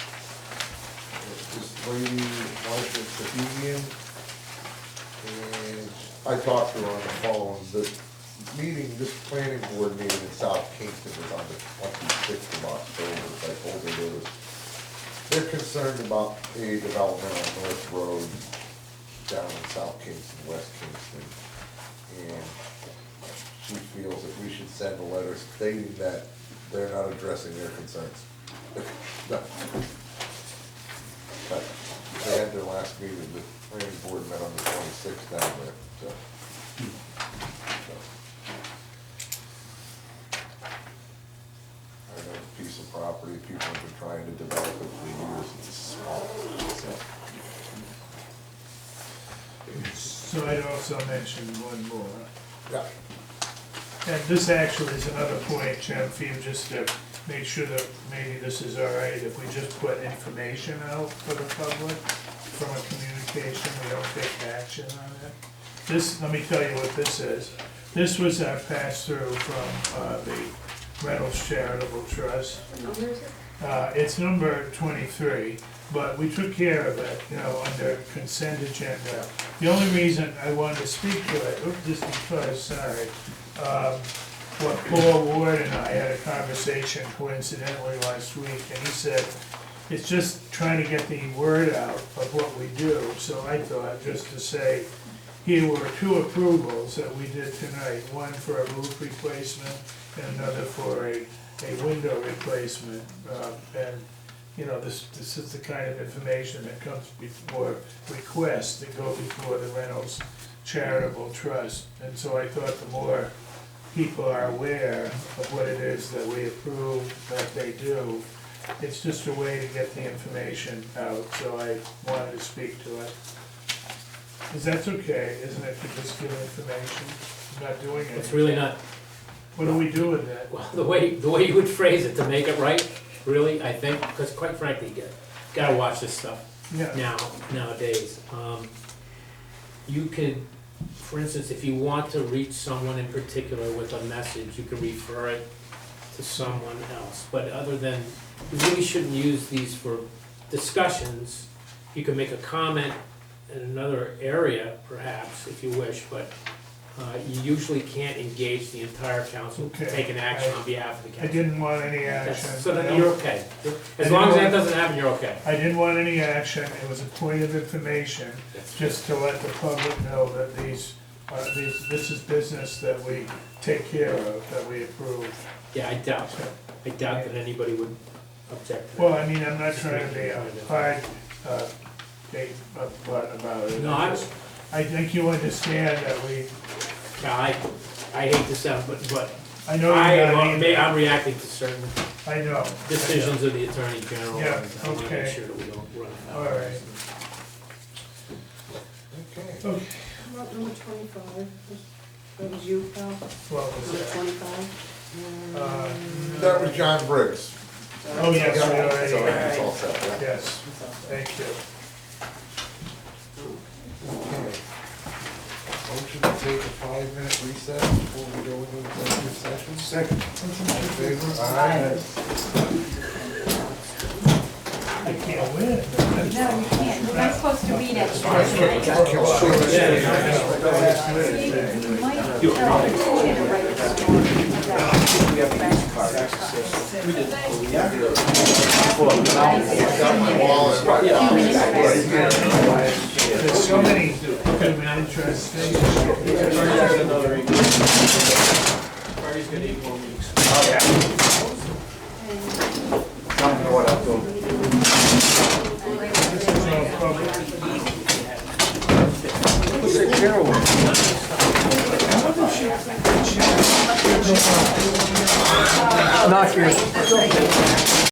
This lady, Marcia Sahigian, and I talked to her on the phone. The meeting, this planning board meeting in South Kingston was on the 26th of October. I told her they're concerned about a development on North Road down in South Kingston, West Kingston. And she feels that we should send a letter stating that they're not addressing their concerns. No. But they had their last meeting, the planning board met on the 26th down there, so. I know a piece of property, people have been trying to develop it for years, it's small, so. So I'd also mention one more. Yeah. And this actually is another point, Jim, for you just to make sure that maybe this is all right, if we just put information out for the public from a communication, we don't take action on it. This, let me tell you what this is. This was our pass-through from the Reynolds Charitable Trust. It's number 23, but we took care of it, under consent agenda. The only reason I wanted to speak to it, just because, sorry, what Paul Ward and I had a conversation coincidentally last week, and he said, it's just trying to get the word out of what we do. So I thought, just to say, here were 2 approvals that we did tonight, one for a roof replacement and another for a window replacement. This is the kind of information that comes before requests that go before the Reynolds Charitable Trust. And so I thought the more people are aware of what it is that we approve, that they do, it's just a way to get the information out, so I wanted to speak to it. Because that's okay, isn't it, to just give information? I'm not doing it. It's really not, What do we do with that? well, the way you would phrase it to make it right, really, I think, because quite frankly, you gotta watch this stuff Yeah. nowadays. You could, for instance, if you want to reach someone in particular with a message, you can refer it to someone else. But other than, you really shouldn't use these for discussions. You can make a comment in another area, perhaps, if you wish, but you usually can't engage the entire council to Okay. take an action on behalf of the I council. didn't want any action. So then you're okay. As long as that doesn't happen, you're okay. I didn't want any action, it was a point of information, just to let the public know that this is business that we take care of, that we approve. Yeah, I doubt that anybody would object to that. Well, I mean, I'm not trying to be a hard, big butt about it. No, I think you understand that we, Yeah, I hate to sound, but I know you're not either. I'm reacting to certain I know. decisions of the Attorney General. Yeah, and I want to okay. make sure that we don't run All afoul. right. Okay. How about number 25? That was you, Cal? What was Number that? 25? That was John Briggs. Oh, yes, we already, So it's all set, yeah. yes, thank you. Okay. Motion to take a 5-minute recess before we go into executive session. Second. All in favor? Aye. I can't win. No, you can't, we're not supposed to read it. You might tell the student to write the story. There's so many human interest things. Marty's gonna need more weeks. Tell me what I'm doing. What's that Carol one? Not here.